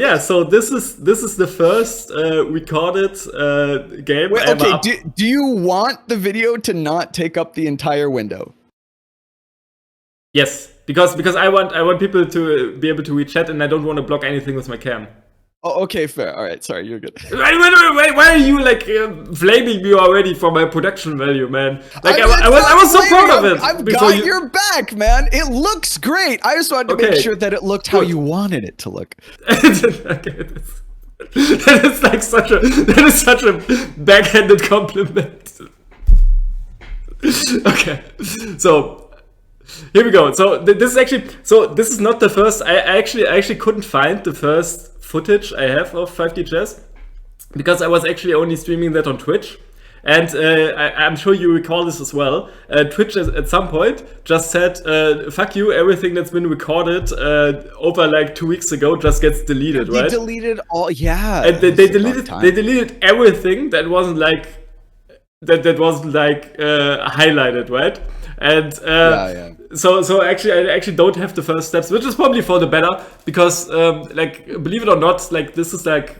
Yeah, so this is the first recorded game. Wait, okay, do you want the video to not take up the entire window? Yes, because I want people to be able to read chat, and I don't want to block anything with my cam. Oh, okay, fair. All right, sorry, you're good. Wait, why are you like blaming me already for my production value, man? Like I was so proud of it. I've got your back, man. It looks great. I just wanted to make sure that it looked how you wanted it to look. Okay, that is such a backhanded compliment. Okay, so here we go. So this is not the first. I actually couldn't find the first footage I have of 5D chess because I was actually only streaming that on Twitch. And I'm sure you recall this as well. Twitch at some point just said, fuck you, everything that's been recorded over like 2 weeks ago just gets deleted, right? They deleted all, yeah. And they deleted everything that wasn't like highlighted, right? And so actually I actually don't have the first steps, which is probably for the better, because like, believe it or not, like this is like,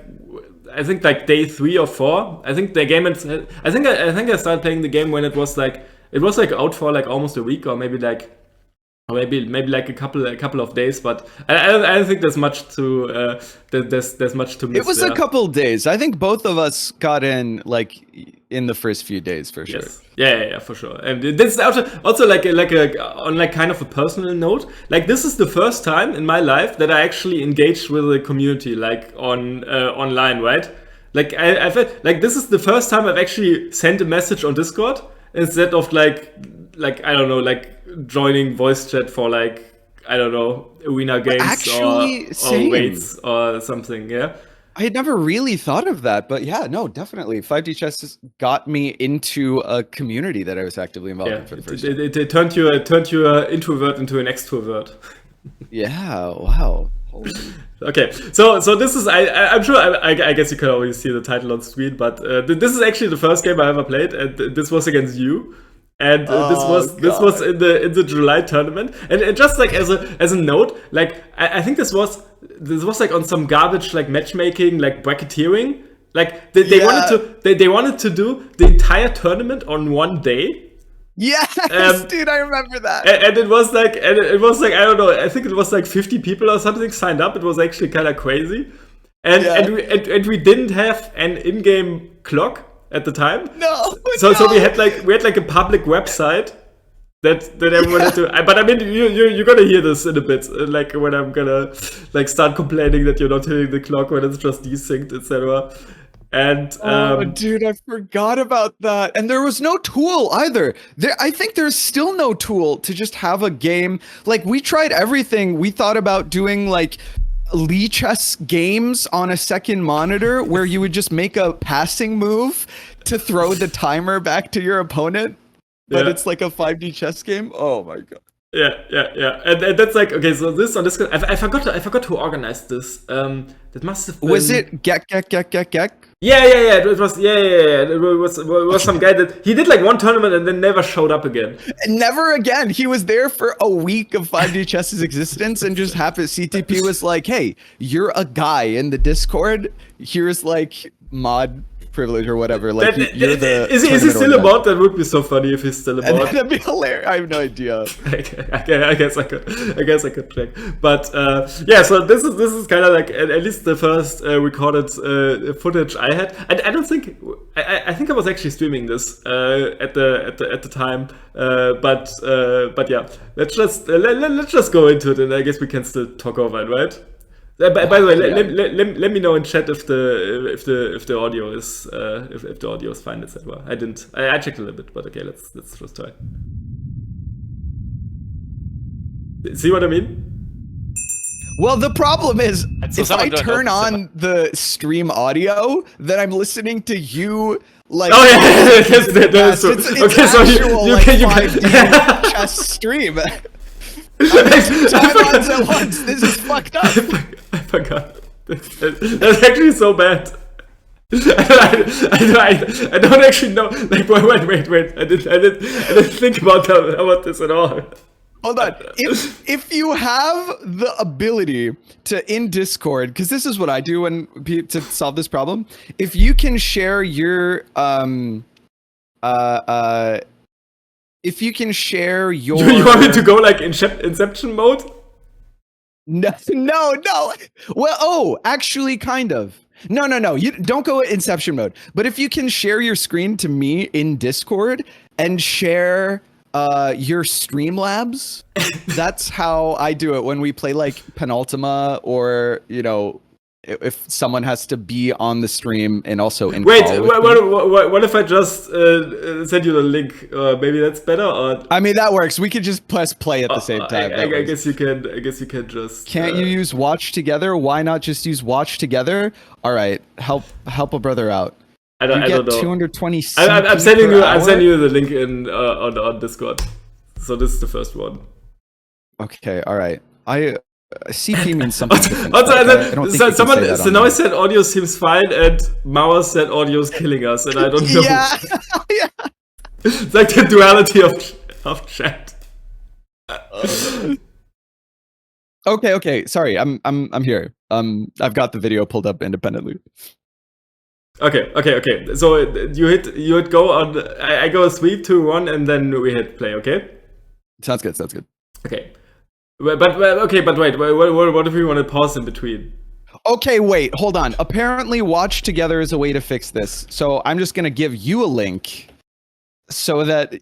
I think like day 3 or 4. I think the game. I think I started playing the game when it was like out for like almost a week, or maybe like a couple of days. But I don't think there's much to there's much to miss. It was a couple days. I think both of us got in like in the first few days for sure. Yes. Yeah, for sure. And this is also like on like kind of a personal note. Like this is the first time in my life that I actually engaged with the community, like on online, right? Like I felt like this is the first time I've actually sent a message on Discord instead of like I don't know, like joining voice chat for like, I don't know, arena games or weights or something. Yeah. I had never really thought of that, but yeah, no, definitely. 5D chess has got me into a community that I was actively involved in for the first time. It turned you an introvert into an extrovert. Yeah, wow. Holy. Okay, so this is I'm sure I guess you can already see the title on screen, but this is actually the first game I ever played, and this was against you. And this was in the July tournament, and just like as a note, like I think this was like on some garbage like matchmaking, like bracketeering, like they wanted to do the entire tournament on one day. Yes, dude, I remember that. And it was like I don't know, I think it was like 50 people or something signed up. It was actually kind of crazy, and we didn't have an in-game clock at the time. So we had like a public website that everyone had to. But I mean, you're gonna hear this in a bit, like when I'm gonna like start complaining that you're not hitting the clock when it's just desynced, etc. And dude, I forgot about that. And there was no tool either. I think there's still no tool to just have a game. Like we tried everything. We thought about doing like Lichess games on a second monitor where you would just make a passing move to throw the timer back to your opponent, but it's like a 5D chess game. Oh my god. Yeah. And that's like, okay, so this on this, I forgot who organized this. That must have been... Was it Gek? Yeah. It was some guy that he did like one tournament and then never showed up again. Never again. He was there for a week of 5D chess's existence and just happened. CTP was like, "Hey, you're a guy in the Discord. Here's like mod privilege or whatever. Like you're the is he still a bot? That would be so funny if he's still a bot. That'd be hilarious. I have no idea. I guess I could check. But yeah, so this is kind of like at least the first recorded footage I had. I don't think I think I was actually streaming this at the time. But yeah, let's just go into it, and I guess we can still talk over it, right? By the way, let me know in chat if the audio is if the audio is fine, etc. I checked a little bit, but okay, let's just try. See what I mean? Well, the problem is if I turn on the stream audio, then I'm listening to you like. Oh yeah, that's true. It's okay, so you can chess stream. At once. This is fucked up. I forgot. That's actually so bad. I don't actually know. Like, wait. I didn't think about this at all. Hold on. If you have the ability to in Discord, because this is what I do to solve this problem. If you can share your if you can share your You want me to go like Inception mode? No. Well, actually, kind of. No. You don't go Inception mode. But if you can share your screen to me in Discord and share your Streamlabs, that's how I do it when we play like Penultima, or if someone has to be on the stream and also in. Wait, what if I just send you the link? Maybe that's better. Or I mean, that works. We could just press play at the same time. I guess you can. I guess you can just. Can't you use watch together? Why not just use watch together? All right, help a brother out. I don't know. 220. I'm sending you the link in on Discord. So this is the first one. Okay. All right. CP means something different. So now I said audio seems fine, and Mauer said audio is killing us, and I don't know. Yeah. It's like the duality of chat. Okay. Sorry, I'm here. I've got the video pulled up independently. Okay. So you hit go on. I go 3, 2, 1, and then we hit play. Okay. Sounds good. Okay. But wait. What if we want to pause in between? Okay, wait, hold on. Apparently, watch together is a way to fix this. So I'm just gonna give you a link, so that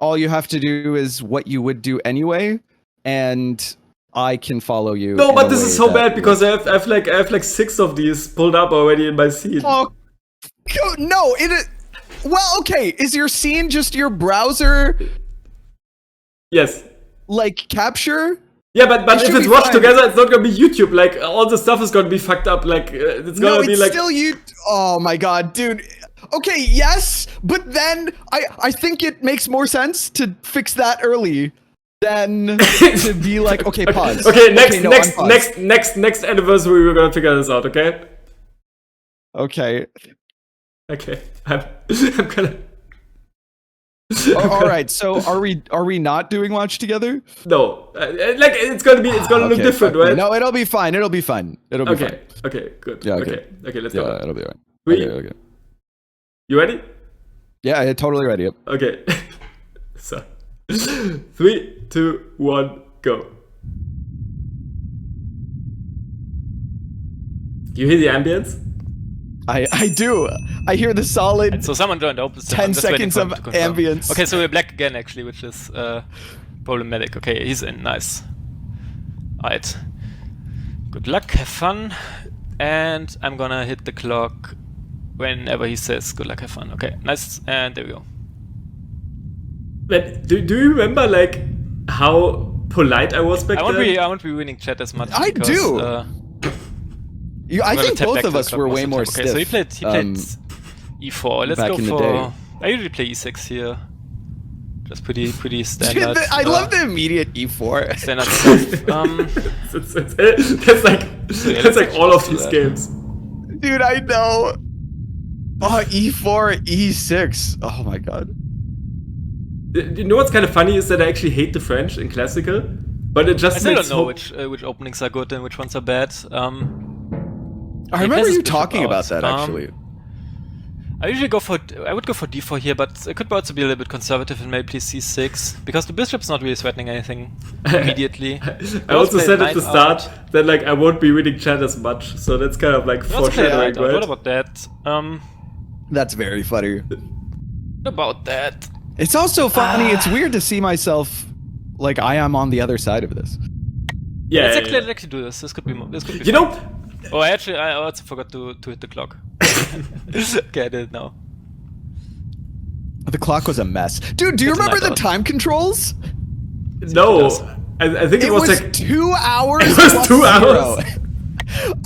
all you have to do is what you would do anyway, and I can follow you. No, but this is so bad because I have like 6 of these pulled up already in my scene. Oh no! It is. Well, okay. Is your scene just your browser? Yes. Like capture? Yeah, but if it's watched together, it's not gonna be YouTube. Like all the stuff is gonna be fucked up. Like it's gonna be like. Still you. Oh my god, dude. Okay, yes, but then I think it makes more sense to fix that early than to be like, okay, pause. Okay, next anniversary, we're gonna figure this out. Okay. Okay. Okay. I'm gonna. All right. So are we not doing watch together? No. Like it's gonna look different, right? No, it'll be fine. It'll be fine. Okay. Good. Yeah. Okay. Let's go. Yeah, it'll be fine. Okay. You ready? Yeah, totally ready. Yep. Okay. So 3, 2, 1, go. You hear the ambience? I do. I hear the solid. So someone joined open. 10 seconds of ambience. Okay, so we're black again actually, which is problematic. Okay, he's in. Nice. Alright. Good luck. Have fun. And I'm gonna hit the clock whenever he says good luck. Have fun. Okay. Nice. And there we go. But do you remember like how polite I was back then? I won't be winning chat as much. I because, do. I think both of us were way more stiff. Okay, so he played e4. Let's go for. I usually play e6 here. Just pretty standard. I love the immediate e4. Standard stuff. That's like all of these games. Dude, I know. Oh, e4, e6. Oh my god. You know what's kind of funny is that I actually hate the French in classical, but it just. I still don't know which openings are good and which ones are bad. I remember you talking about that actually. I would go for d4 here, but it could also be a little bit conservative and maybe play c6 because the bishop's not really threatening anything immediately. I also said at the start that like I won't be reading chat as much, so that's kind of like foreshadowing, right? What about that? That's very funny. What about that? It's also funny. It's weird to see myself like I am on the other side of this. Yeah, let's actually do this. This could be fun. You know. Oh, I also forgot to hit the clock. Okay, I did it now. The clock was a mess. Dude, do you remember the time controls? No. I think it was like 2 hours. It was 2 hours.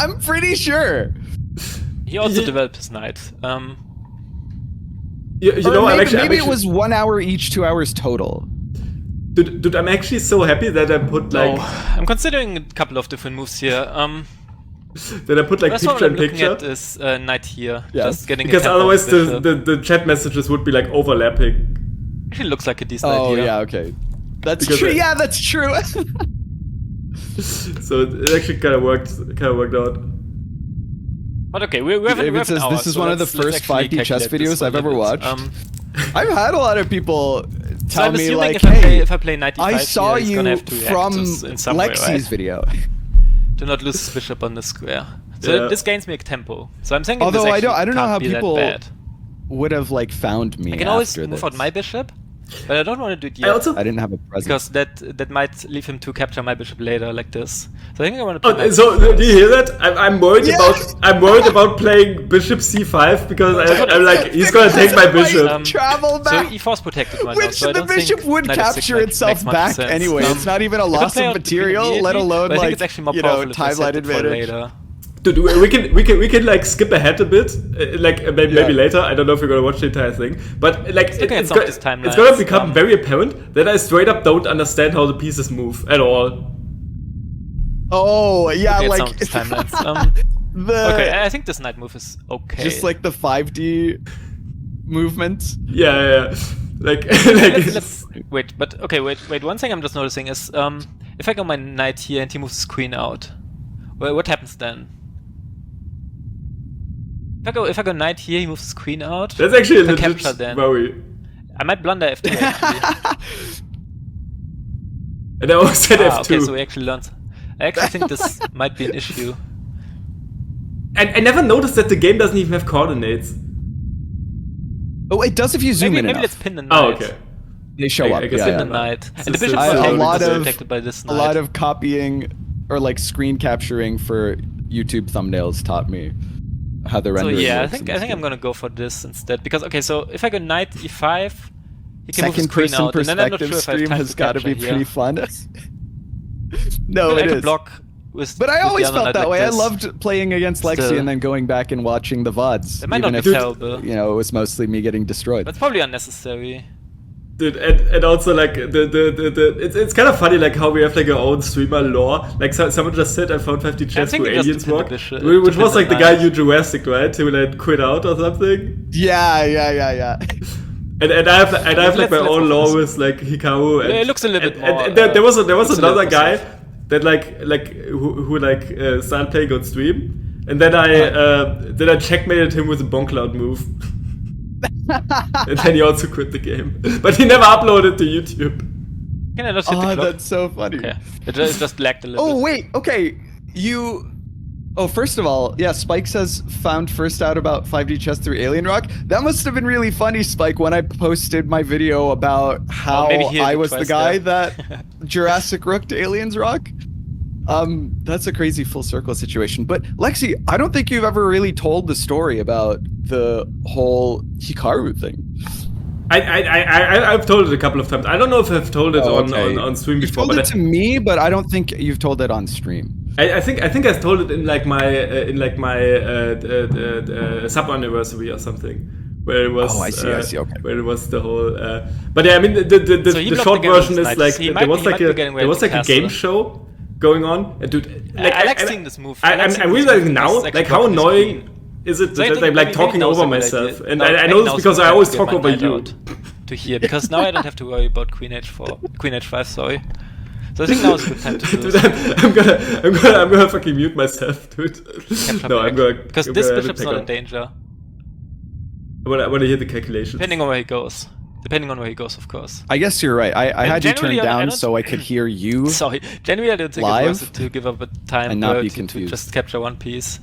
I'm pretty sure. He also developed his knight. You know, maybe it was 1 hour each, 2 hours total. Dude, I'm actually so happy that I put like. I'm considering a couple of different moves here. That I put like picture in picture. Looking at is knight here. Yeah. Just getting because otherwise the chat messages would be like overlapping. Actually looks like a decent idea. Oh yeah, okay. That's Because true. I- Yeah, that's true. So it actually kind of worked out. But okay, we have David an says hour, this is so one of the let's first actually 5D chess calculate this videos I've a ever little bit. watched. I've had a lot of people So tell I'm me assuming like, if hey, I play 95 I saw here, he's gonna you have to react from in some way, Lexi's right? video. Do not lose his bishop on the square. So Yeah. this gains me a tempo. So I'm thinking Although this I actually don't know can't how be that people bad. would have like found me. I can always after move this. out my bishop, but I don't want to do it I yet. also. I didn't have a present. Because that might leave him to capture my bishop later, like this. So I think I want to play my Oh, so bishop do you hear that? I'm worried Yeah. I'm worried about playing bishop c5 because I'm like he's gonna take my bishop. Travel So back. he force protected right now, Which so I the don't think bishop would knight f6 capture makes itself much back sense. anyway. It's not even a I could loss play of out the queen material, let immediately, alone but I think like it's actually more you know powerful if I timeline set it for advantage. later. Dude, we can like skip ahead a bit, maybe later. I don't know if you're gonna watch the entire thing, but like looking at it's, some of these timelines, it's gonna become very apparent that I straight up don't understand how the pieces move at all. Oh yeah, Looking at like some of these timelines. the Okay, I think this knight move is okay. just like the 5D movement. Yeah. Like let's wait, but okay, wait. One thing I'm just noticing is if I go my knight here and he moves his queen out, well, what happens then? If I go knight here, he moves his queen out. that's actually a If I legit capture then. worry. I might blunder f2 actually. And I always said f2. Okay, so we actually learned. I actually think this might be an issue. And I never noticed that the game doesn't even have coordinates. Oh, it does if you zoom in Maybe enough. let's pin the knight. Oh, okay. They show I up. guess Yeah, Pin yeah. the knight. And the So bishop it's is a lot of- protected by this A knight. lot of copying or like screen capturing for YouTube thumbnails taught me how the So rendering yeah, I works in think this I'm game. gonna go for this instead because okay, so if I go knight e5, he can move his Second queen person out, and then I'm not perspective sure if I have stream time has to got to capture be here. pretty fun. No, I it could is. block with. But I with the always other felt knight that like way. this. I loved playing against Lexi Still. and then going back and watching the VODs. It might even not if, be terrible. you know, it was mostly me getting destroyed. That's probably unnecessary. Dude, and also like it's kind of funny like how we have like our own streamer lore. Like someone just said I found 50 chess think where just aliens to pin the work, bishop- which to was pin like the the guy knight. you Jurassic, right? Who like quit out or something. Yeah. And I have like my Let's own go for lore this. with like Hikaru. And, Yeah, it looks a little bit and more, there was looks a another little guy safe. that who started playing on stream, and then I checkmated him with a bonk cloud move. And then he also quit the game, but he never uploaded to YouTube. Can I just hit the Oh, clock? that's so funny. Okay, it just lagged a little Oh bit. wait, okay. Oh, first of all, yeah, Spike says found first out about 5D chess through Alien Rock. That must have been really funny, Spike, when I posted my video about how maybe he I did was the twice guy that. that Jurassic Rook to Aliens Rock. That's a crazy full circle situation. But Lexi, I don't think you've ever really told the story about the whole Hikaru thing. I've told it a couple of times. I don't know if I've told it on stream You've before, told but it to me, but I don't think you've told it on stream. I think I told it in like my sub anniversary or something, where it was. Oh, I see, okay. Where it was the whole. But yeah, I mean So the he blocked short the game with version his is knight. like He there might- was he like might be a getting there was ready like to a game castle. show going on, and dude, I like seeing this move. I'm seeing really this like move. now, It's actually like how blocking his annoying queen. is it So I that think I'm like maybe talking now's over a good myself, idea. and No, I maybe know this now's a because good I time always to talk get my over knight you. out to here, because now I don't have to worry about queen h5, sorry. So I think now is a good time to do Dude, this. I'm gonna fucking mute myself, dude. Capture No, back. I'm gonna Because I'm this gonna bishop's take not out- in danger. I wanna hear the calculations. Depending on where he goes. Depending on where he goes, of course. I guess you're right. I And had you turned generally, I down don't- so I could hear you. Sorry, generally I don't think Live? it's worth it to give up a time And not be to confused. just capture one piece.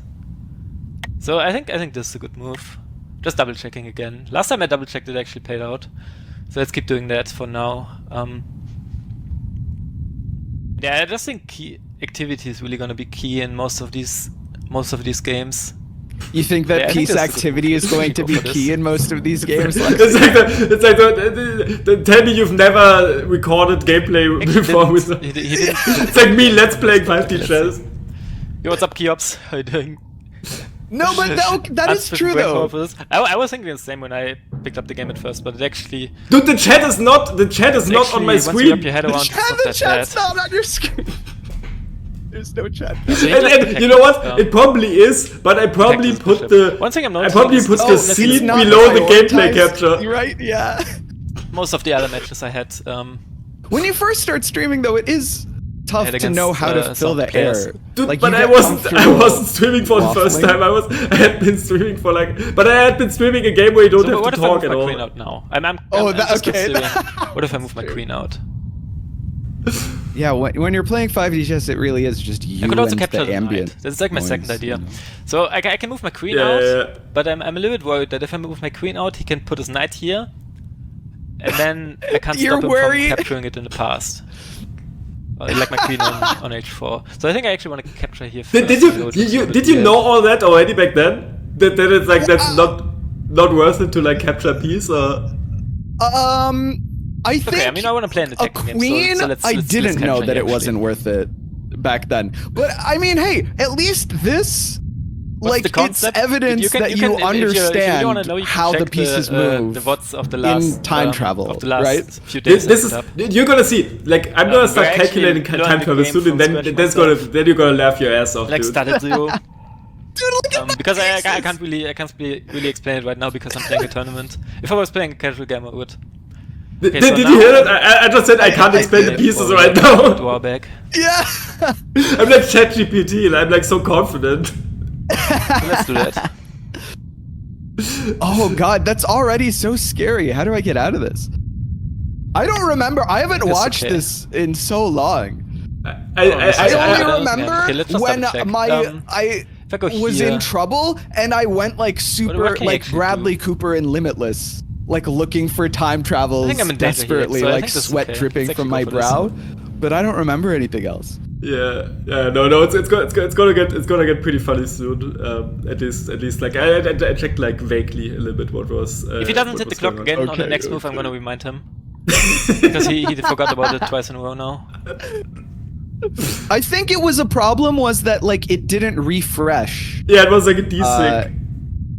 So I think this is a good move. Just double checking again. Last time I double checked, it actually paid out. So let's keep doing that for now. Yeah, I just think key activity is really gonna be key in most of these games. You think Yeah, that I think piece that's a good activity move. is going to Go be for this. key in most of these games? It's like tell me you've never recorded gameplay before with. He didn't. It's like me. Let's play 5D chess. Yo, what's up, Kiops? How you doing? No, but that is true though. I was thinking the same when I picked up the game at first, but it actually Dude, the chat is not on my once you wrap screen. your head around, it's not the that chat's bad. not on your screen. There's no chat. And you know what? It probably is, but I probably Protect put this the. bishop. One thing I'm I noticing probably is- put Oh, the that's- seed it's not below the gameplay prioritized. capture. You're right, yeah. Most of the other matches I had When you first start streaming, though, it is tough And to know how to fill some the players. air. Dude, Like, but you I get wasn't streaming for the first waffling. time. I had been streaming for like, but I had been streaming a game where you don't So have what to if I talk move at my all. queen out now? I'm that- just okay. considering, what if I move my queen out? Yeah, when you're playing 5D chess, it really is just you I could also and capture the the ambient. knight. That's like my second noise, idea. you know. So I can move my queen Yeah, out, yeah, yeah. but I'm a little bit worried that if I move my queen out, he can put his knight here, and then I can't You're stop him worried? from capturing it in the past. Like my queen on h4. So I think I actually want to capture here first. Did I know it looks a little bit did you weird. know all that already back then? That it's like that's not worth it to like capture a piece or. I think Okay, I mean I want to play in the a attacking game, queen. so let's I let's didn't know capture that here, it wasn't actually. worth it back then. But I mean, hey, at least this, What's like, the concept? it's evidence that you if you wanna understand know, you can how the check pieces move the VODs of the last time travel, of the last right? few days. This I is put up. you're gonna see. Like I'm gonna where start I actually calculating learned time the travel game soon, from and then scratch then myself. you're gonna laugh your ass off, Like dude. started zero. Dude, look at Because I can't really explain it right now because I'm playing a tournament. If I was playing a casual game, I would. Okay, so Did now- you hear that? I just said I can't explain the pieces right now. Drawback. Yeah. I'm like ChatGPT, and I'm like so confident. So let's do that. Oh god, that's already so scary. How do I get out of this? I don't remember. I haven't It's watched okay. this in so long. I I only I- remember okay, let's just when double check. I If I go was here, in trouble and I went like what super can you like actually Bradley do? Cooper in Limitless, like looking for time travels I think I'm in danger here, desperately, so I like think this is sweat okay. dripping Let's from actually my go for this. brow. But I don't remember anything else. Yeah, no, it's gonna get pretty funny soon. At least like I checked like vaguely a little bit what was. If he doesn't what hit the was clock going on. again on the Okay, next move, I'm okay. gonna remind him. Because he forgot about it twice in a row now. I think it was a problem was that like it didn't refresh. Yeah, it was like a desync.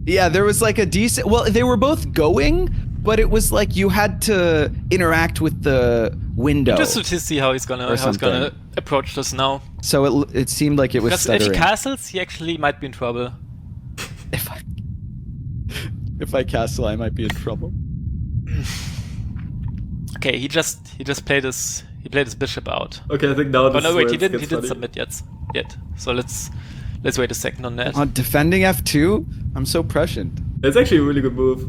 Yeah, there was like a decent. Well, they were both going, but it was like you had to interact with the window. Just to see how he's gonna something. approach this now. So it seemed like it was Because if he stuttering. castles, he actually might be in trouble. If I castle, I might be in trouble. Okay, he just played his bishop out. Okay, I think now. Oh This no, is wait, where he it didn't gets funny. submit yet. So let's wait a second on that. On defending F2, I'm so prescient. It's actually a really good move.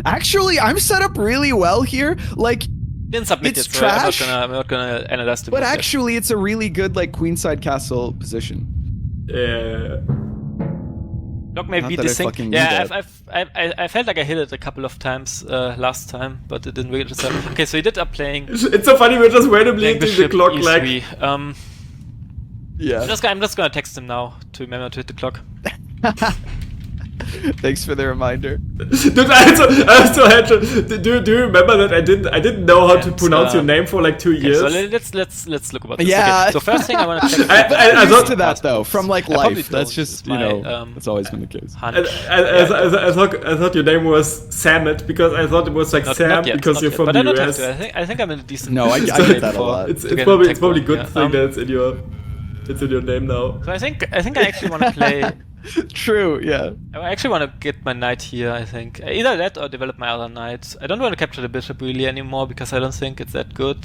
Actually, I'm set up really well here. Like, Didn't submit it's yet, so trash, I'm not gonna analyze the but move yet. actually, it's a really good like queenside castle position. Yeah. Block maybe Not that I this thing. fucking knew Yeah, that. I felt like I hit it a couple of times last time, but it didn't really just happen. Okay, so he did up playing It's so funny. We're just randomly playing hitting the bishop clock E3. like. Yeah. I'm just gonna text him now to remember to hit the clock. Thanks for the reminder. Dude, I also had to. Do you remember that I didn't know how to And, pronounce your name for like 2 Okay, years? so let's look about this. Yeah. Okay, so first thing I want to check. I I'm thought- used to that though, from like I probably life. That's don't. just It's my, that's always been the case. hunch. I thought your name was Samet because I thought it was like Not- Sam not yet, because not you're yet, from but the I don't US. have to. I think I'm in a decent. No, I decent get that a for- lot. It's to get a probably tech a one, good yeah. thing that it's in your name now. So I think I actually want to play. True. Yeah. I actually want to get my knight here. I think either that or develop my other knight. I don't want to capture the bishop really anymore because I don't think it's that good.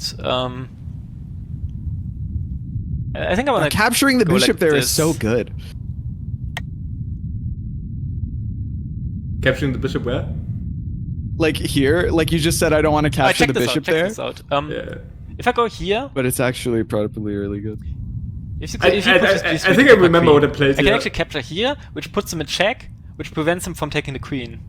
I think I want to Capturing the go bishop like there is this. so good. Capturing the bishop where? Like here, like you just said, I don't want to Oh, I capture checked the this bishop out. there, Check this out. Yeah. If I go here, but it's actually probably really good. if you I push this think I remember what I played I can here. actually capture here, which puts him in check, which prevents him from taking the queen.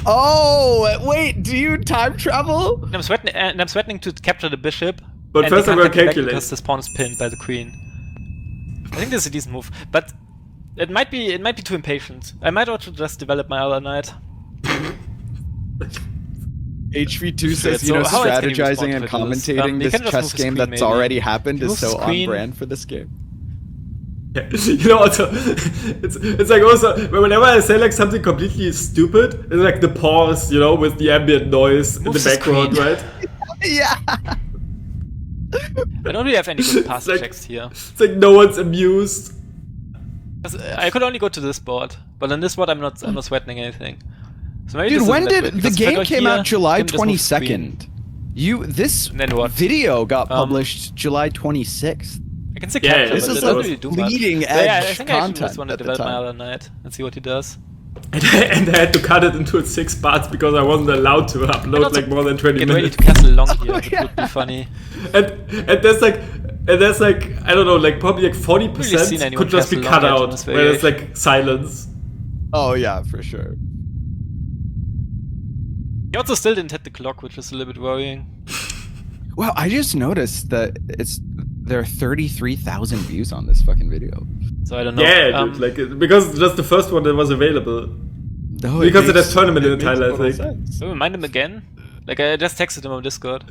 Oh wait, do you time travel? And I'm threatening to capture the bishop. But and first he I'm can't gonna take it back calculate. because this pawn is pinned by the queen. I think this is a decent move, but it might be too impatient. I might also just develop my other knight. HV2 says, So how else can you respond strategizing and to this? commentating You this can just chess move his game queen, that's maybe. already happened is Move so his on queen. brand for this game. You know, also, it's like also whenever I say like something completely stupid, it's like the pause, you know, with the ambient noise in the Moves his background, queen. right? Yeah. I don't really have any good pass like- checks here. It's like no one's amused. 'Cause, I could only go to this board. But on this one, I'm not threatening anything. So maybe Dude, this when isn't that did bad, the because if I game go came here, out? July can just move the queen. 22nd. This And then what? video got published July 26th. I can say Yeah, capture, this but is it doesn't like really do much. leading So yeah, I edge think I actually content just want to at the develop my time. other knight and see what he does. And I had to cut it into 6 parts because I wasn't allowed to upload also like more than 20 Get ready minutes. to castle long here, which yeah. would be funny. And there's like I don't know, like probably like 40% seen anyone could just be castle cut long edge in out, this where it's variation. like silence. Oh yeah, for sure. He also still didn't hit the clock, which is a little bit worrying. Wow, I just noticed that there are 33,000 views on this fucking video. So I don't know. Yeah, dude, like because just the first one that was available. No, Because it has tournament in the title, I total think. sense. Can we remind him again? Like I just texted him on Discord.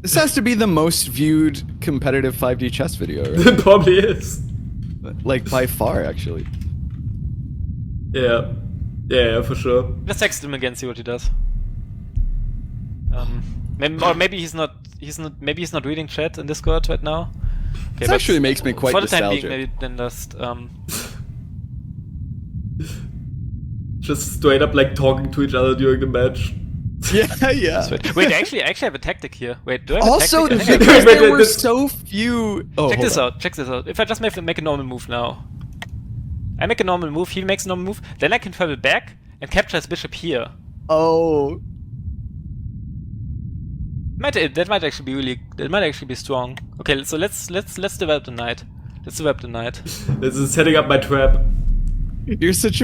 This has to be the most viewed competitive 5D chess video, right? It probably is. Like by far, actually. Yeah. Yeah, for sure. Let's text him again, see what he does. Maybe he's not reading chat in Discord right now. Okay, This actually makes me quite for the time nostalgic. being, maybe then just Just straight up like talking to each other during the match. Yeah, yeah. wait. Actually, I have a tactic here. Wait, do I have Also, a tactic? I think I because Wait, there were this- so few. Oh, check hold this on. out. Check this out. If I just make a normal move now, I make a normal move. He makes a normal move. Then I can travel back and capture his bishop here. Oh, That might actually be strong. Okay, so let's develop the knight. Let's develop the knight. This is setting up my trap. you're such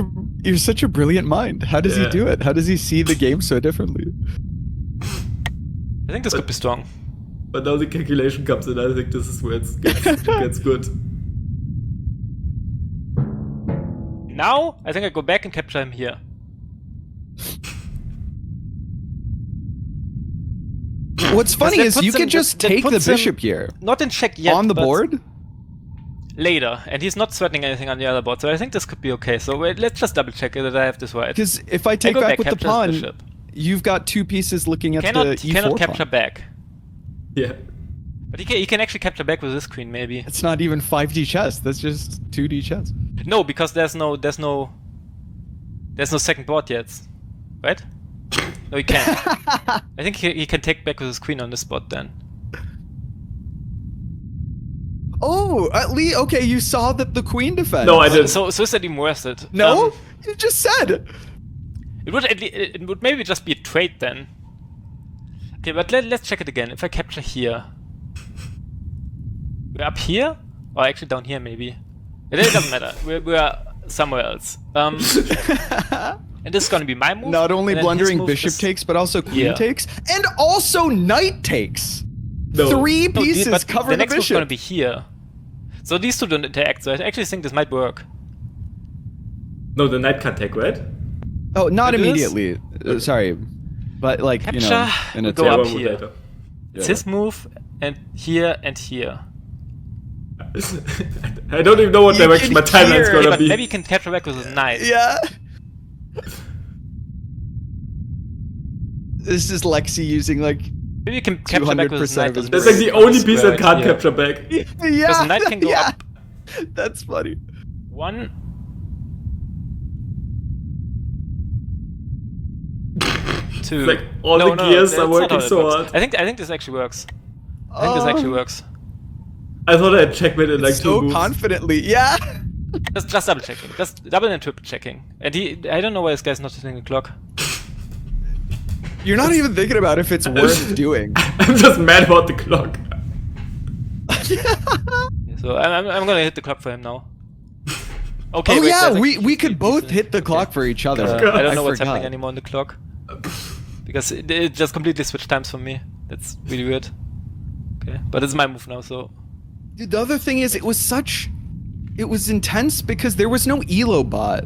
a brilliant mind. How does he Yeah. do it? How does he see the game so differently? I think this could be strong. But now the calculation comes in. I think this is where it gets good. Now I think I go back and capture him here. What's funny that is puts you him- can just that take the puts him bishop here Not in check yet. on the but board. later, and he's not threatening anything on the other board. So I think this could be okay. So wait, let's just double check that I have this right. Because if I take go back back, with the capture his pawn, bishop. you've got two pieces looking at the Cannot e4 capture pawn. back, Yeah. but he can actually capture back with this queen maybe. It's not even 5D chess. That's just 2D chess. No, because there's no second board yet, right? No, he can't. I think he can take back with his queen on this spot then. Oh, at least okay. You saw that the queen defends. No, I didn't. So is that even worth it? No, you just said. It would maybe just be a trade then. Okay, but let's check it again. If I capture here, we're up here, or actually down here maybe. It doesn't matter. We're somewhere else. And this is gonna be my move. Not only and then his blundering move bishop is- takes, but also queen Yeah. takes, and also knight takes. No. Three No, pieces but cover the the, next move's gonna bishop. be here. So these two don't interact. So I actually think this might work. No, the knight can't take, right? Oh, not It is? immediately. Sorry, but like Capture, you know, in we a go Yeah, up one move here. later. It's his move, and here and here. I don't even know what You direction can my timeline's hear- gonna But be. maybe you can capture back with his knight. Yeah. This is Lexi using like Maybe you can capture back with his 200% knight. of his on That's this- like the on only this piece square that can't right here. capture back. yeah, the knight can go yeah. up. That's funny. 1, 2. Like, all the gears are that's not working how it so works. hard. I think this actually works. I think this actually works. I thought I had checkmate in like so 2 moves. confidently. Yeah. Just double checking. Just double and triple checking. And I don't know why this guy's not hitting the clock. You're not even thinking about if it's worth doing. I'm just mad about the clock. So I'm gonna hit the clock for him now. Okay. Oh wait, yeah, there's we actually could three both pieces. hit the clock for each other. I don't know what's forgot. happening anymore on the clock. Because it just completely switched times for me. That's really weird. Okay, but it's my move now, so... Dude, the other thing is, it was intense because there was no elo bot,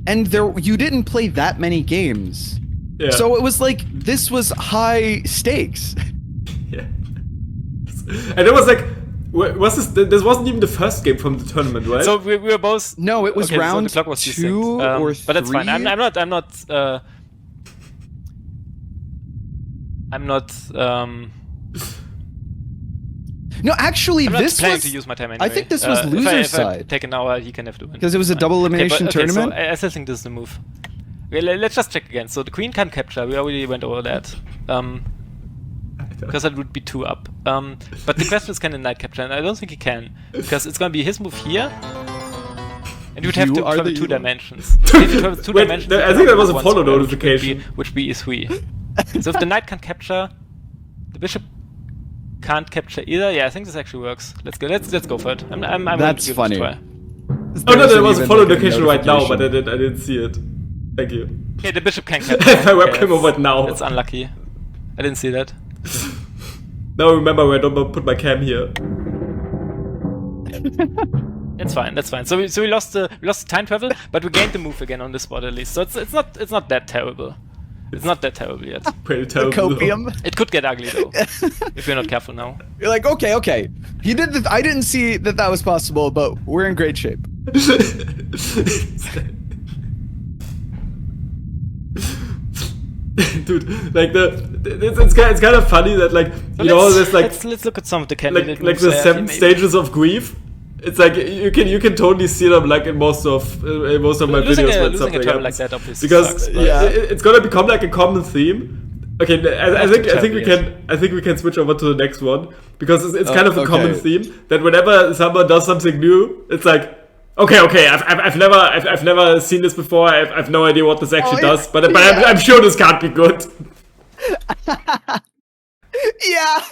and you didn't play that many games. Yeah. So it was like this was high stakes. Yeah. And it was like, was this wasn't even the first game from the tournament, right? So we were both... No, it was Okay, so the round clock was 2 desynced. or 3. But that's fine. I'm not No, actually, I'm not this planning was. to use my time anyway. I think this was If loser I side take an hour, he can have to win. because it was a double elimination tournament. So I still think this is the move. Okay, let's just check again. So the queen can't capture. We already went over that. Because that would be 2 up. But the question is, can the knight capture? And I don't think he can. Because it's going to be his move here. And you'd have to travel 2 dimensions. If you travel 2 Wait, dimensions, I think that was a follow notification. Which be E3. So if the knight can't capture, the bishop can't capture either. Yeah, I think this actually works. Let's go for it. I'm That's going to funny. give it a try. Oh no, there was a follow notification right now, but I didn't see it. Thank you. Okay, the bishop can capture. My webcam over it now. That's unlucky. I didn't see that. Now remember, I don't put my cam here. That's fine. That's fine. So we lost the time travel, but we gained the move again on the spot at least. So it's not that terrible. It's not that terrible yet. Pretty terrible. Copium. It could get ugly though, if you're not careful now. You're like, okay. He did. I didn't see that was possible, but we're in great shape. Dude, like it's kind of funny that like So you know there's like let's look at some of the candidate like moves the I have 7 here, maybe. stages of grief. It's like you can totally see them like in most of my Losing videos when a something turtle like happens. that obviously Because sucks, but it's gonna become like a common theme. Okay, I think we can switch over to the next one because it's kind of a common theme that whenever someone does something new, it's like okay, I've never seen this before. I've no idea what this actually does, but I'm sure this can't be good. Yeah,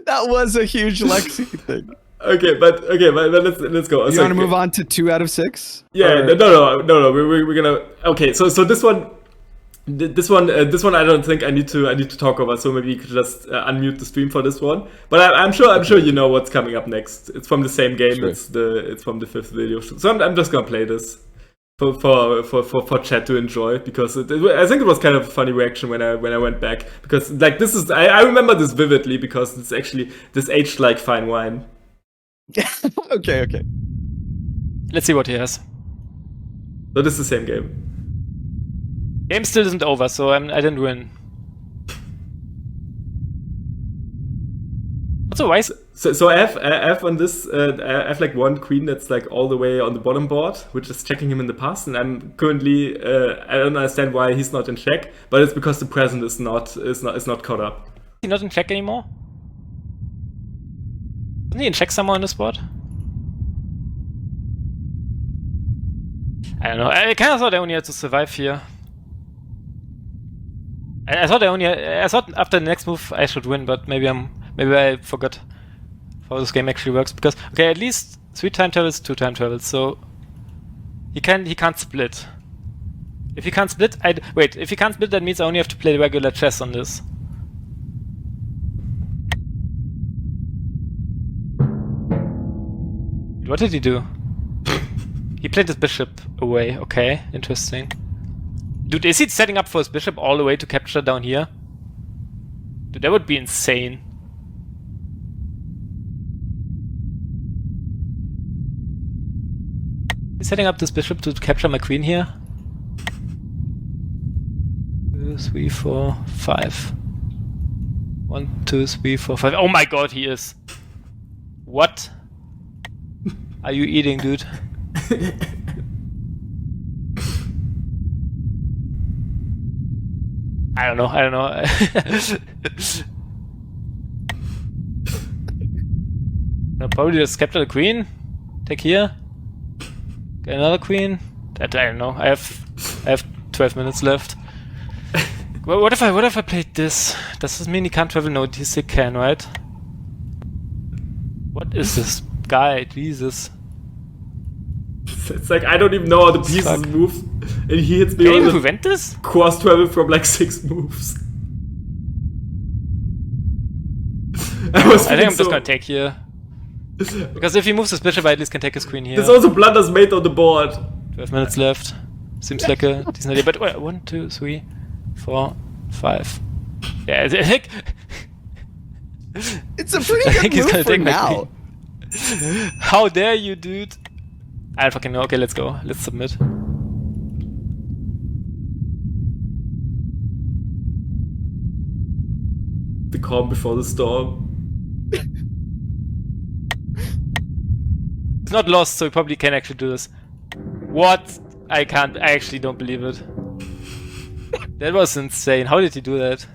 that was a huge Lexi thing. Okay, but let's go. You want to move on to 2 out of 6? Yeah, Or- no. We're gonna. Okay, so this one I don't think I need to talk about. So maybe you could just unmute the stream for this one. But I'm sure you know what's coming up next. It's from the same game. Sure. It's from the 5th video. So I'm just gonna play this for chat to enjoy because I think it was kind of a funny reaction when I went back because like this is I remember this vividly because it's actually this aged like fine wine. Okay. let's see what he has. So this is the same game. Game still isn't over, so I didn't win. Also, why is So I have on this I have like one queen that's like all the way on the bottom board, which is checking him in the pass, and I'm currently I don't understand why he's not in check, but it's because the present is not caught up. he not in check anymore? Isn't he in check somewhere on the spot? I don't know. I kind of thought I only had to survive here. I thought after the next move I should win, but maybe I forgot how this game actually works. Because okay, at least 3 time travels, 2 time travels, so he can't split. If he can't split, if he can't split, that means I only have to play regular chess on this. What did he do? He played his bishop away. Okay, interesting. Dude, is he setting up for his bishop all the way to capture down here? Dude, that would be insane. He's setting up this bishop to capture my queen here. 2, 3, 4, 5. 1, 2, 3, 4, 5. Oh my god, he is. What are you eating, dude? I don't know. I'll probably just capture the queen. Take here. Get another queen. I don't know. I have 12 minutes left. What if I played this? Does this mean he can't travel? No, he still can, right? What is this guy? Jesus. It's like I don't even know how the pieces move, and he hits me Can you with prevent this? cross travel from like 6 moves. I think I'm just gonna take here. Because if he moves his bishop, I at least can take his queen here. There's also blunders made on the board. 12 minutes left. Seems like a decent idea. But wait, 1, 2, 3, 4, 5. Yeah, I think It's a pretty good move for now. How dare you, dude? I don't fucking know. Okay, let's go. Let's submit. The calm before the storm. It's not lost, so we probably can actually do this. What? I can't. I actually don't believe it. That was insane. How did he do that?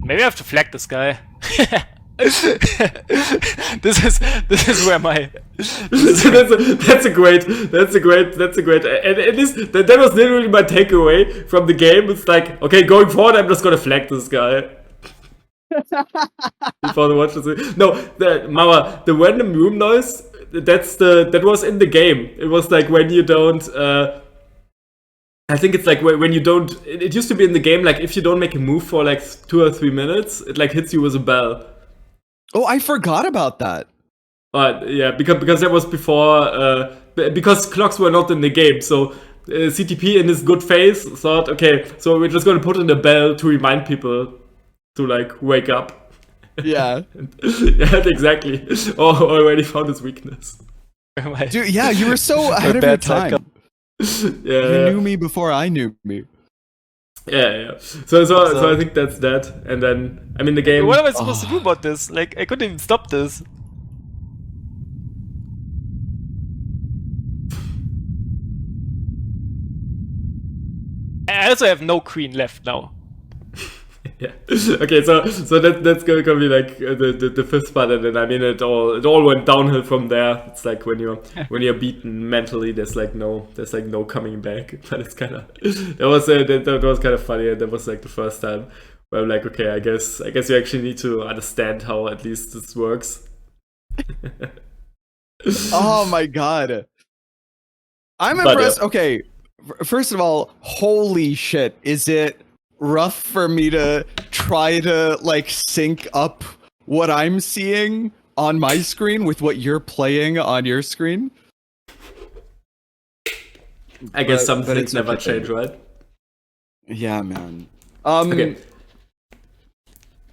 Maybe I have to flag this guy. this is where my that's a great and at least that was literally my takeaway from the game. It's like, okay, going forward I'm just gonna flag this guy. Before the watch no, Mama, the random room noise, that was in the game. It was like when you don't I think it's like when you don't. It used to be in the game, like if you don't make a move for like 2 or 3 minutes, it like hits you with a bell. Oh, I forgot about that. Yeah, because that was before. Because clocks were not in the game, so CTP in his good faith thought, okay, so we're just going to put in a bell to remind people to like wake up. Yeah. Yeah, exactly. Oh, already found his weakness. Dude, yeah, you were so ahead of your time. Yeah, you knew me before I knew me. Yeah. So I think that's that. And then, I mean, the game. What am I supposed to do about this? Like, I couldn't even stop this. I also have no queen left now. Yeah. Okay, so that's gonna be like the fifth part, and then I mean it all went downhill from there. It's like when you're beaten mentally, there's no coming back. But it's kind of that was kind of funny, and that was like the first time where I'm like, okay, I guess you actually need to understand how at least this works. Oh my god, I'm impressed. Yeah. Okay, first of all, holy shit, is it rough for me to try to like sync up what I'm seeing on my screen with what you're playing on your screen? I guess some things never change, right? Yeah, man. Okay.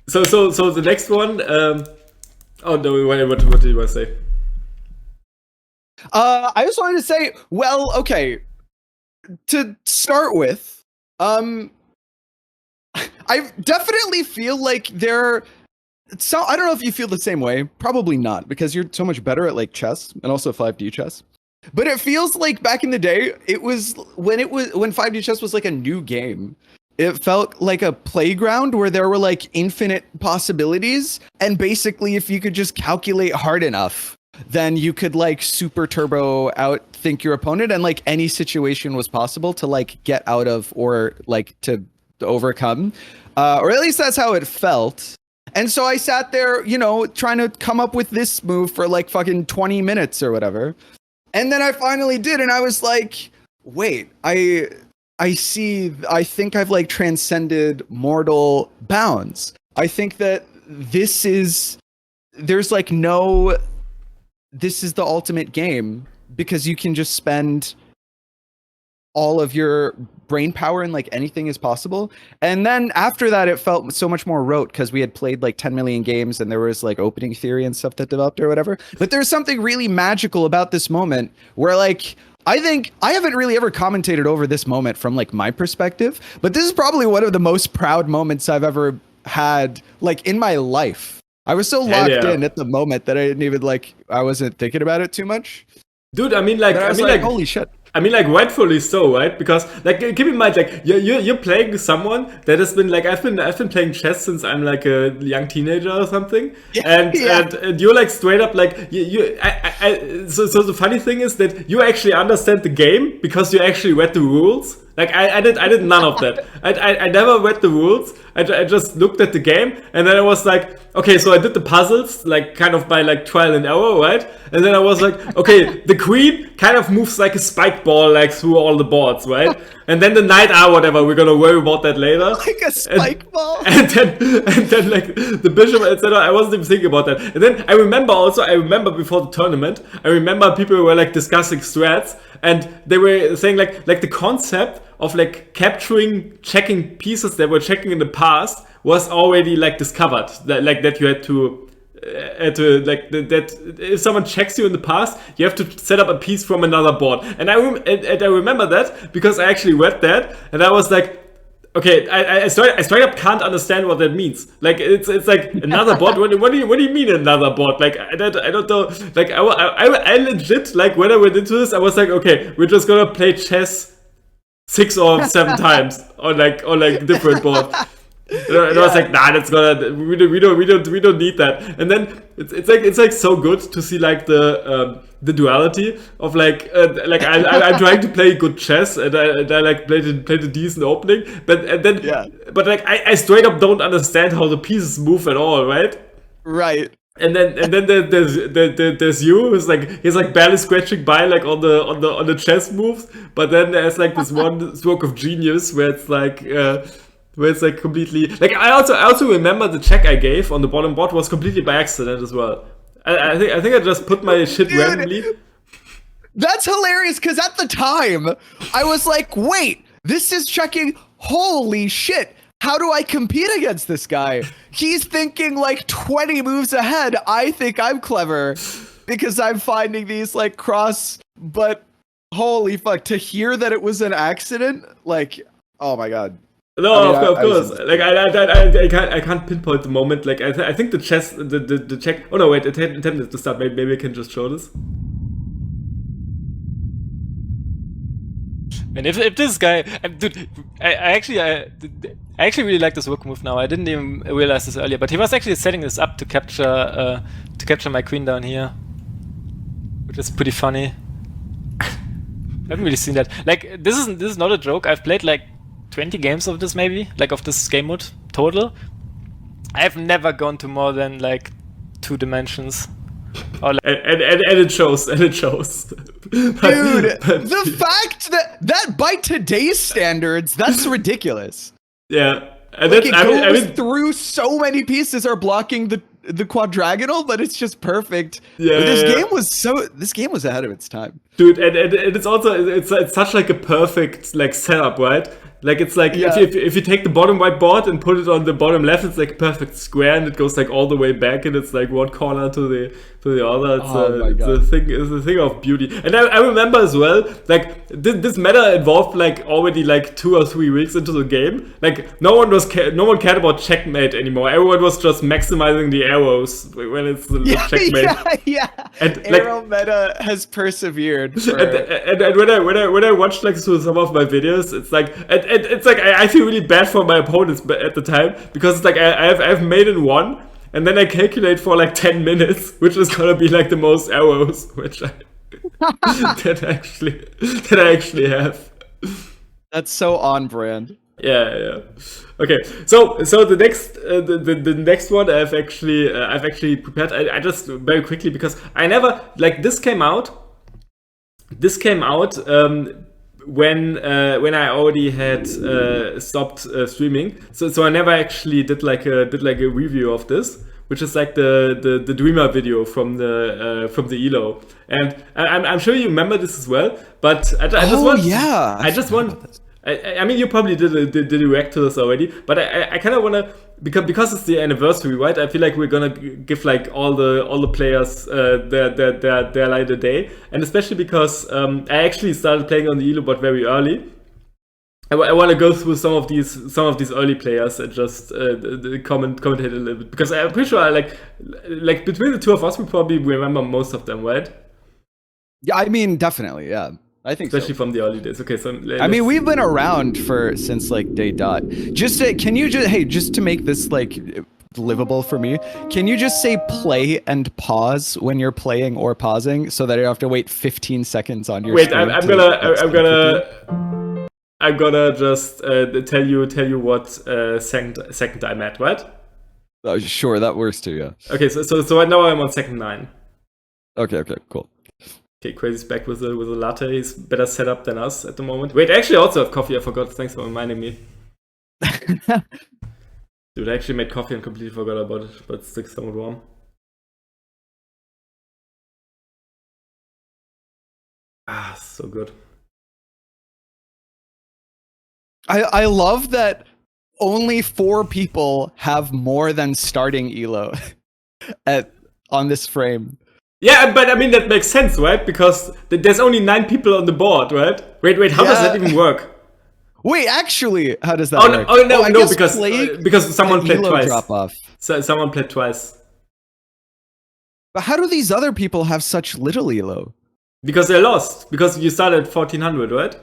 So the next one. Oh no! What did you want to say? I just wanted to say, well, okay. To start with, I definitely feel like so I don't know if you feel the same way. Probably not, because you're so much better at like chess and also 5D chess. But it feels like back in the day, when 5D chess was like a new game. It felt like a playground where there were like infinite possibilities, and basically if you could just calculate hard enough, then you could like super turbo outthink your opponent, and like any situation was possible to like get out of or like to overcome, or at least that's how it felt. And so I sat there, trying to come up with this move for like fucking 20 minutes or whatever. And then I finally did, and I was like, wait, I think I've like transcended mortal bounds. I think that this is the ultimate game, because you can just spend all of your brain power and like anything is possible. And then after that, it felt so much more rote because we had played like 10 million games and there was like opening theory and stuff that developed or whatever. But there's something really magical about this moment where like, I think I haven't really ever commentated over this moment from like my perspective, but this is probably one of the most proud moments I've ever had like in my life. I was so locked in at the moment that I wasn't thinking about it too much. Dude, I mean like holy shit. I mean, like, rightfully so, right? Because, like, keep in mind, like, you're playing someone that has been, like, I've been playing chess since I'm, like, a young teenager or something. Yeah, and you're, like, straight up, like, so the funny thing is that you actually understand the game because you actually read the rules. Like, I did none of that. I never read the rules. I just looked at the game, and then I was like, okay, so I did the puzzles, like, kind of by, like, trial and error, right? And then I was like, okay, the queen kind of moves like a spike ball, like, through all the boards, right? And then the knight, whatever, we're gonna worry about that later. Like a spike ball? And then, like, the bishop, etc., I wasn't even thinking about that. And then I remember before the tournament, I remember people were, like, discussing strats, and they were saying, like the concept of, like, checking pieces that were checking in the past was already, like, discovered. Like, that you had to that if someone checks you in the past, you have to set up a piece from another board. And I remember that because I actually read that, and I was like, Okay, I straight up can't understand what that means. Like it's like another bot. What do you mean another bot? Like I don't know. Like I legit, like when I went into this, I was like, okay, we're just gonna play chess 6 or 7 times on like different boards. And I was like, nah, that's gonna we don't need that. And then it's like so good to see like the duality of like I'm trying to play good chess and I like played a decent opening, but like I straight up don't understand how the pieces move at all, right? Right. And then there's you who's like he's like barely scratching by like on the chess moves, but then there's like this one stroke of genius where it's like completely like I also remember the check I gave on the bottom board was completely by accident as well. I think I just put my shit randomly. That's hilarious because at the time I was like, wait, this is checking. Holy shit. How do I compete against this guy? He's thinking like 20 moves ahead. I think I'm clever because I'm finding these like cross, but holy fuck, to hear that it was an accident, like, oh my God. No, of course. Like I can't pinpoint the moment. Like I think the chess, the check. Oh no, wait, it attempted to start. Maybe I can just show this. And if this guy, dude, I actually really like this rook move now. I didn't even realize this earlier, but he was actually setting this up to capture my queen down here, which is pretty funny. I haven't really seen that. Like this is not a joke. I've played like 20 games of this, maybe, like of this game mode total. I've never gone to more than like 2 dimensions. Or like, and it shows. Dude, the fact that by today's standards, that's ridiculous. Yeah, and like that's, I mean, through so many pieces are blocking the quadrigonal, but it's just perfect. Yeah, this game was ahead of its time, dude. And it's also it's such like a perfect like setup, right? Like it's like if you take the bottom right board and put it on the bottom left, it's like a perfect square and it goes like all the way back and it's like one corner to the other. It's a thing of beauty. And I remember as well, like this meta evolved like already like 2 or 3 weeks into the game. Like no one cared about checkmate anymore. Everyone was just maximizing the arrows when it's the checkmate. Yeah. And arrow meta has persevered. And when I watched like some of my videos, it's like it's like I feel really bad for my opponents at the time because it's like I've made it 1 and then I calculate for like 10 minutes, which is gonna be like the most arrows which I that I actually have. That's so on brand. Yeah. Okay, so the next one I've actually prepared. I just very quickly because I never like this came out. When I already had stopped streaming, so I never actually did like a review of this, which is like the Dreamer video from the Elo, and I'm sure you remember this as well. But I just want. I mean, you probably did a react to this already, but I kind of want to because it's the anniversary, right? I feel like we're gonna give like all the players their light of day, and especially because I actually started playing on the Elo bot very early. I want to go through some of these early players and just commentate a little bit because I'm pretty sure like between the two of us we probably remember most of them, right? Yeah, I mean definitely, yeah. I think especially from the early days. Okay, so I mean we've been around since like day dot. Can you just to make this like livable for me, can you just say play and pause when you're playing or pausing so that you have to wait 15 seconds on your screen? I'm gonna just tell you what second I'm at, right? Oh, sure, that works too. Yeah. Okay, so right now I'm on second 9. Okay, cool. Okay, Crazy's back with a latte. He's better set up than us at the moment. Wait, I actually also have coffee. I forgot. Thanks for reminding me. Dude, I actually made coffee and completely forgot about it, but it's still somewhat warm. Ah, so good. I love that only 4 people have more than starting Elo on this frame. Yeah, but I mean that makes sense, right? Because there's only 9 people on the board, right? Wait, how does that even work? Wait, actually, how does that Oh, work? no, I no, guess because someone the played elo twice. drop off. So someone played twice. But how do these other people have such little elo? Because they lost. Because you started at 1400, right?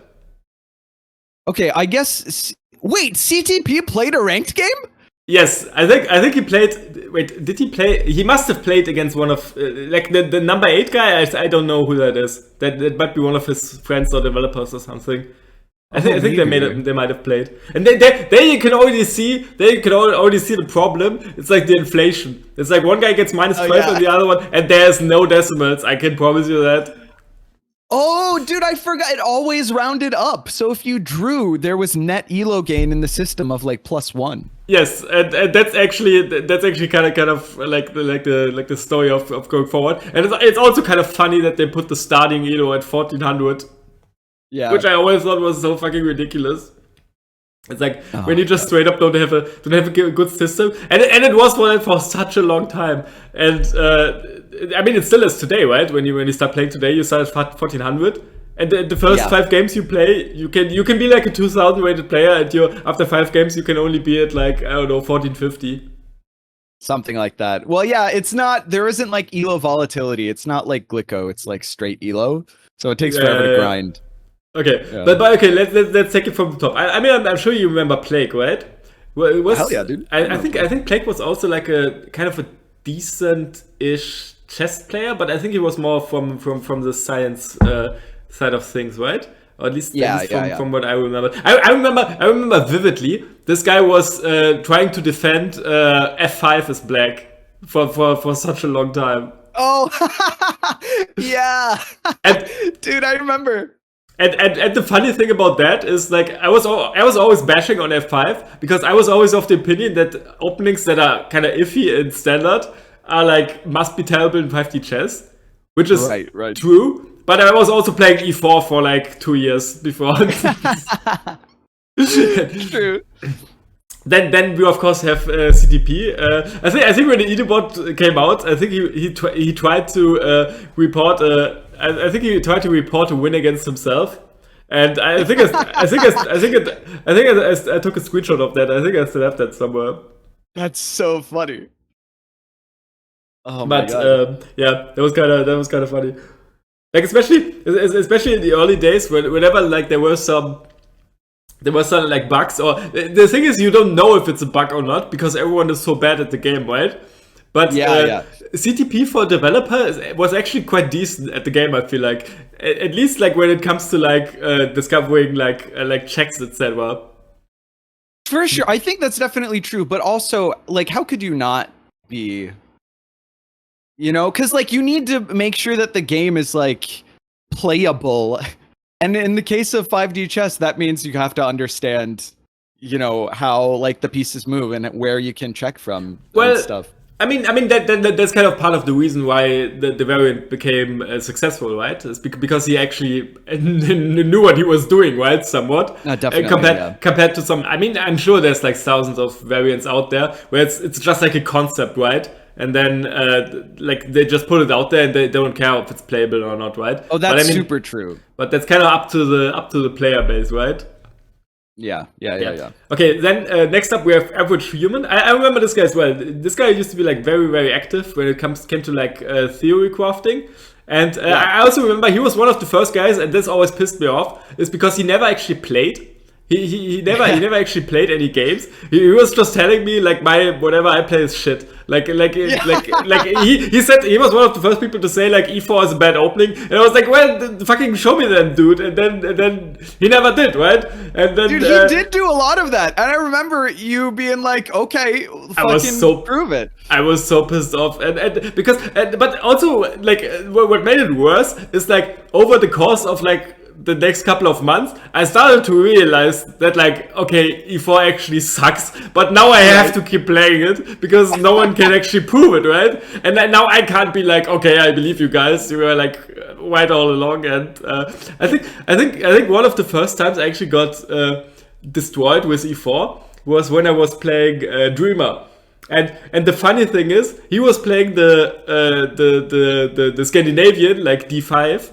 Okay, I guess. Wait, CTP played a ranked game? Yes, I think he played. Wait, did he play? He must have played against one of like the number 8 guy. I don't know who that is. That might be one of his friends or developers or something. I think they might have played. And there you can already see the problem. It's like the inflation. It's like one guy gets -12 yeah. and the other one, and there's no decimals. I can promise you that. Oh, dude, I forgot. It always rounded up. So if you drew, there was net elo gain in the system of like +1. Yes, and that's actually kind of like the story of going forward. And it's also kind of funny that they put the starting elo at 1400. Yeah. Which I always thought was so fucking ridiculous. It's like when you just straight up don't have a good system, and it was for such a long time. And I mean, it still is today, right? When you start playing today, you start at 1400, and the first 5 games you play, you can be like a 2000 rated player, and after 5 games you can only be at like, I don't know, 1450. Something like that. Well, yeah, there isn't like elo volatility. It's not like Glicko. It's like straight elo. So it takes forever to grind. Okay, but okay, let's take it from the top. I mean, I'm sure you remember Plague, right? Well, it was, hell yeah, dude. I think Plague was also like a kind of a decent-ish chess player, but I think he was more from the science side of things, right? Or at least, from what I remember. I remember vividly. This guy was trying to defend f5 as black for such a long time. Oh, yeah, dude, I remember. And the funny thing about that is, like, I was always bashing on f5 because I was always of the opinion that openings that are kind of iffy in standard are like must be terrible in 5D chess, which is true. But I was also playing e4 for like 2 years before. True. Then we of course have CTP. I think when the Edebot came out, I think he tried to report. I think he tried to report a win against himself, and I think I took a screenshot of that. I think I still have that somewhere. That's so funny. Oh my god! Yeah, that was kind of funny. Like especially in the early days, whenever like there were some like bugs, or the thing is you don't know if it's a bug or not because everyone is so bad at the game, right? But CTP for a developer was actually quite decent at the game. I feel like, at least like when it comes to like discovering like checks, etc. For sure, I think that's definitely true. But also, like, how could you not be? You know, because like you need to make sure that the game is like playable. And in the case of 5D chess, that means you have to understand, you know, how like the pieces move and where you can check from and stuff. I mean that's kind of part of the reason why the variant became successful, right? It's because he actually knew what he was doing, right? Somewhat. Definitely. Compared to some, I mean, I'm sure there's like thousands of variants out there where it's just like a concept, right? And then like they just put it out there and they don't care if it's playable or not, right? Oh, that's super true. But that's kind of up to the player base, right? Yeah. Okay, then next up we have Average Human. I remember this guy as well. This guy used to be like very, very active when it came to like theory crafting. And I also remember he was one of the first guys, and this always pissed me off, is because he never actually played. He never actually played any games. He was just telling me like whatever I play is shit. Like he said he was one of the first people to say like e4 is a bad opening, and I was like, well, fucking show me then, dude. And then he never did, right? And then dude, he did do a lot of that, and I remember you being like, okay, fucking prove it. I was so pissed off, but also like what made it worse is like over the course of like the next couple of months, I started to realize that like, okay, e4 actually sucks, but now I have to keep playing it because no one can actually prove it, right? And now I can't be like, okay, I believe you guys, you were like right all along. And I think one of the first times I actually got destroyed with e4 was when I was playing Dreamer. And the funny thing is, he was playing the Scandinavian like d5.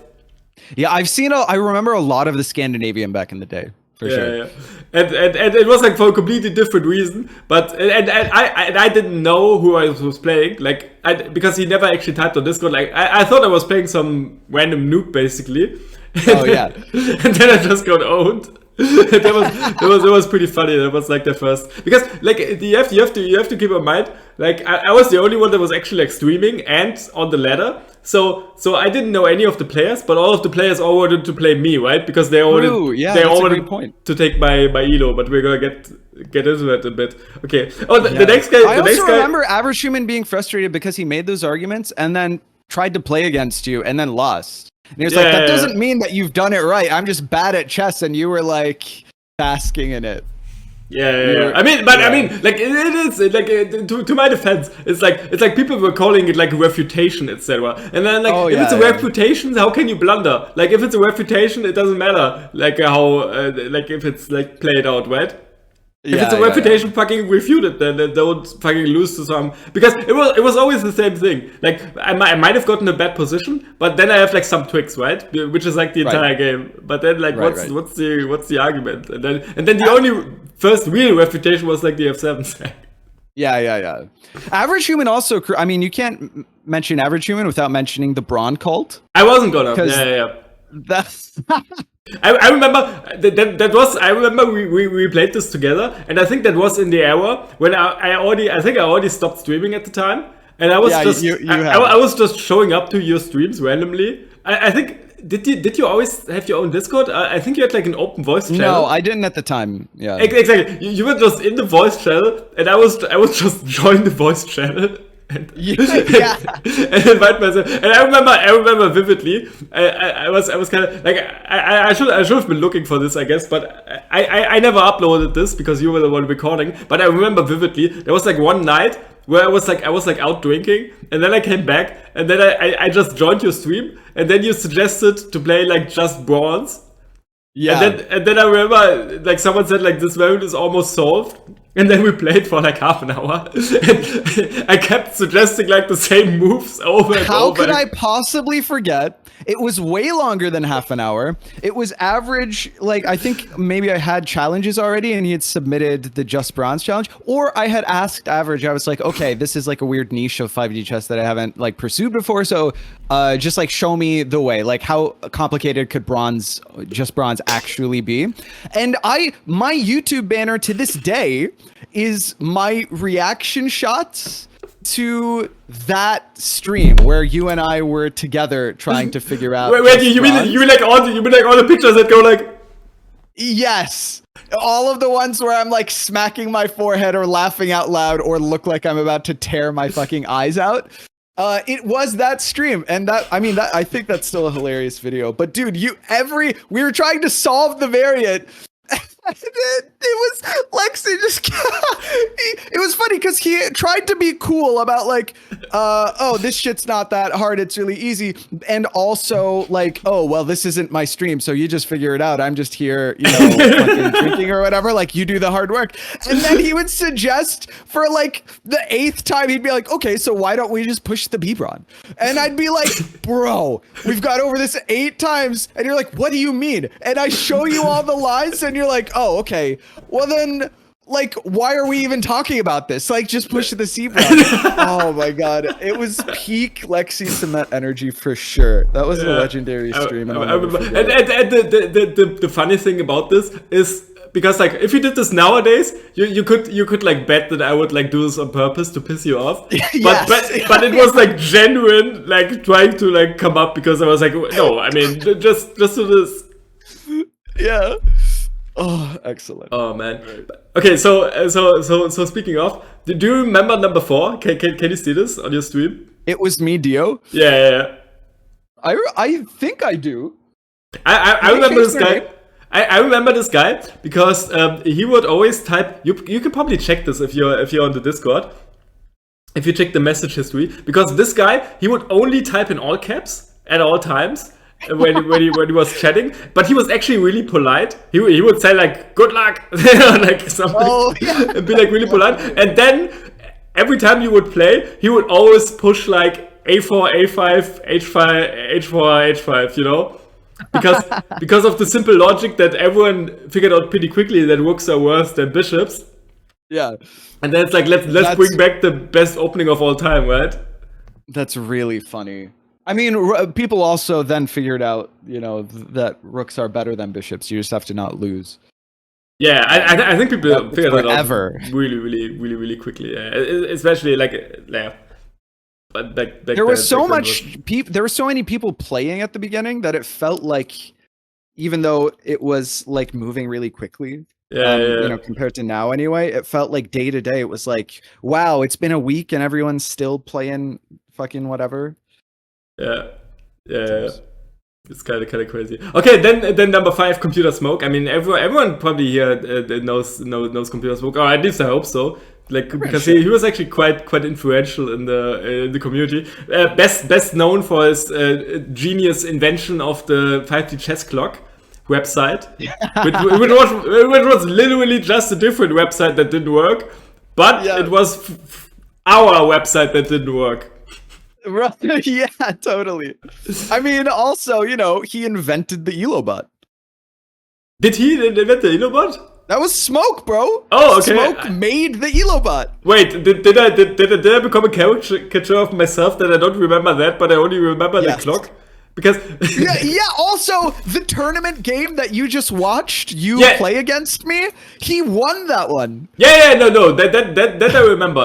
Yeah, I remember a lot of the Scandinavian back in the day. For sure. Yeah. And it was like for a completely different reason. But I didn't know who I was playing, like because he never actually typed on Discord. Like I thought I was playing some random noob basically. Oh yeah. And then I just got owned. It was pretty funny. That was like the first, because like you have to keep in mind, like I was the only one that was actually like streaming and on the ladder. So I didn't know any of the players, but all of the players all wanted to play me, right? Because they all wanted to take my elo. But we're gonna get into that a bit. Okay. Oh, the next guy. I also remember Average Human being frustrated because he made those arguments and then tried to play against you and then lost. And he was like, that doesn't mean that you've done it right. I'm just bad at chess. And you were like basking in it. Yeah. I mean, like it is like to my defense, it's like people were calling it like a refutation, etc. And then like if it's a refutation, how can you blunder? Like if it's a refutation, it doesn't matter like how like if it's like played out, right? If it's a reputation, fucking refute it, then don't fucking lose to some, because it was always the same thing. Like I might have gotten a bad position, but then I have like some tricks, right? Which is like the entire game. But then like what's the argument? And then the only first real refutation was like the F7 stack. Yeah. Average Human also. I mean, you can't mention Average Human without mentioning the Braun cult. I wasn't gonna. Yeah. That's. I remember that was. I remember we played this together, and I think that was in the era when I already stopped streaming at the time, and I was I was just showing up to your streams randomly. I think did you always have your own Discord? I think you had like an open voice channel. No, I didn't at the time. Yeah, exactly. You were just in the voice channel, and I was just joining the voice channel. And invite myself. And I remember vividly. I was kind of like I should have been looking for this, I guess, but I never uploaded this because you were the one recording. But I remember vividly there was like one night where I was like out drinking, and then I came back, and then I just joined your stream, and then you suggested to play like just bronze. Yeah. And then I remember like someone said like this variant is almost solved. And then we played for like half an hour. And I kept suggesting like the same moves over and over. How could I possibly forget? It was way longer than half an hour. It was average, like I think maybe I had challenges already and he had submitted the Just Bronze challenge. Or I had asked Average, I was like, okay, this is like a weird niche of 5D chess that I haven't like pursued before. So just like show me the way, like how complicated could Just Bronze actually be? And my YouTube banner to this day is my reaction shots to that stream where you and I were together trying to figure out. Wait, you mean like all the pictures that go like? Yes, all of the ones where I'm like smacking my forehead or laughing out loud or look like I'm about to tear my fucking eyes out. It was that stream, and I think that's still a hilarious video. But dude, we were trying to solve the variant. It was Lexi just it was funny because he tried to be cool about like oh, this shit's not that hard, it's really easy, and also like, oh well, this isn't my stream, so you just figure it out, I'm just here, fucking drinking or whatever, like you do the hard work. And then he would suggest for like the 8th time, he'd be like, okay, so why don't we just push the B-Bron? And I'd be like, bro, we've got over this 8 times, and you're like, what do you mean? And I show you all the lines and you're like, oh, okay, well then, like, why are we even talking about this? Like, just push the C-Bron. Oh my god, it was peak Lexi Samet energy for sure. That was a legendary stream. And the funny thing about this is, because like if you did this nowadays, you could like bet that I would like do this on purpose to piss you off. But it was like genuine, like trying to like come up, because I was like, no, I mean just do this. Yeah. Oh, excellent. Oh man. Okay, so speaking of, do you remember number 4? Can you see this on your stream? It was me, Dio. Yeah. I think I do. I remember this guy. I remember this guy because he would always type. You can probably check this if you're on the Discord. If you check the message history, because this guy, he would only type in all caps at all times when he was chatting. But he was actually really polite. He would say like "good luck" like something, and be like really polite. And then every time you would play, he would always push like A4, A5, H5, H4, H5. You know. because of the simple logic that everyone figured out pretty quickly that rooks are worse than bishops. Yeah. And then it's like let's bring back the best opening of all time, right? That's really funny. I mean, people also then figured out, that rooks are better than bishops. You just have to not lose. Yeah, I think people figured that out really quickly. Yeah. Especially like but back there was so much there were so many people playing at the beginning that it felt like, even though it was like moving really quickly, compared to now anyway, it felt like day to day it was like, wow, it's been a week and everyone's still playing fucking whatever. Yeah. It's kind of crazy. Okay, then number 5, computer smoke. I mean, everyone probably here knows computer smoke, or at least I hope so. Like, because he was actually quite influential in the community. Best known for his genius invention of the 5D chess clock website, which was literally just a different website that didn't work, but it was our website that didn't work. Right. Yeah, totally. I mean, also, he invented the Elobot. Did he invent the Elobot? That was Smoke, bro. Oh, okay. Smoke made the Elobot. Wait, did I become a caricature of myself that I don't remember that, but I only remember the clock? Because yeah. Also, the tournament game that you just watched, play against me, he won that one. No. That I remember.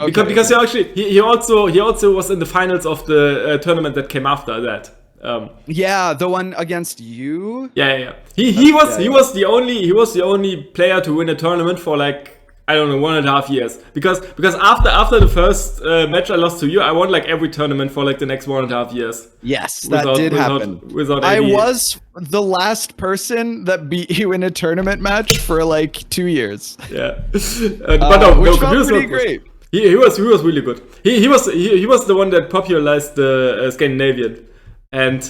Okay, because he also was in the finals of the tournament that came after that. The one against you. Yeah. He was the only player to win a tournament for like, I don't know, 1.5 years. Because after the first match I lost to you, I won like every tournament for like the next 1.5 years. Yes, that did happen. I was the last person that beat you in a tournament match for like 2 years. Yeah, but which felt pretty great. He was really good. He was the one that popularized the Scandinavian, and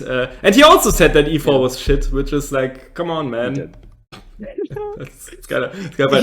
he also said that E4 was shit, which is like, come on, man. It's kind of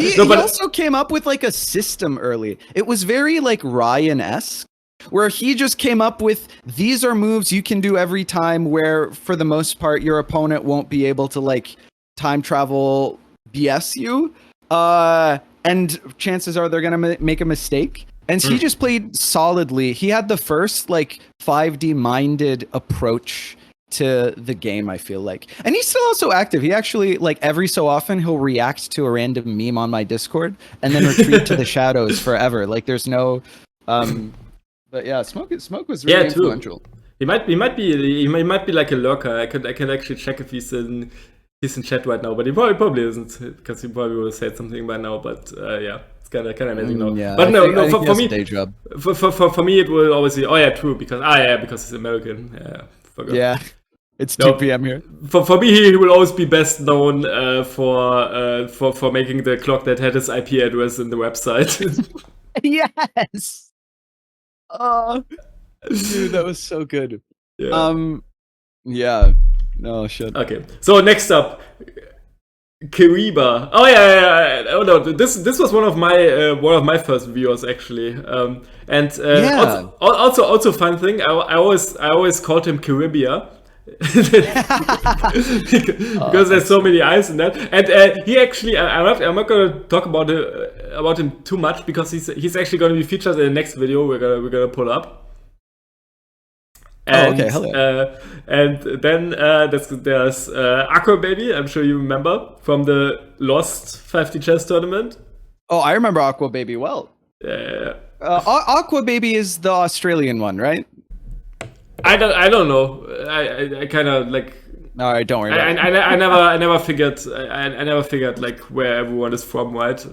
he also came up with like a system early. It was very like Ryan-esque, where he just came up with, these are moves you can do every time, where for the most part your opponent won't be able to like time travel BS you, and chances are they're gonna make a mistake. And he just played solidly. He had the first like 5D minded approach to the game, I feel like. And he's still also active. He actually, like, every so often he'll react to a random meme on my Discord and then retreat to the shadows forever. Like, there's no but yeah, Smoke was really influential. He might be like a lurker. I could actually check if he's in chat right now, but he probably isn't, because he probably would have said something by now. But it's kind of amazing now. Yeah, but no, for me, day job. For me it will always be because he's American. Yeah, it's 2 p.m. here. For me, he will always be best known for making the clock that had his IP address in the website. Yes. Oh, dude, that was so good. Yeah. Yeah. No shit. Okay. So next up, Kiriba. Oh yeah. Oh no, this was one of my first viewers actually. Also fun thing. I always called him Kiribia. Because there's so many eyes in that, and he actually, I'm not gonna talk about him too much, because he's actually gonna be featured in the next video we're gonna pull up. And, okay, hello. And then there's Aqua Baby. I'm sure you remember from the Lost 5D chess tournament. Oh, I remember Aqua Baby well. Yeah. Aqua Baby is the Australian one, right? I don't know. I kind of like. All right, don't worry. I never figured like where everyone is from, right?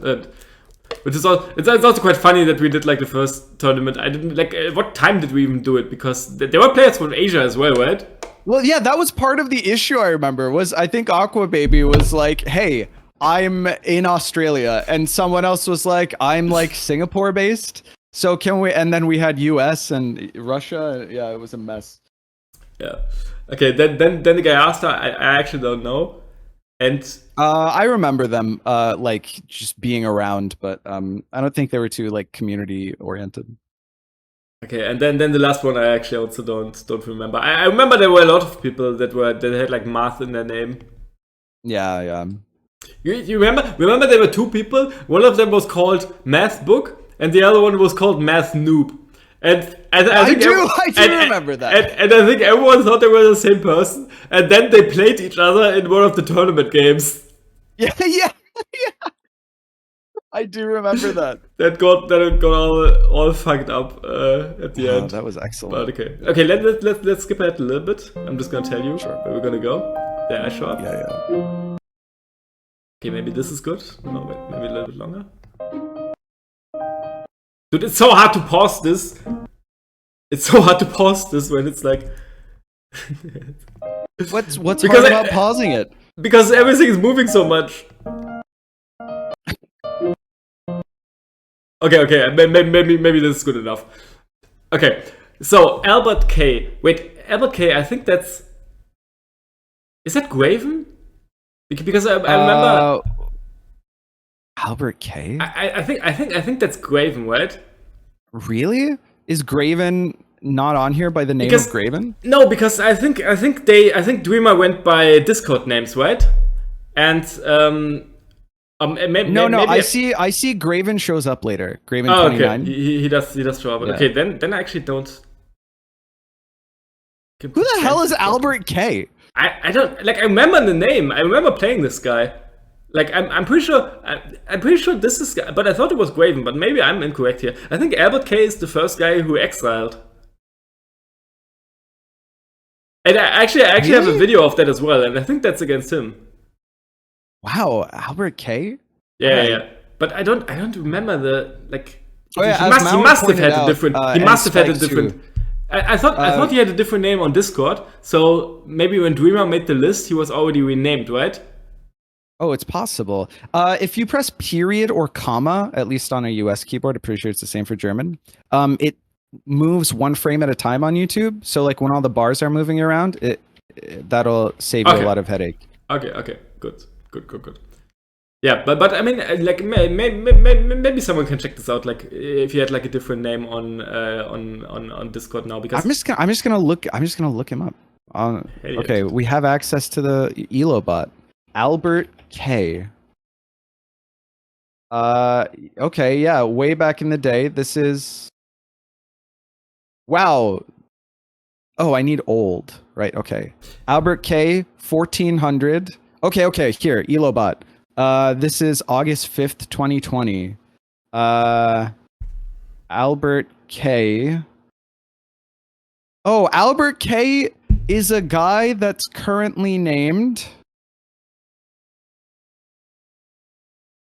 Which is it's also quite funny that we did like the first tournament. I didn't like. What time did we even do it? Because there were players from Asia as well, right? Well, yeah, that was part of the issue. I remember I think Aqua Baby was like, "Hey, I'm in Australia," and someone else was like, "I'm like Singapore based." So can we? And then we had US and Russia. Yeah, it was a mess. Yeah. Okay. Then the guy asked her. I actually don't know. And I remember them like just being around, but I don't think they were too like community oriented. Okay, and then the last one I actually also don't remember. I remember there were a lot of people that had like math in their name. Yeah. You remember? Remember there were two people. One of them was called Math Book, and the other one was called Math Noob. And I do remember that. And I think everyone thought they were the same person. And then they played each other in one of the tournament games. Yeah. I do remember that. That got all fucked up at the end. That was excellent. But okay. Let's skip ahead a little bit. I'm just gonna tell you where we're gonna go. There, I show up. Yeah. Okay, maybe this is good. No, wait, maybe a little bit longer. Dude, it's so hard to pause this. It's so hard to pause this when it's like. What's hard about pausing it? Because everything is moving so much. Okay. Maybe this is good enough. Okay, so Albert K. Wait, Albert K. I think that's. Is that Graven? Because I remember. Albert K. I think that's Graven, right? Really? Is Graven not on here by the name of Graven? No, because I think Dreamer went by Discord names, right? And No. I see Graven shows up later. Graven 29. Okay. He does show up. Yeah. Okay, then I actually don't. Who the hell is Albert K? I don't like. I remember the name. I remember playing this guy. Like I'm pretty sure this is. But I thought it was Graven. But maybe I'm incorrect here. I think Albert K is the first guy who exiled. And I actually have a video of that as well. And I think that's against him. Wow, Albert K. Yeah. But I don't remember the like. Oh, yeah, he must have had a different. He must have had a different. I thought he had a different name on Discord, so maybe when Dreamer made the list, he was already renamed, right? Oh, it's possible. If you press period or comma, at least on a US keyboard, I'm pretty sure it's the same for German, it moves one frame at a time on YouTube. So like when all the bars are moving around, that'll save you a lot of headache. Okay. Good. Yeah, but I mean, like maybe someone can check this out. Like if you had like a different name on Discord now, because I'm just gonna look him up. Okay, we have access to the Elo bot. Albert K. Okay, yeah, way back in the day. This is. Wow. Oh, I need old. Right. Okay. Albert K. 1400. Okay. Here, Elo bot. This is August 5th, 2020. Albert K. Oh, Albert K is a guy that's currently named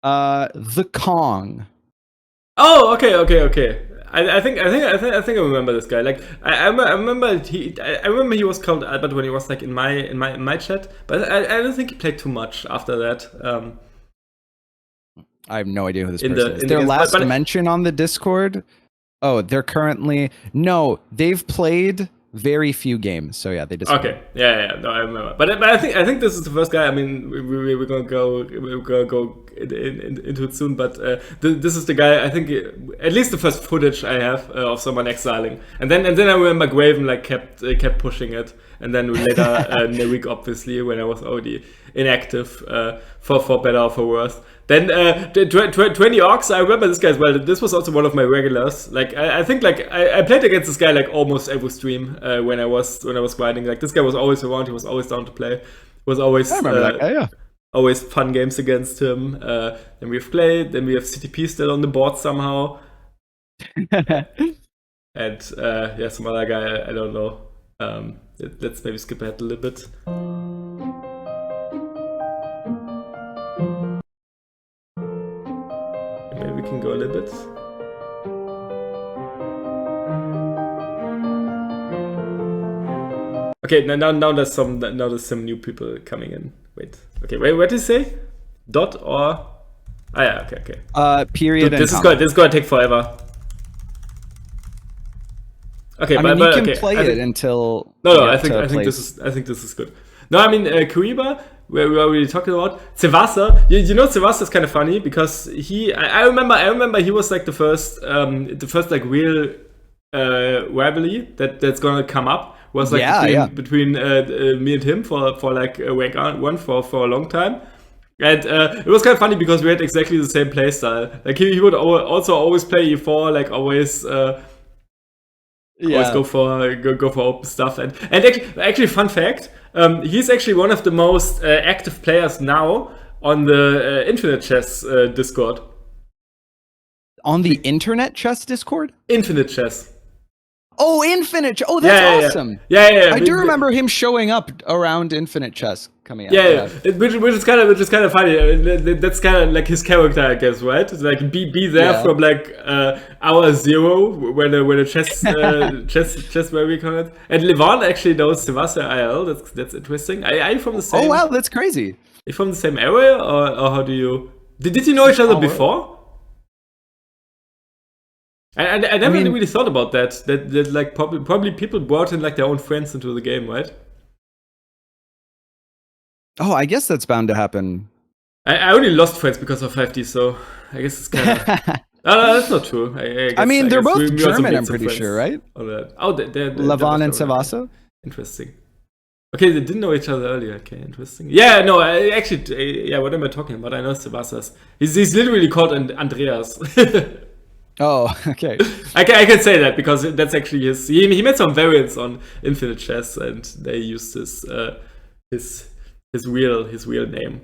The Kong. Oh, okay. I think I remember this guy. Like I remember he was called Albert when he was like in my chat, but I don't think he played too much after that. I have no idea who this person is. Their last mention on the Discord. Oh, they're currently they've played very few games. So yeah, they just okay. Yeah. No, I remember. But I think this is the first guy. I mean, we're gonna go into it soon. But this is the guy. I think at least the first footage I have of someone exiling. And then I remember Graven like kept pushing it. And then later Nerik, obviously, when I was already inactive for better or for worse. Then 20 Orcs, I remember this guy as well. This was also one of my regulars. Like I think like I played against this guy like almost every stream when I was grinding. Like this guy was always around. He was always down to play. Was always I remember that guy, yeah. Always fun games against him. Then we've played. Then we have CTP still on the board somehow. And some other guy I don't know. Let's maybe skip ahead a little bit. Maybe we can go a little bit. Okay, now there's some new people coming in. Wait, what did you say? Dot or? Ah yeah, okay. Period. Dude, this is gonna take forever. Okay, I mean, you can play it until. No. I think this is good. No, I mean Kuriba, where we already talked about Tsevasa. You know, Tsevasa is kind of funny because I remember he was like the first like real rivalry that's gonna come up was like between me and him for like rank 1 for a long time. And it was kind of funny because we had exactly the same playstyle. Like he would also always play E4, like always go for open stuff. And actually fun fact, he's actually one of the most active players now on the Infinite Chess Discord. On the Internet Chess Discord? Infinite Chess. Oh, Infinite! Oh, that's awesome. Yeah. I do remember him showing up around Infinite Chess coming out. Yeah. Which is kind of funny. That's kind of like his character, I guess, right? It's like be there from like hour 0 when the chess where we call it. And Levon actually knows Sebastian IL. That's interesting. Are you from the same? Oh wow, that's crazy. Are you from the same area, or how do you? Did you know each other before? I never really thought about that like probably people brought in like their own friends into the game, right? Oh, I guess that's bound to happen. I only lost friends because of 5D, so I guess it's kind of... no, that's not true. I mean, they're both German, I'm pretty sure, right? Oh, they're Levon and Savasa? Interesting. Okay, they didn't know each other earlier. Okay, interesting. Yeah, no, actually, what am I talking about? I know Savasas. He's literally called Andreas. Oh, okay. I can say that because that's actually his. He made some variants on Infinite Chess, and they used his real name.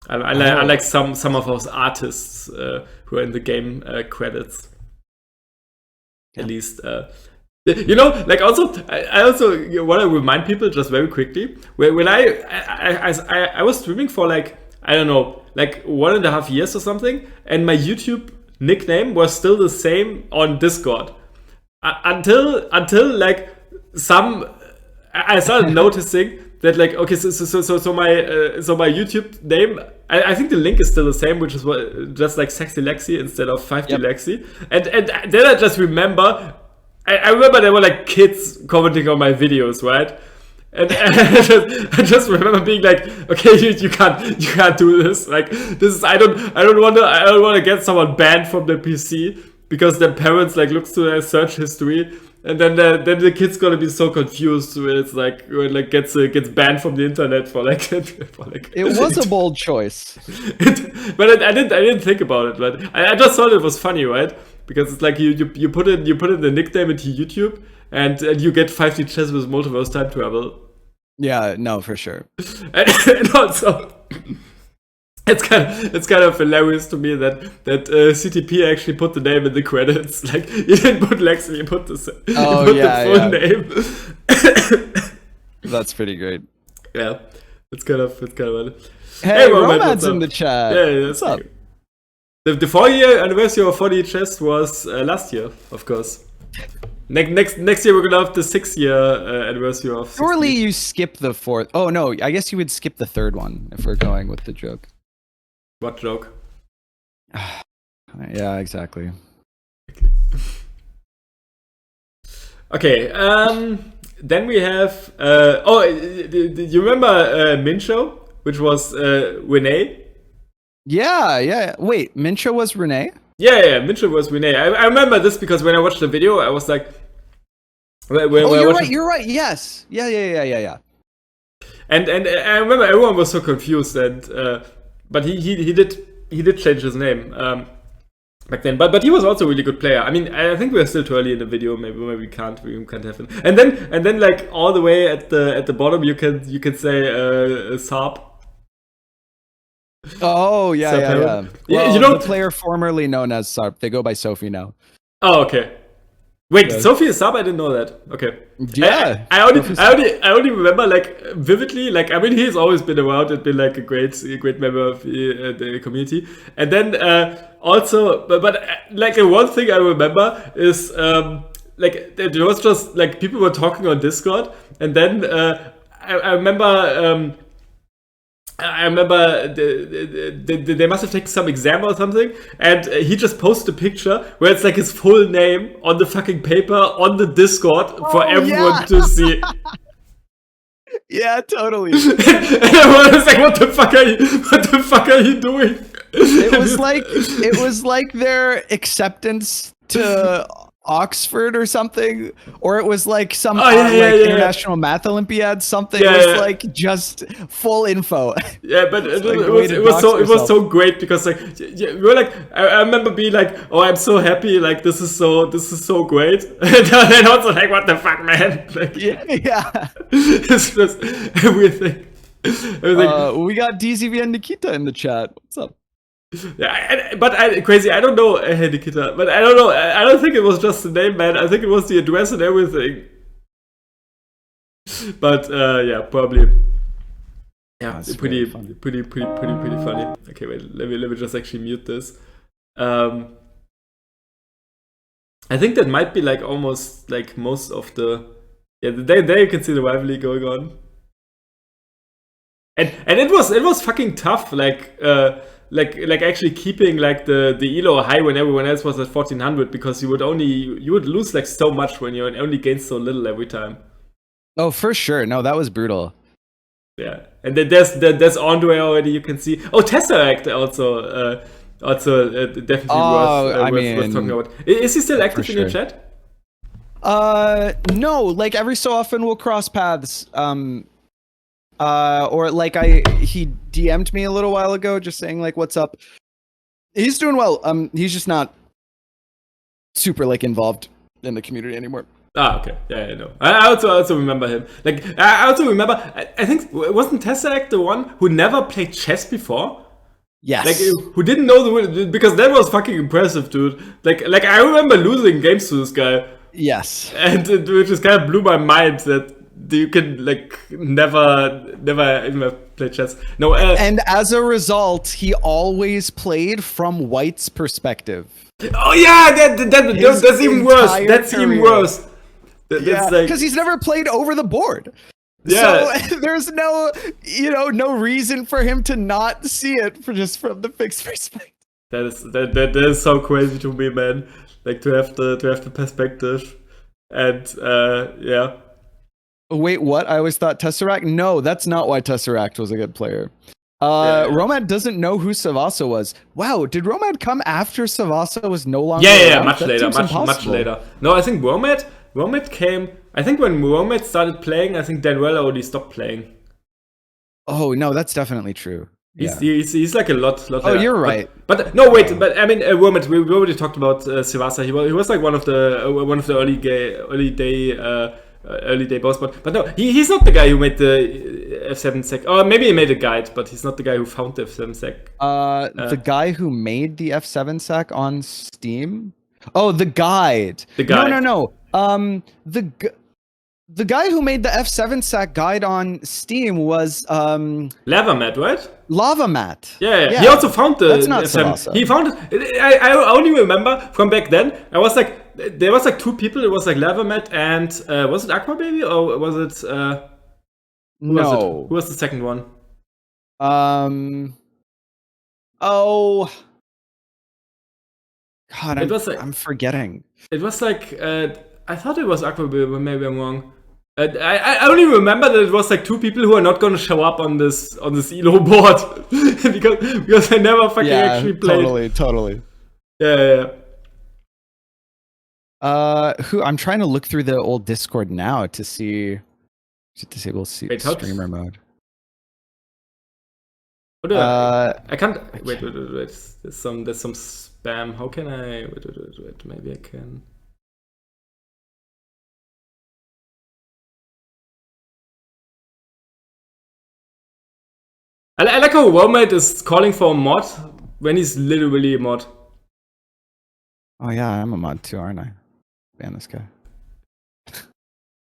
I like some of those artists who are in the game credits. At least, like also I also want to remind people just very quickly when I was streaming for like I don't know like 1.5 years or something, and my YouTube nickname was still the same on Discord until like I started noticing that like okay so my YouTube name I think the link is still the same, which is just like Sexy Lexi instead of 5D Lexi, and then I just remember I remember there were like kids commenting on my videos, right? And I just remember being like, okay, you can't do this. Like this is I don't want to get someone banned from the PC because their parents like looks to their search history, and then the kid's gonna be so confused when it's like when like gets banned from the internet for like It was a bold choice. But I didn't think about it, but I just thought it was funny, right? Because it's like you put in the nickname into YouTube, and you get 5D chess with multiverse time travel. Yeah, no, for sure. And also, it's kind of hilarious to me that CTP actually put the name in the credits. Like he didn't put Lexi, he put the full name. That's pretty great. Yeah, it's kind of funny. Hey, Roman's in the chat. Yeah, what's up? The 4-year anniversary of 4D chess was last year, of course. Next year we're gonna have the 6-year anniversary of. Surely you skip the 4th. Oh no, I guess you would skip the 3rd one if we're going with the joke. What joke? Yeah, exactly. Okay. Then we have. You remember Mincho, which was Renee? Yeah. Wait, Mincho was Renee? Yeah, Mincho was Renee. I remember this because when I watched the video, I was like, you're right. Yes. Yeah. And I remember everyone was so confused, and but he did change his name back then. But he was also a really good player. I mean, I think we're still too early in the video. Maybe we can't have him. And then like all the way at the bottom, you can say Saab. Oh yeah. Well, you know, the player formerly known as Sarp. They go by Sophie now. Oh, okay. Wait, Sophie is Saab? I didn't know that. Okay. Yeah. I only remember like vividly. Like I mean, he's always been around and been like a great member of the community. And then also, but like one thing I remember is like there was just like people were talking on Discord, and then I remember. I remember they must have taken some exam or something, and he just posted a picture where it's like his full name on the fucking paper on the Discord for everyone to see. Yeah, totally. And everyone was like, "What the fuck are you doing?" It was like their acceptance to Oxford or something, or it was like some International Math Olympiad something. Yeah, it was like just full info. Yeah, but it like was so great because like we were like I remember being like, oh, I'm so happy, like this is so great, and then also like, what the fuck, man? Like, yeah. It's just everything. We got DZV and Nikita in the chat. What's up? Yeah, crazy. I don't know, Nikita, but I don't know. I don't think it was just the name, man. I think it was the address and everything. But yeah, probably. Yeah, That's pretty funny. funny. Okay, wait. Let me just actually mute this. I think that might be like almost like most of the. Yeah, there you can see the rivalry going on. And it was fucking tough, like actually keeping like the elo high when everyone else was at 1400, because you would lose like so much when you only gain so little every time. Oh, for sure. No, that was brutal. Yeah, and then there's Andre already. You can see. Oh, Tesseract also definitely worth talking about. Is he still active in your chat? No. Like every so often we'll cross paths. Or like he DM'd me a little while ago, just saying like, "What's up?" He's doing well. He's just not super like involved in the community anymore. Ah, okay. Yeah, I know. I also remember him. Like, I also remember. I think wasn't Tesseract the one who never played chess before? Yes. Like, who didn't know the, because that was fucking impressive, dude. Like I remember losing games to this guy. Yes. And it just kind of blew my mind that you can like never even play chess. No. And as a result, he always played from White's perspective. Oh yeah, that's even worse. That's even worse. Yeah, because he's never played over the board. Yeah. So there's no reason for him to not see it from the fixed perspective. That is so crazy to me, man. Like to have the perspective, and yeah. Wait, what? I always thought Tesseract. No, that's not why Tesseract was a good player. Romad doesn't know who Savasa was. Wow, did Romad come after Savasa was no longer? Yeah, much later. No, I think Romad came. I think when Romad started playing, I think Daniela already stopped playing. Oh no, that's definitely true. He's like a lot. Oh, you're right. But no, wait. But I mean, Romad. We already talked about Savasa. He was like one of the early day boss, but no, he's not the guy who made the F7 sec. Or maybe he made a guide, but he's not the guy who found the F7 sec. The guy who made the F7 sec on Steam. Oh, the guide. No. The guy who made the F7 sec guide on Steam was Lavamat, right? Lavamat. Yeah. He also found the That's not F7. Savasa. He found it. I only remember from back then. There was like two people. It was like Lavamat and was it Aqua Baby or was it? Who was the second one? Oh. God, I'm forgetting. It was like I thought it was Aqua Baby, but maybe I'm wrong. I only remember that it was like two people who are not going to show up on this elo board because I never fucking actually played. Totally. Yeah. I'm trying to look through the old Discord now to disable streamer mode. I can't. Wait. There's some spam. How can I? Wait. Maybe I can. I like how Romad is calling for a mod when he's literally a mod. Oh yeah, I'm a mod too, aren't I? Ban this guy.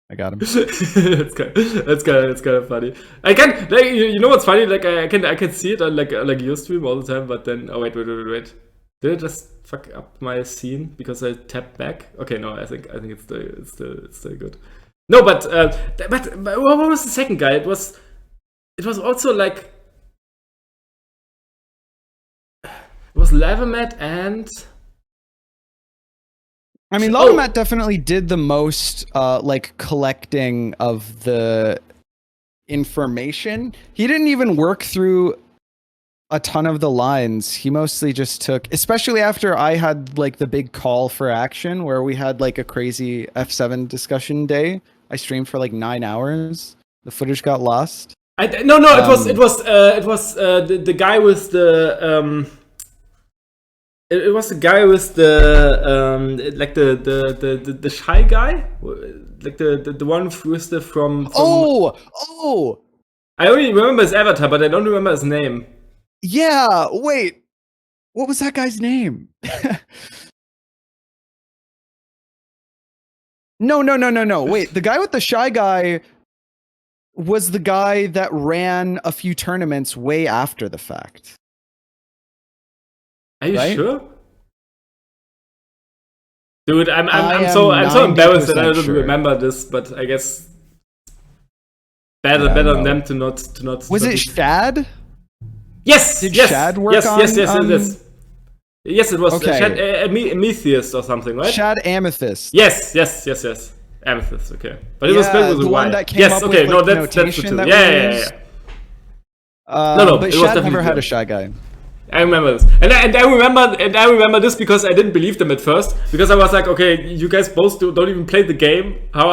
I got him. That's kind of funny. I can like you know what's funny? Like I can see it on like your stream all the time, but then wait. Did I just fuck up my scene because I tapped back? Okay, no, I think it's still good. No, but what was the second guy? It was also like. It was Lavamat and... I mean, Lavamat definitely did the most, like, collecting of the information. He didn't even work through a ton of the lines. He mostly just took, especially after I had like the big call for action where we had like a crazy F7 discussion day. I streamed for like 9 hours. The footage got lost. No, it was the guy with the it was the guy with the like the shy guy, like the one with the from Oh, I only remember his avatar, but I don't remember his name. yeah. Wait, what was that guy's name? No. Wait, the guy with the shy guy was the guy that ran a few tournaments way after the fact. Are you Right? sure? Dude, I'm so embarrassed that I don't remember this, but I guess better on them to not. Was it Shad? Yes. Did yes. Shad work yes. on? Yes. Yes, it was Okay. Shad, Amethyst or something, right? Shad Amethyst. Yes. Amethyst, okay. But it was spelled with a the Y. one that came yes, up okay, with, no, like, that's the notation two. that Yeah. we used. No, But it was Shad definitely never had them. a shy guy. I remember this, and I remember this because I didn't believe them at first, because I was like, okay, you guys both don't even play the game. How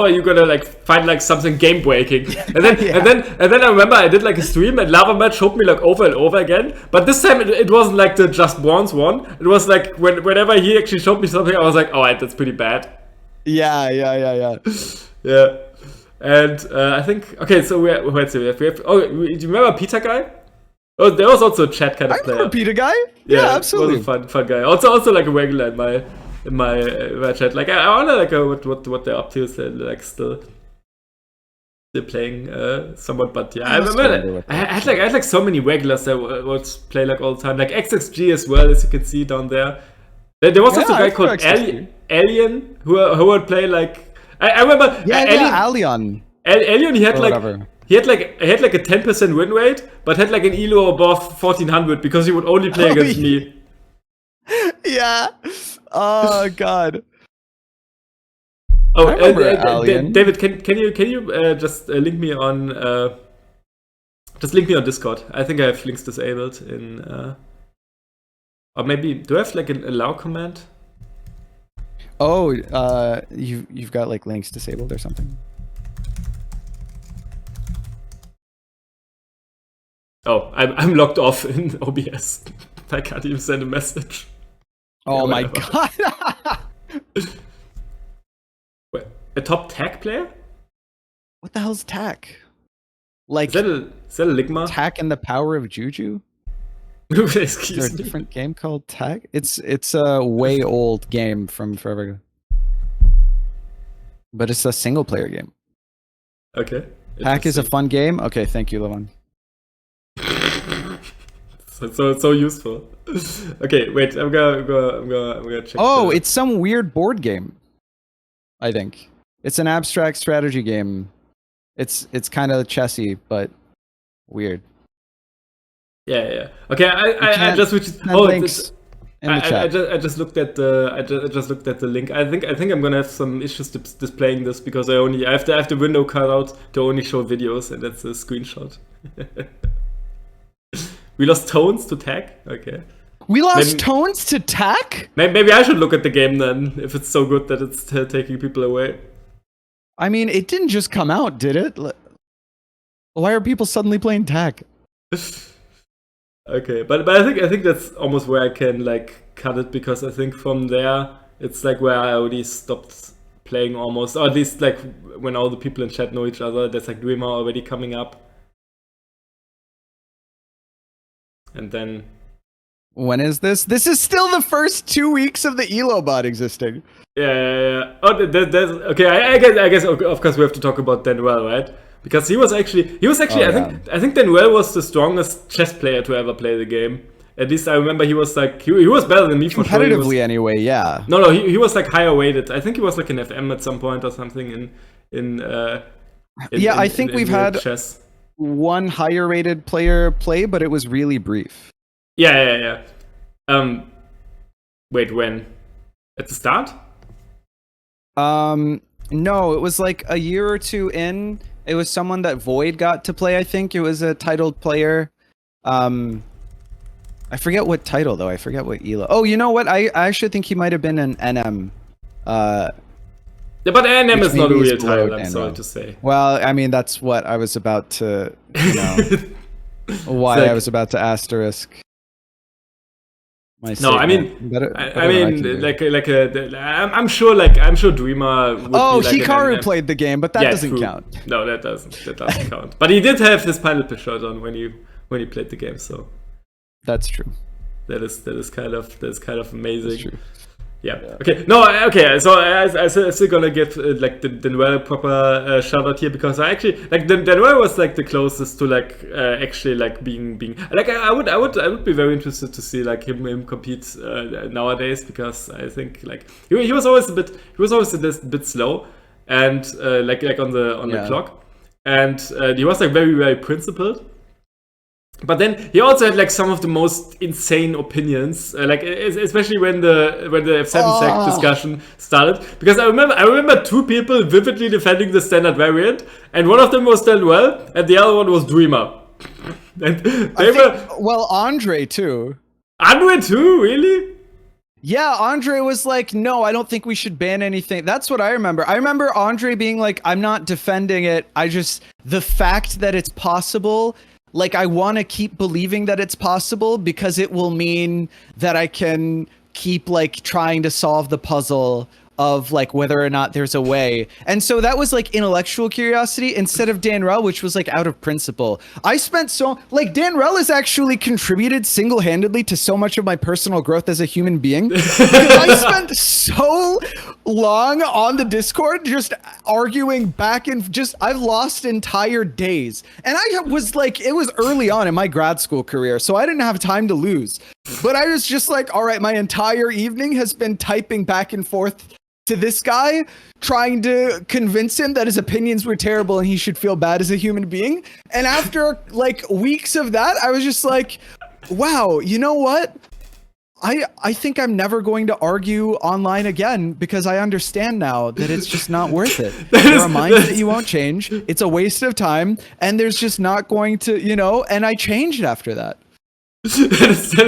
are you gonna like find like something game breaking? And then Yeah. and then I remember I did like a stream and Lava Matt showed me like over and over again, but this time it wasn't like the Just Bronze one. It was like whenever he actually showed me something, I was like, alright, that's pretty bad. Yeah. Yeah. And I think okay, so we have oh, do you remember Peter Guy? Oh, there was also a chat kind of I player. remember Peter Guy. Yeah, absolutely. Was a fun guy. Also like a regular in my chat. Like I wonder like what they're up to. Is they're like still playing somewhat, but yeah, I remember that I had like so many regulars that would play like all the time. Like XXG as well, as you can see down there. There was also a guy called Alien who would play like I remember. Alien. Alien, he had Or like. whatever. He had like a 10% win rate, but had like an elo above 1400 because he would only play against me. Yeah. Oh god. Oh, I remember Alien. David, can you just link me on Discord? I think I have links disabled in or maybe do I have like an allow command? Oh, you've got like links disabled or something. Oh, I'm locked off in OBS. I can't even send a message. Oh Yeah, my whatever. god. Wait, a top tag player? What the hell's TAC? Like Is that a Ligma? TAC and the Power of Juju? Is there a Excuse me. different game called TAC? It's a way old game from forever ago. But it's a single player game. Okay. TAC is a fun game? Okay, thank you, Levon. So useful. Okay, wait. I'm gonna check. Oh, it's some weird board game. I think it's an abstract strategy game. It's kind of chessy, but weird. Yeah. Okay, I just switched. Oh, links in the chat. I just looked at the link. I think I'm gonna have some issues displaying this because I have the window cut out to only show videos, and that's a screenshot. We lost tones to tag. Okay. We lost tones to TAC? Maybe I should look at the game then, if it's so good that it's taking people away. I mean, it didn't just come out, did it? Why are people suddenly playing TAC? Okay, but I think that's almost where I can like cut it, because I think from there it's like where I already stopped playing almost, or at least like when all the people in chat know each other. There's like Dreamer already coming up, and then When is this? This is still the first 2 weeks of the Elo bot existing. yeah. Oh, there's okay. I guess of course we have to talk about Denwell, right? Because he was actually I think Denwell was the strongest chess player to ever play the game. At least I remember he was like he was better than me for sure. Competitively, anyway, yeah. No, he was like higher weighted. I think he was like an FM at some point or something I think we've had chess. one higher rated player play, but it was really brief. Yeah. Wait, when? At the start? No, it was like a year or two in. It was someone that Void got to play, I think. It was a titled player. I forget what title though. I forget what elo. Oh, you know what? I actually think he might have been an NM. Yeah, but NM is not a real title. I'm NM. sorry to say. Well, I mean that's what I was about to. Why like, I was about to asterisk. No, I mean, I'm sure Dreamer. Would be Hikaru played the game, but that doesn't count. No, that doesn't count. But he did have his pineapple shirt on when he played the game, so that's true. That is kind of amazing. That's true. Yeah. Okay. No. Okay. So I'm still gonna give like the Denwell proper shout out here, because I actually like Denwell was like the closest to like actually like being like I would be very interested to see like him compete nowadays, because I think like he was always a bit slow and like on the clock, and he was like very, very principled. But then he also had like some of the most insane opinions, like especially when the F7 sec discussion started. Because I remember two people vividly defending the standard variant, and one of them was Denwell, and the other one was Dreamer. And well, Andre too. Andre too, really? Yeah, Andre was like, no, I don't think we should ban anything. That's what I remember. I remember Andre being like, I'm not defending it. The fact that it's possible. Like, I want to keep believing that it's possible because it will mean that I can keep, like, trying to solve the puzzle of, like, whether or not there's a way. And so that was, like, intellectual curiosity instead of Danrel, which was, like, out of principle. Danrel has actually contributed single-handedly to so much of my personal growth as a human being. Because I spent so long on the Discord just arguing back and I've lost entire days. And I was like, it was early on in my grad school career, so I didn't have time to lose. But I was just like, all right, my entire evening has been typing back and forth to this guy, trying to convince him that his opinions were terrible and he should feel bad as a human being. And after like weeks of that, I was just like, wow, you know what? I think I'm never going to argue online again, because I understand now that it's just not worth it. There are minds that you won't change. It's a waste of time, and there's just not going to, and I changed after that. that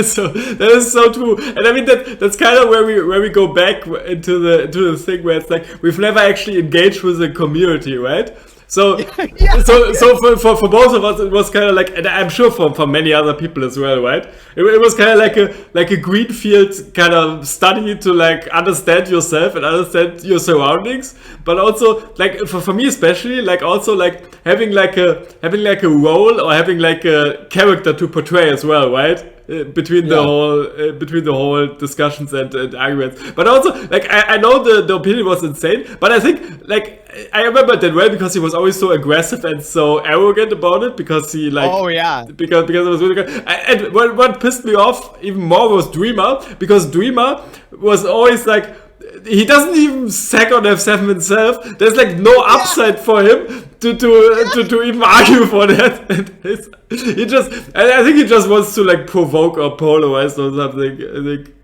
is so true, and I mean that's kind of where we go back into the thing where it's like we've never actually engaged with the community, right? So so for both of us it was kind of like, and I'm sure for many other people as well, right? It was kind of like a greenfield kind of study to like understand yourself and understand your surroundings, but also like for me especially, like also like having like a role or having like a character to portray as well, right? Between the whole discussions and arguments, but also like I know the opinion was insane, but I think like I remember that well because he was always so aggressive and so arrogant about it, because he like because it was really good. And what pissed me off even more was Dreamer, because Dreamer was always like, he doesn't even sack on F7 himself. There's like no upside for him to even argue for that. And I think he just wants to like provoke or polarize or something. I think.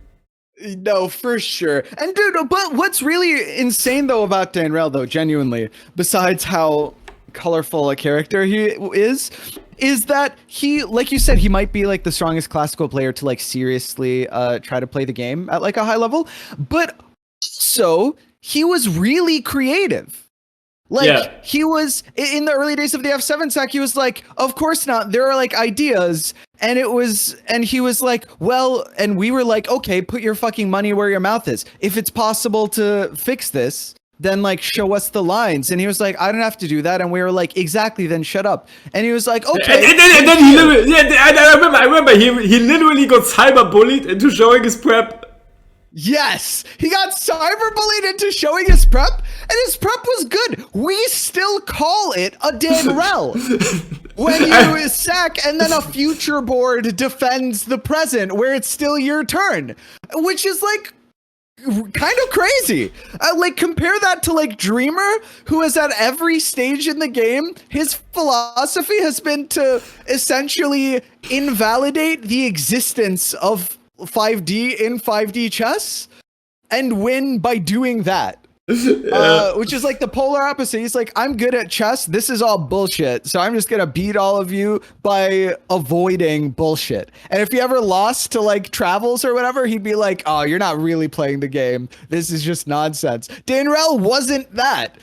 No, for sure. And dude, but what's really insane though about Danrel though, genuinely, besides how colorful a character he is that he, like you said, he might be like the strongest classical player to like seriously try to play the game at like a high level, but also he was really creative. Like he was in the early days of the F7 sack, he was like, of course not, there are like ideas, and he was like, well, and we were like, okay, put your fucking money where your mouth is. If it's possible to fix this, then like show us the lines. And he was like, I don't have to do that. And we were like, exactly, then shut up. And he was like, okay. And then he literally, I remember he literally got cyberbullied into showing his prep. Yes, he got cyberbullied into showing his prep, and his prep was good. We still call it a Danrel. When you sack and then a future board defends the present where it's still your turn, which is like kind of crazy. Like compare that to like Dreamer, who is at every stage in the game. His philosophy has been to essentially invalidate the existence of 5D in 5D chess and win by doing that. Which is like the polar opposite. He's like, I'm good at chess. This is all bullshit. So I'm just gonna beat all of you by avoiding bullshit. And if he ever lost to like travels or whatever, he'd be like, oh, you're not really playing the game. This is just nonsense. Danrell wasn't that.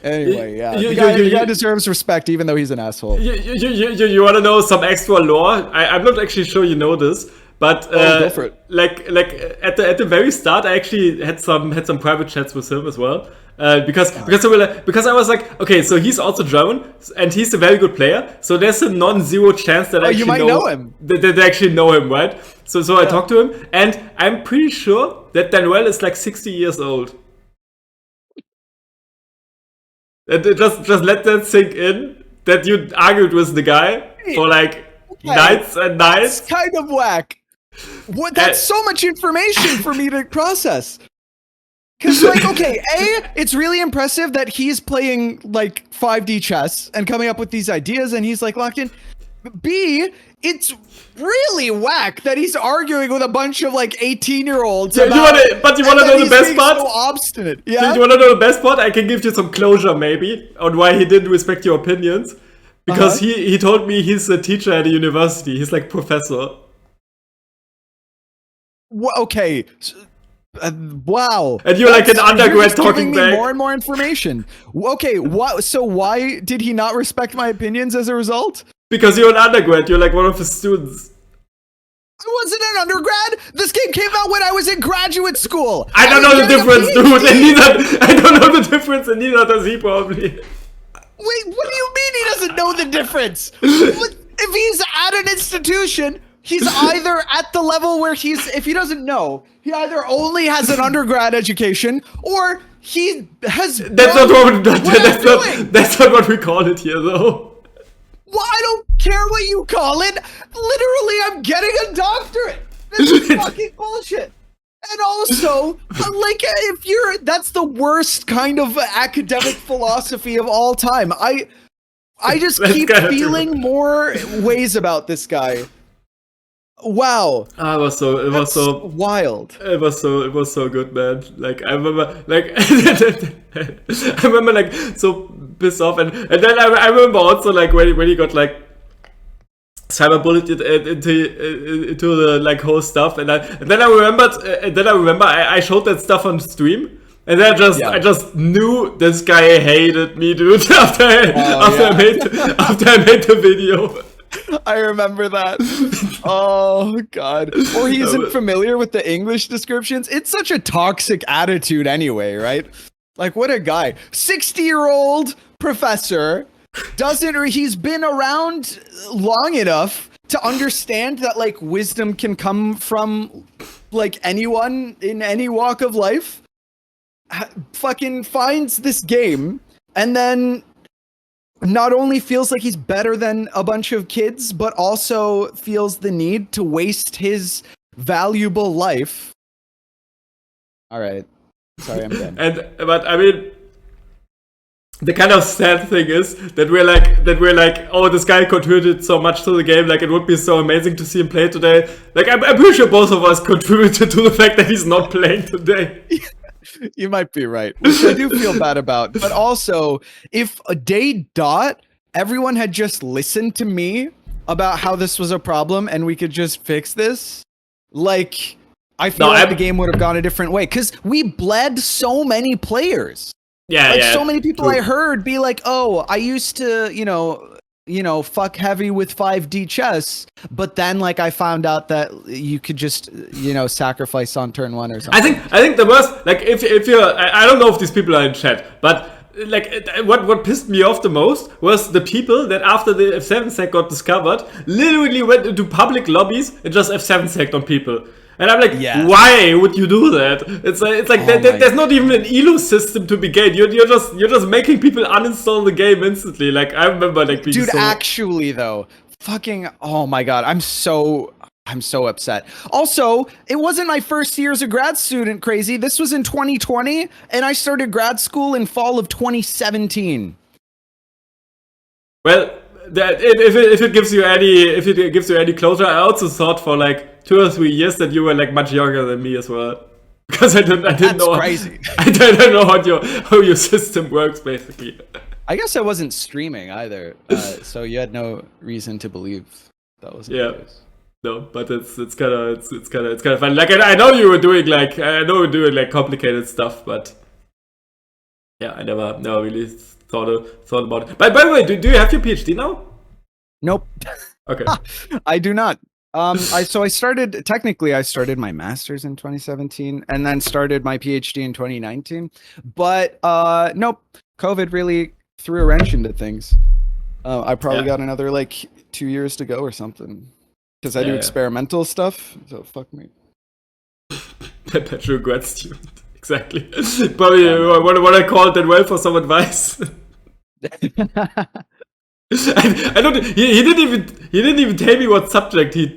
Anyway, yeah, the guy deserves respect, even though he's an asshole. You want to know some extra lore? I'm not actually sure you know this, but go for it. like at the very start, I actually had some private chats with him as well. Because I was like, okay, so he's also German and he's a very good player. So there's a non-zero chance that I actually you might know him. That they actually know him, right? So I talked to him, and I'm pretty sure that Daniel is like 60 years old. And just let that sink in, that you argued with the guy for like nights and nights. It's kind of whack. What? That's so much information for me to process. Because like, okay, A, it's really impressive that he's playing like 5D chess and coming up with these ideas and he's like locked in. B, it's really whack that he's arguing with a bunch of like 18-year-olds. Yeah, you want to know the best part? So obstinate. Yeah. You want to know the best part? I can give you some closure maybe on why he didn't respect your opinions. Because he told me he's a teacher at a university. He's like professor. Okay. Wow. And you're like an undergrad talking giving back. me more and more information. Okay, so why did he not respect my opinions as a result? Because you're an undergrad, you're like one of his students. I wasn't an undergrad. This game came out when I was in graduate school. I don't know the difference, dude. And I don't know the difference, and neither does he probably. Wait, what do you mean he doesn't know the difference? If he's at an institution, he's either at the level where if he doesn't know, he either only has an undergrad education or he has. That's not what we call it here, though. Well, I don't care what you call it. Literally, I'm getting a doctorate. This is fucking bullshit. And also, like, that's the worst kind of academic philosophy of all time. I just keep feeling more ways about this guy. Wow. It was so wild. It was so good, man. Like I remember, like so pissed off, and then I remember also like when he got like cyberbullied into the like whole stuff, and then I remember I showed that stuff on stream. And then I just knew this guy hated me, dude. After I made the video. I remember that. Oh god. Or he isn't familiar with the English descriptions. It's such a toxic attitude anyway, right? Like what a guy. 60-year-old professor he's been around long enough to understand that like wisdom can come from like anyone in any walk of life. Fucking finds this game and then not only feels like he's better than a bunch of kids, but also feels the need to waste his valuable life. All right. Sorry, I'm done. But I mean, the kind of sad thing is that we're like, oh, this guy contributed so much to the game. Like, it would be so amazing to see him play today. Like, I'm pretty sure both of us contributed to the fact that he's not playing today. You might be right, which I do feel bad about. But also, if a day dot, everyone had just listened to me about how this was a problem and we could just fix this, like, I feel like the game would have gone a different way. Because we bled so many players. So many people I heard be like, oh, I used to, fuck heavy with 5D chess, but then like I found out that you could just sacrifice on turn 1 or something. I think the worst, like if you're, I don't know if these people are in chat, but like what pissed me off the most was the people that after the F7 sec got discovered literally went into public lobbies and just F7 sec on people. And I'm like, why would you do that? It's like there's not even an elo system to be gained. You're just making people uninstall the game instantly. Like I remember like being actually though, fucking oh my god, I'm so upset. Also, it wasn't my first year as a grad student, crazy. This was in 2020, and I started grad school in fall of 2017. Well, if it gives you any closure, I also thought for like 2 or 3 years that you were like much younger than me as well. because I didn't That's know. crazy. I don't know how your system works basically. I guess I wasn't streaming either, so you had no reason to believe that was Yeah. the case. No, but it's kind of fun. Like I know you were doing like complicated stuff, but yeah, I never really thought about it. By the way, do you have your PhD now? Nope. Okay. I do not. I started my master's in 2017 and then started my PhD in 2019. But nope, COVID really threw a wrench into things. I probably got another like 2 years to go or something. Because I do experimental stuff, so fuck me. Perpetual grad student. Exactly. Probably what I called that well for some advice. I don't. He didn't even tell me what subject he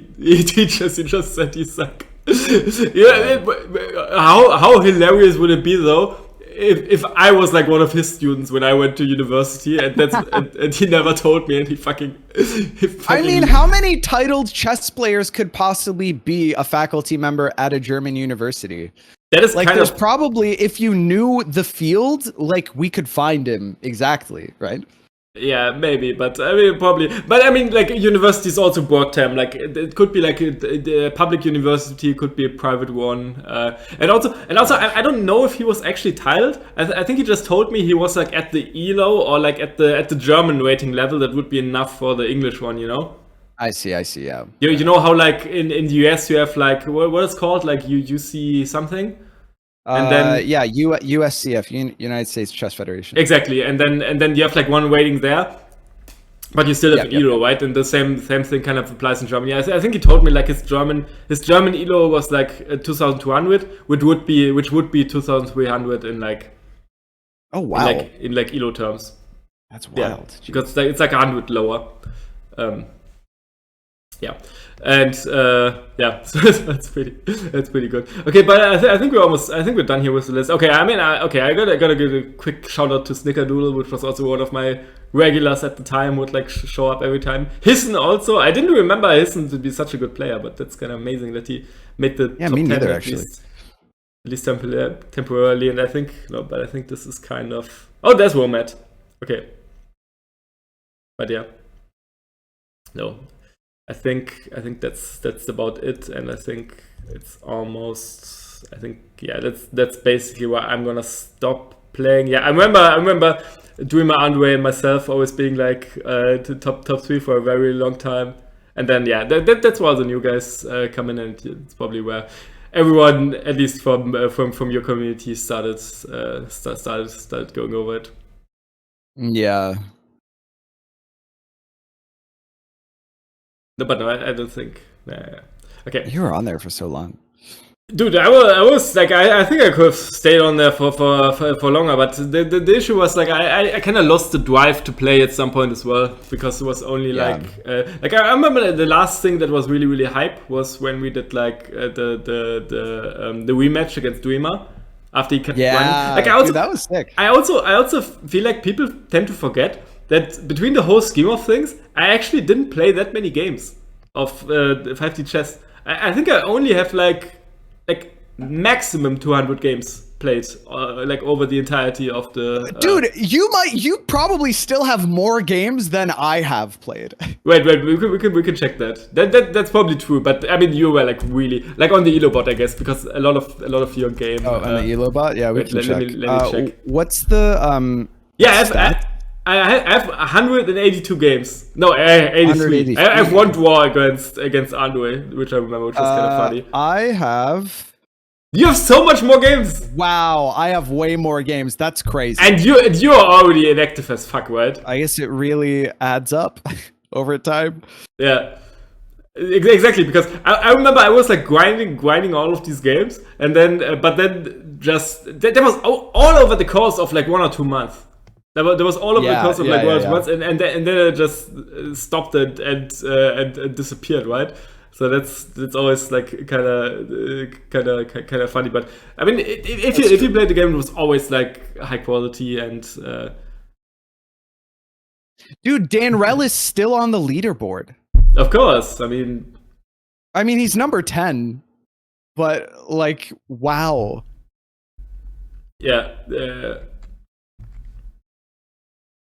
teaches. He just said he suck. Yeah. How hilarious would it be though if I was like one of his students when I went to university and he never told me and he fucking I mean, how many titled chess players could possibly be a faculty member at a German university? That is like kind there's of probably, if you knew the field, like we could find him exactly, right? Yeah, maybe, but I mean, probably. But I mean, like, university is also broad term. Like, it could be like a public university, could be a private one, and also, I don't know if he was actually titled. I think he just told me he was like at the ELO or like at the German rating level. That would be enough for the English one, you know. I see. Yeah. You know how like in the US you have like what it's called, like you see something. And then USCF, United States Chess Federation. Exactly, and then you have like one rating there, but you still have an ELO, right? And the same thing kind of applies in Germany. I think he told me like his German ELO was like 2,200, which would be 2,300 in like in like ELO terms. That's wild. Yeah, because it's like 100 lower. Yeah, and so that's pretty good. Okay, but I think we're done here with the list. Okay, I mean, I gotta give a quick shout out to Snickerdoodle, which was also one of my regulars at the time, would like show up every time. Hissen also, I didn't remember Hissen to be such a good player, but that's kind of amazing that he made the top 10 neither, at least temporarily. And I think this is kind of there's Womat. Okay, but yeah, no. I think that's about it, and I think it's almost. I think that's basically why I'm gonna stop playing. Yeah, I remember doing my Andre and myself always being like to top 3 for a very long time, and then that's why the new guys come in, and it's probably where everyone, at least from your community, started going over it. Yeah. No, but no, I don't think. Okay. You were on there for so long. Dude, I was like, I think I could have stayed on there for longer, but the issue was like I kind of lost the drive to play at some point as well, because it was only I remember the last thing that was really hype was when we did like the rematch against Dreamer after he kept running. Like that was sick. I also feel like people tend to forget that between the whole scheme of things, I actually didn't play that many games of 5D chess. I think I only have like maximum 200 games played like over the entirety of the. Dude, you probably still have more games than I have played. Wait, we can check that. That's probably true, but I mean you were like really like on the Elo bot, I guess, because a lot of your game. On the Elo bot, yeah, we can check. Let me check. What's the I have 182 games. No, 83. I have one draw against Andre, which I remember, which was kind of funny. I have. You have so much more games. Wow, I have way more games. That's crazy. And you are already inactive as fuck, right? I guess it really adds up over time. Yeah. Exactly, because I remember I was like grinding all of these games, and then but then just that was all over the course of like 1 or 2 months. There was all over the course of like 1 or 2 months, and then it just stopped it and disappeared, right? So that's always like kind of funny. But I mean, if you played the game, it was always like high quality and. Dude, Danrell is still on the leaderboard. Of course, I mean, he's number 10. but like, wow. Yeah,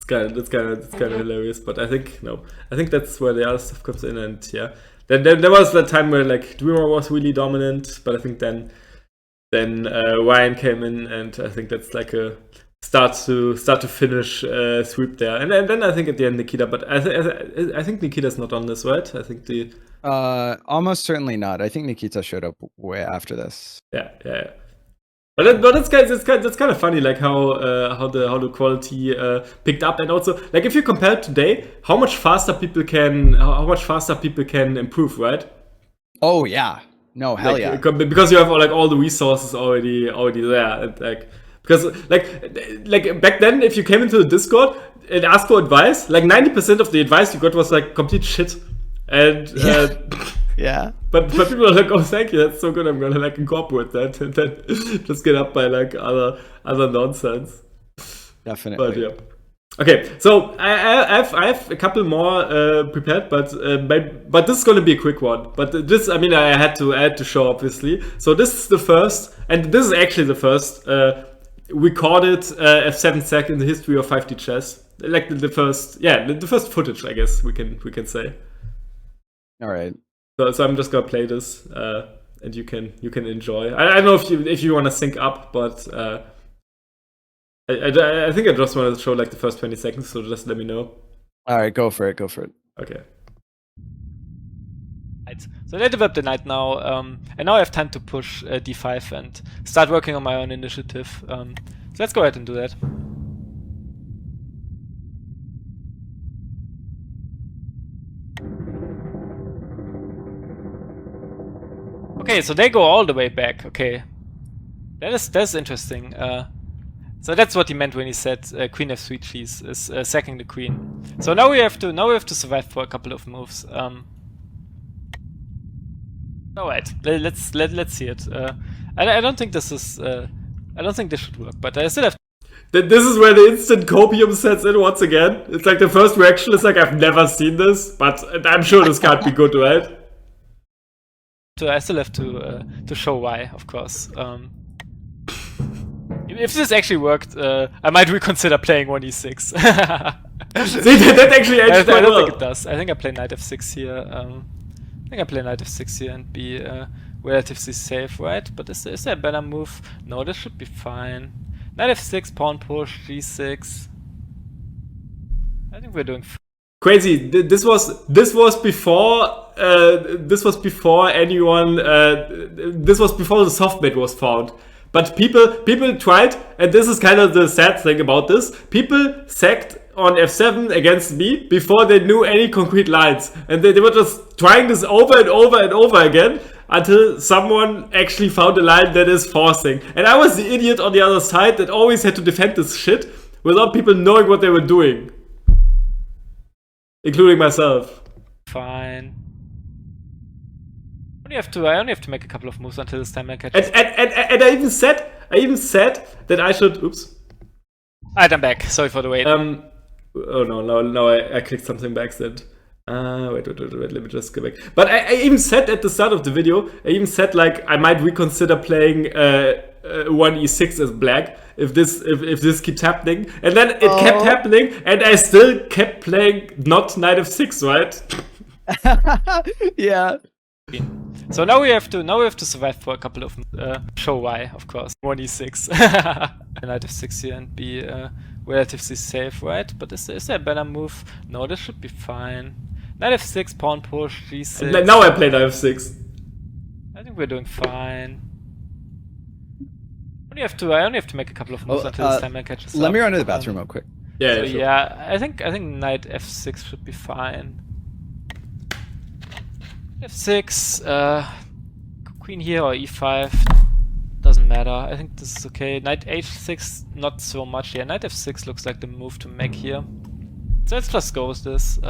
it's kind of hilarious. But I think that's where the other stuff comes in, and yeah, there was that time where like Dreamer was really dominant, but I think then Ryan came in, and I think that's like a start to finish sweep there, and then I think at the end Nikita, but I think Nikita's not on this, right? I think the almost certainly not. I think Nikita showed up way after this. Yeah. But that's kind of funny, like how the quality picked up, and also like if you compare it today, how much faster people can improve, right? Oh yeah, no, hell like, yeah, because you have like all the resources already there, and like because like back then, if you came into the Discord and asked for advice, like 90% of the advice you got was like complete shit, and yeah. But people are like, oh, thank you, that's so good. I'm gonna like incorporate that, and then just get up by like other nonsense. Definitely. But yeah. Okay, so I have a couple more prepared, but this is gonna be a quick one. But this, I mean, I had to show, obviously. So this is the first, and this is actually the first recorded F7 sec in the history of 5D chess. Like the first footage, I guess we can say. All right. So I'm just gonna play this, and you can enjoy. I don't know if you want to sync up, but I think I just want to show like the first 20 seconds. So just let me know. All right, go for it. Okay. Right. So they developed the knight now, and now I have time to push d5 and start working on my own initiative. So let's go ahead and do that. Okay, so they go all the way back. Okay, that's interesting. So that's what he meant when he said Queen F3 cheese is sacking the queen. So now we have to survive for a couple of moves. All right, let's see it. I don't think this is. I don't think this should work, but I still have. This is where the instant copium sets in once again. It's like the first reaction is like, I've never seen this, but I'm sure this can't be good, right? I still have to show why, of course. If this actually worked, I might reconsider playing 1e6. See, that actually I edged quite don't well. think it does. I think I play knight f6 here. I think I play knight f6 here and be relatively safe, right? But is there a better move? No, this should be fine. Knight f6, pawn push, g6. I think we're doing Crazy. This was before anyone. This was before the softmate was found. But people tried, and this is kind of the sad thing about this. People sacked on f7 against me before they knew any concrete lines, and they were just trying this over and over and over again until someone actually found a line that is forcing. And I was the idiot on the other side that always had to defend this shit without people knowing what they were doing, including myself. fine. I only have to make a couple of moves until this time I catch. And I even said that I should. Oops. Alright, I'm back. Sorry for the wait. Oh no! I clicked something by accident. Wait, let me just go back. But I even said at the start of the video, I even said like I might reconsider playing 1e6 as black if this keeps happening, and then it kept happening, and I still kept playing not knight f6, right? Yeah. So now we have to survive for a couple of show why, of course. 1e6. Knight f6 here and be relatively safe, right? But is there a better move? No, this should be fine. Knight f6, pawn push, g6. Now I play knight f6. I think we're doing fine. I only have to make a couple of moves until this time I catch. Let me run to the bathroom real quick. Yeah, So, sure. Yeah, I think knight f6 should be fine. f6, queen here or e5, doesn't matter. I think this is okay. Knight h6, not so much. Yeah, knight f6 looks like the move to make here. So let's just go with this.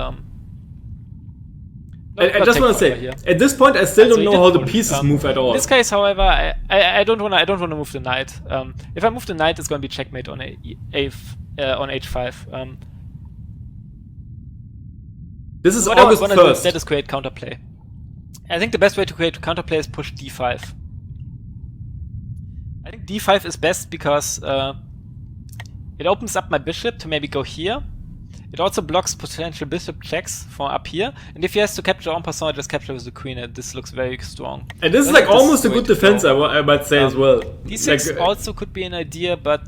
I just want to say, here. at this point, I still don't So know how the pull. pieces move at all. In this case, however, I don't wanna move the knight. If I move the knight, it's gonna be checkmate on on h5. This is What I August wanna do 1st. instead is create counterplay. I think the best way to create counterplay is push d5. d5 is best because it opens up my bishop to maybe go here. It also blocks potential bishop checks from up here. And if he has to capture en passant, just capture with the queen. And this looks very strong. And this is like almost a good defense, I might say as well. d6 like, also could be an idea, but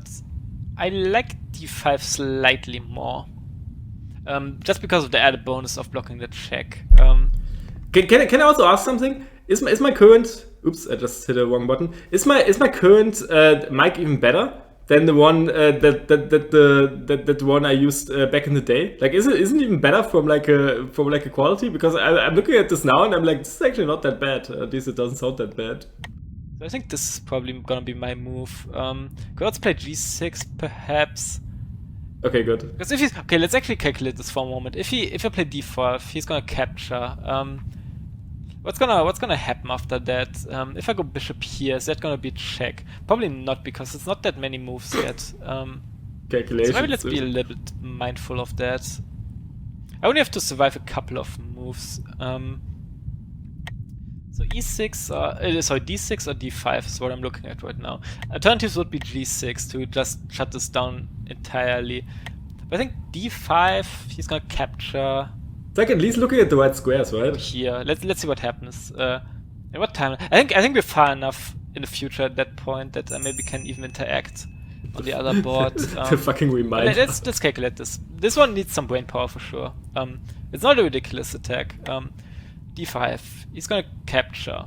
I like d5 slightly more. Just because of the added bonus of blocking the check. Can I also ask something? Is my current... Oops, I just hit the wrong button. Is my current mic even better than the one that one I used back in the day? Like, isn't it even better from like a quality? Because I'm looking at this now and I'm like, this is actually not that bad. At least it doesn't sound that bad. So I think this is probably gonna be my move. Could also play g6 perhaps. Okay, good. Because if he's okay, let's actually calculate this for a moment. If I play d5, he's gonna capture. What's gonna happen after that? If I go bishop here, is that gonna be check? Probably not, because it's not that many moves yet. Calculation. So maybe let's be a little bit mindful of that. I only have to survive a couple of moves. So e6, sorry, d6 or d5 is what I'm looking at right now. Alternatives would be g6 to just shut this down entirely. But I think d5, he's gonna capture. It's like at least looking at the right squares, right? Here, let's see what happens. At what time? I think we're far enough in the future at that point that I maybe can even interact on the other board. The fucking reminder. Let's calculate this. This one needs some brain power for sure. It's not a ridiculous attack. d5, he's gonna capture.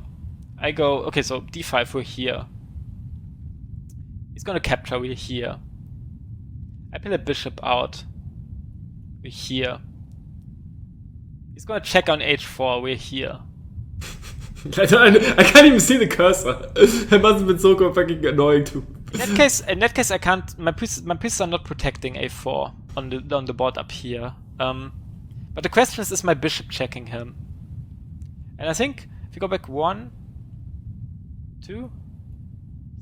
I go, okay, so d5, we're here. He's gonna capture, we're here. I play the bishop out. We're here. He's gonna check on h4, we're here. I can't even see the cursor. That must have been so fucking annoying too. In that case, I can't. My pieces are not protecting a4 on the board up here. But the question is my bishop checking him? And I think if you go back 1, 2,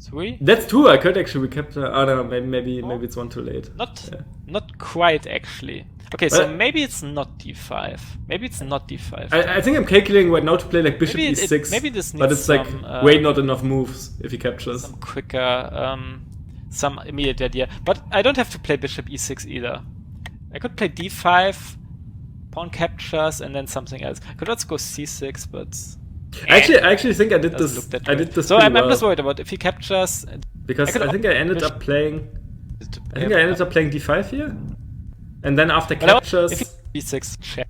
3. That's 2. I could actually recapture. I don't know. Maybe it's 1 too late. Not quite actually. Okay, so maybe it's not d5. Maybe it's not d5. I think I'm calculating right now to play like bishop e6. Maybe this needs but it's like way not enough moves if he captures. Some quicker, some immediate idea. But I don't have to play bishop e6 either. I could play d5, pawn captures, and then something else. I could also go c6, but I actually think I did this. I did this. So I'm well. just worried about if he captures. Because I think I ended up playing. I think I ended up playing d5 here. And then after captures, if d6 check.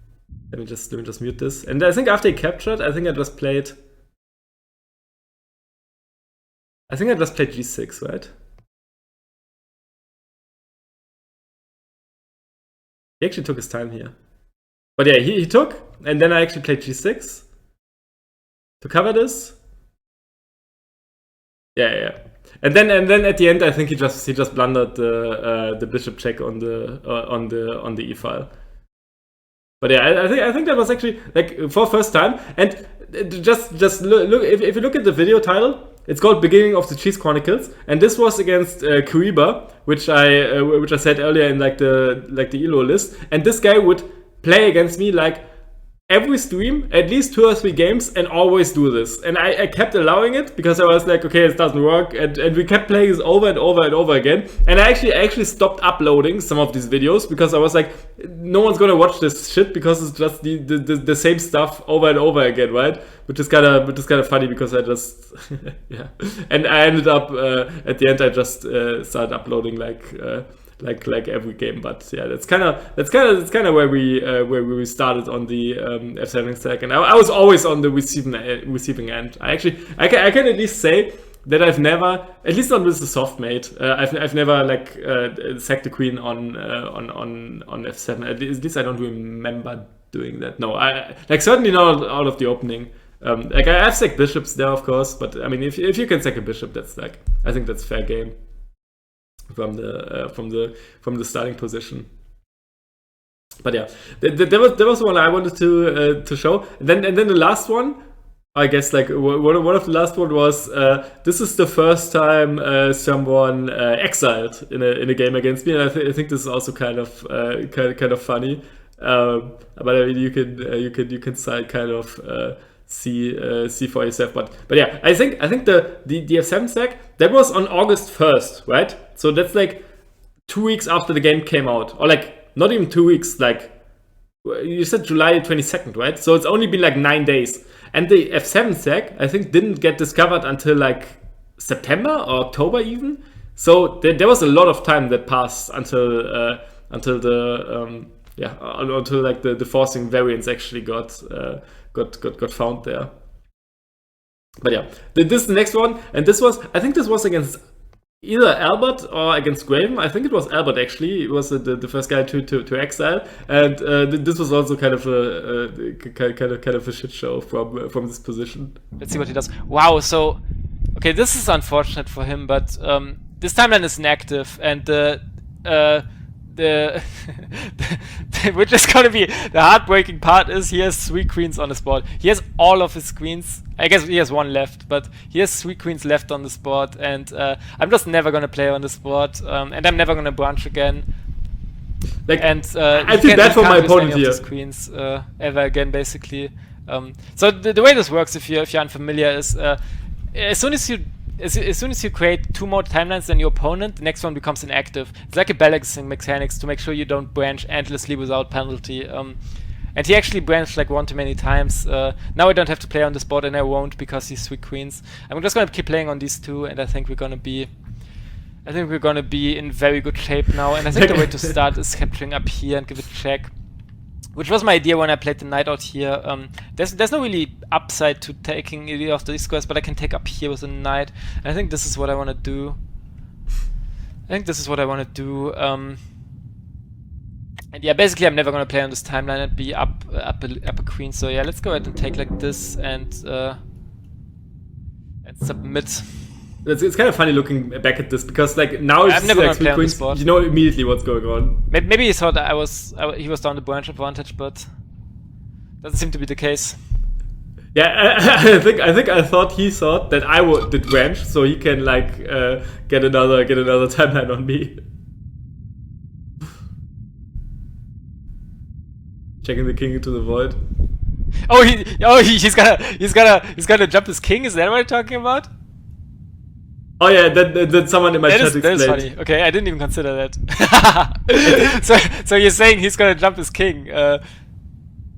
Let me just mute this. And I think after he captured, I think I just played g6, right? He actually took his time here. But yeah, he took, and then I actually played g6 to cover this. Yeah. And then at the end, I think he just blundered the bishop check on the e file. But yeah, I think that was actually like for first time. And just look if you look at the video title, it's called "Beginning of the Cheese Chronicles," and this was against Kuriba, which I said earlier in like the ELO list. And this guy would play against me like every stream, at least 2 or 3 games, and always do this. And I kept allowing it because I was like, okay, it doesn't work, and we kept playing this over and over and over again. And I actually stopped uploading some of these videos because I was like, no one's gonna watch this shit because it's just the same stuff over and over again, right? Which is kind of funny because I just yeah. And I ended up at the end I just started uploading like every game, but yeah, that's kind of where we started on the F7 stack, and I was always on the receiving end. I can at least say that I've never, at least not with the soft mate, I've never like sacked the queen on F7. At least I don't remember doing that. No, I like certainly not out of the opening. Like I've sacked bishops there, of course, but I mean if you can sack a bishop, that's like I think that's fair game. From the starting position, but yeah, there was one I wanted to show, and then the last one, I guess like one of the last one was this is the first time someone exiled in a game against me, and I think this is also kind of funny, but I mean you can kind of see for yourself. But yeah, I think the F7 stack that was on August 1st, right? So that's like 2 weeks after the game came out, or like not even 2 weeks. Like you said, July 22nd, right? So it's only been like 9 days. And the F7 stack, I think, didn't get discovered until like September or October even. So there was a lot of time that passed until the until like the forcing variants actually got found there. But yeah, this is the next one, and I think this was against either Albert or against Graven. I think it was Albert actually. It was the first guy to exile, and this was also kind of a shit show from this position. Let's see what he does. Wow. So, okay, this is unfortunate for him, but this timeline is inactive, and which is gonna be the heartbreaking part is he has 3 queens on his board. He has all of his queens. I guess he has 1 left, but he has 3 queens left on this board, and I'm just never gonna play on this board, and I'm never gonna branch again. Like, and I feel bad for my opponent here. Queens ever again, basically. So the way this works, if you're unfamiliar, is as soon as you create 2 more timelines than your opponent, the next one becomes inactive. It's like a balancing mechanics to make sure you don't branch endlessly without penalty. And he actually branched like 1 too many times. Now I don't have to play on this board, and I won't because he's 3 queens. I'm just gonna keep playing on these 2, and I think we're gonna be in very good shape now. And I think the way to start is capturing up here and give it a check, which was my idea when I played the knight out here. There's no really upside to taking any of these squares, but I can take up here with a knight. And I think this is what I want to do. And yeah, basically I'm never going to play on this timeline and be up a queen. So yeah, let's go ahead and take like this and submit. It's kind of funny looking back at this because like now I'm never gonna play on this board. You know immediately what's going on. Maybe he thought he was down the branch advantage, but doesn't seem to be the case. Yeah, I thought he thought that I did branch, so he can like get another timeline on me. Checking the king into the void. He's gonna jump his king. Is that what you're talking about? Oh yeah, that someone in my chat explained. That is funny. Okay, I didn't even consider that. so you're saying he's gonna jump his king?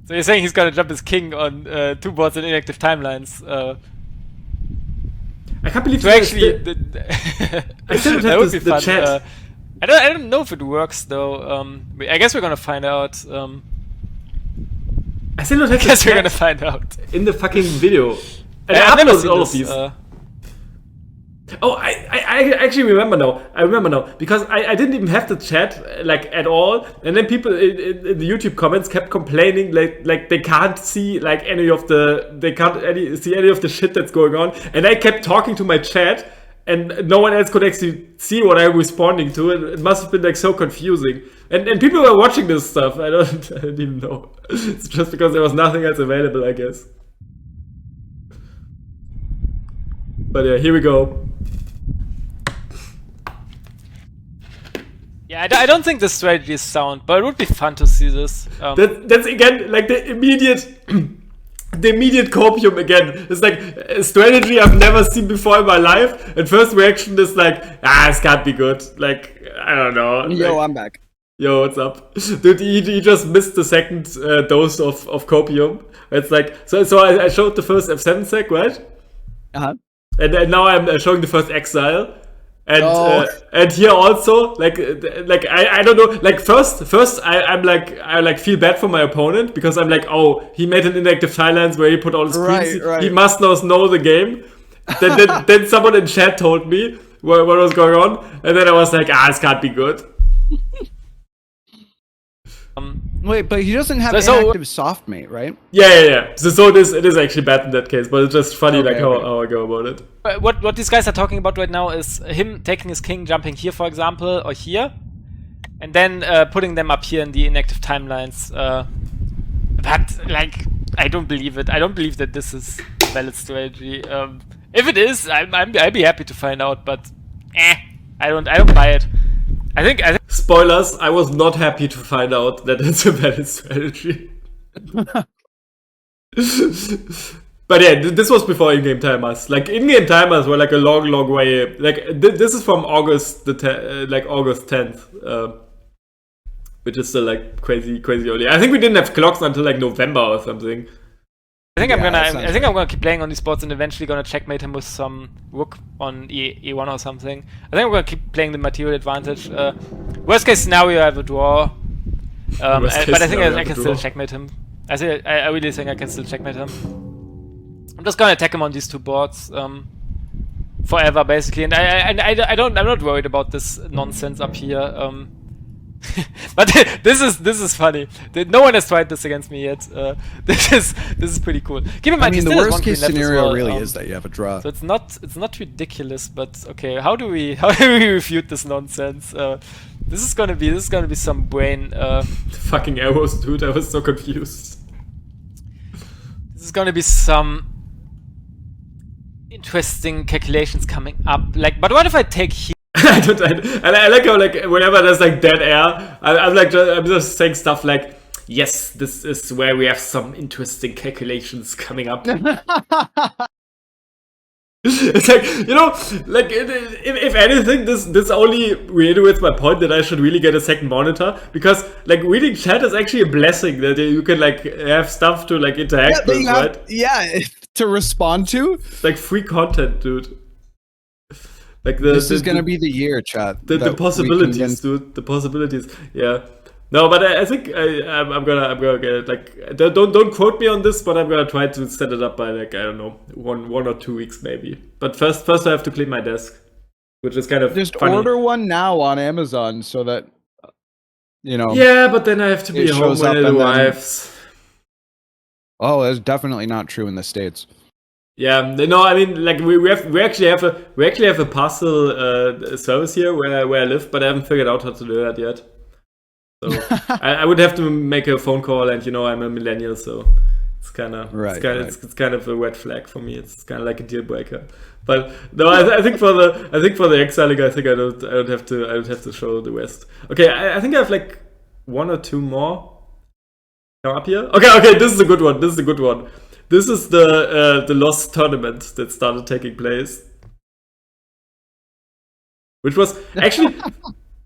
So you're saying he's gonna jump his king on 2 boards in inactive timelines? I can't believe I still don't have the chat. I don't know if it works though. I guess we're gonna find out. I still don't have I guess we're gonna find out in the fucking video. And I've I never uploaded seen all this, of these. Oh, I actually remember now because I didn't even have the chat like at all, and then people in the YouTube comments kept complaining like they can't see like see any of the shit that's going on, and I kept talking to my chat, and no one else could actually see what I'm responding to. It must have been like so confusing, and people were watching this stuff. I didn't even know. It's just because there was nothing else available, I guess. But yeah, here we go. Yeah, I don't think this strategy is sound, but it would be fun to see this. That's again like the immediate copium again. It's like a strategy I've never seen before in my life. And first reaction is like, this can't be good. Like, I don't know. Yo, like, I'm back. Yo, what's up? Dude, he just missed the second dose of copium. It's like, so I showed the first F7 sec, right? Uh-huh. And now I'm showing the first exile. And here also like I don't know, like first I feel bad for my opponent because I'm like, oh, he made an inactive timelines where he put all his queens. Right. He must know the game. Then someone in chat told me what was going on, and then I was like, this can't be good. Wait, but he doesn't have inactive soft mate, right? Yeah. So it is actually bad in that case, but it's just funny how I go about it. What these guys are talking about right now is him taking his king, jumping here, for example, or here, and then putting them up here in the inactive timelines. But like, I don't believe it. I don't believe that this is a valid strategy. If it is, I'd be happy to find out. But I don't buy it. I think spoilers, I was not happy to find out that it's a valid strategy. But yeah, this was before in-game timers. Like in-game timers were like a long way. Like this is from August August 10th, which is still like crazy early. I think we didn't have clocks until like November or something. I think Yeah, I think I'm gonna keep playing on these boards and eventually gonna checkmate him with some rook on E1 or something. I think I'm gonna keep playing the material advantage. Worst case scenario, I have a draw. But I think I can still checkmate him. I really think I can still checkmate him. I'm just gonna attack him on these two boards forever, basically. And I'm not worried about this nonsense up here. But this is funny. No one has tried this against me yet. This is pretty cool. Keep in mind, I mean, he the still has worst one queen case left as scenario well, really is that you have a draw. So it's not ridiculous, but okay. How do we refute this nonsense? This is gonna be some brain. Fucking arrows, dude! I was so confused. This is gonna be some interesting calculations coming up. Like, but what if I take here? I like how like whenever there's like dead air, I'm just saying stuff like, yes, this is where we have some interesting calculations coming up. It's like, you know, like if anything, this only reiterates my point that I should really get a second monitor, because like reading chat is actually a blessing that you can like have stuff to like interact with, right? Yeah, to respond to. It's like free content, dude. Like this is gonna be the year, chat. The possibilities, dude. The possibilities. Yeah. No, but I think I'm gonna get it. Like, don't quote me on this, but I'm gonna try to set it up by like, I don't know, one or 2 weeks maybe. But first I have to clean my desk, which is kind of just funny. Order one now on Amazon so that you know. Yeah, but then I have to be home when it arrives. Oh, that's definitely not true in the States. Yeah, no, I mean, like we actually have a parcel service here where I live, but I haven't figured out how to do that yet. So I would have to make a phone call, and you know I'm a millennial, so it's kind of it's kind of a red flag for me. It's kind of like a deal breaker. But no, I think for the exiling, I don't have to show the rest. Okay, I think I have like 1 or 2 more come up here. Okay, this is a good one. This is the Lost tournament that started taking place, which was actually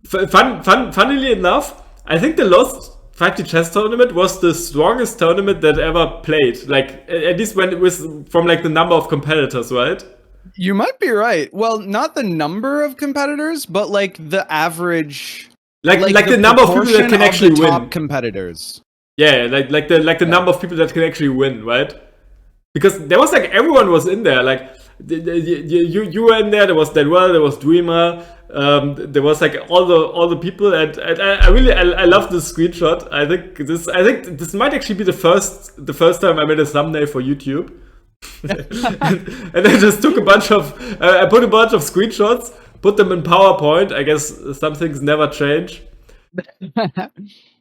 funnily enough, I think the Lost 5D chess tournament was the strongest tournament that ever played. Like at least when it was from like the number of competitors, right? You might be right. Well, not the number of competitors, but like the average, like the number of people that can actually win. Top competitors. Yeah, like the number of people that can actually win, right? Because there was like everyone was in there. Like you were in there. There was Deadwell, there was Dreamer. There was like all the people, and I love this screenshot. I think this might actually be the first time I made a thumbnail for YouTube. and I just took I put a bunch of screenshots, put them in PowerPoint. I guess some things never change.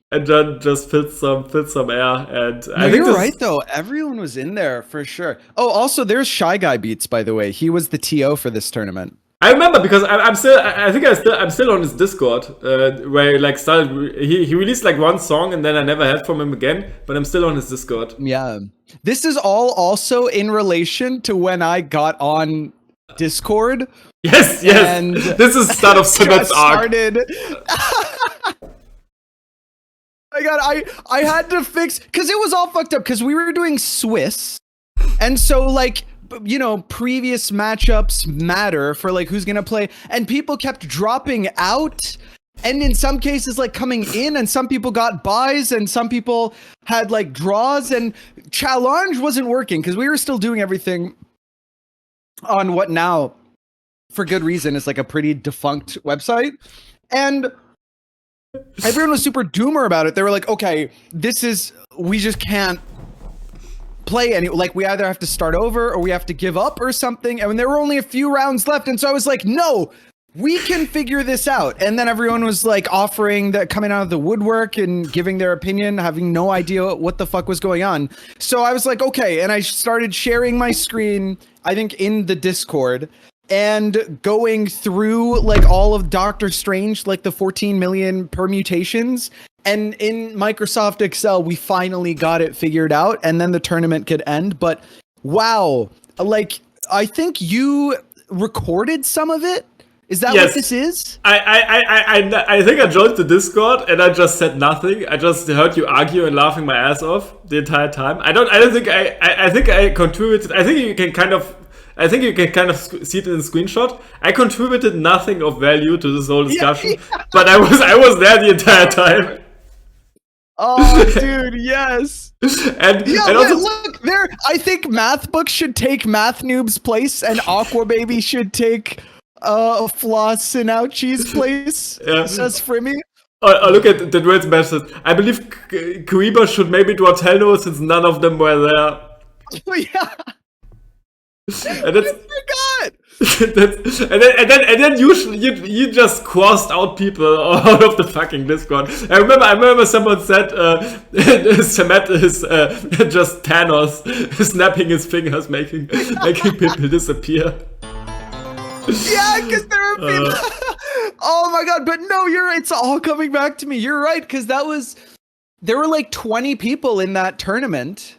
And then just filled some air, and no, I think you're right though. Everyone was in there for sure. Oh, also there's Shy Guy Beats, by the way. He was the TO for this tournament. I remember because I'm still on his Discord where he like started. He released like one song and then I never heard from him again. But I'm still on his Discord. Yeah, this is all also in relation to when I got on Discord. Yes. And this is start of Samet's arc. My God, I had to fix, because it was all fucked up, because we were doing Swiss, and so like, you know, previous matchups matter for like who's gonna play, and people kept dropping out, and in some cases like coming in, and some people got buys, and some people had like draws, and challenge wasn't working because we were still doing everything on what now, for good reason, is like a pretty defunct website, and everyone was super doomer about it. They were like, okay, we just can't play any, like we either have to start over or we have to give up or something. And when there were only a few rounds left. And so I was like, no, we can figure this out. And then everyone was like offering that, coming out of the woodwork and giving their opinion, having no idea what the fuck was going on. So I was like, okay. And I started sharing my screen, I think in the Discord, and going through like all of Doctor Strange, like the 14 million permutations. And in Microsoft Excel, we finally got it figured out, and then the tournament could end. But Wow. Like, I think you recorded some of it. Is that Yes. what this is? I think I joined the Discord and I just said nothing. I just heard you argue and laughing my ass off the entire time. I don't think I think I contributed. I think you can kind of see it in the screenshot. I contributed nothing of value to this whole discussion, but I was there the entire time. Oh, dude, yes. And also, look there. I think Math Book should take Math Noob's place, and Aqua Baby should take Floss and Ouchie's place. Yeah. Says Frimmy. Look at the Dwight's message. I believe Kariba should maybe do a tell since none of them were there. Oh, yeah. And that's, I and then you just crossed out people out of the fucking Discord. I remember someone said Samet is just Thanos snapping his fingers, making people disappear. Yeah, because there were people. Oh my god! But no, you're right. It's all coming back to me. You're right, because there were like 20 people in that tournament.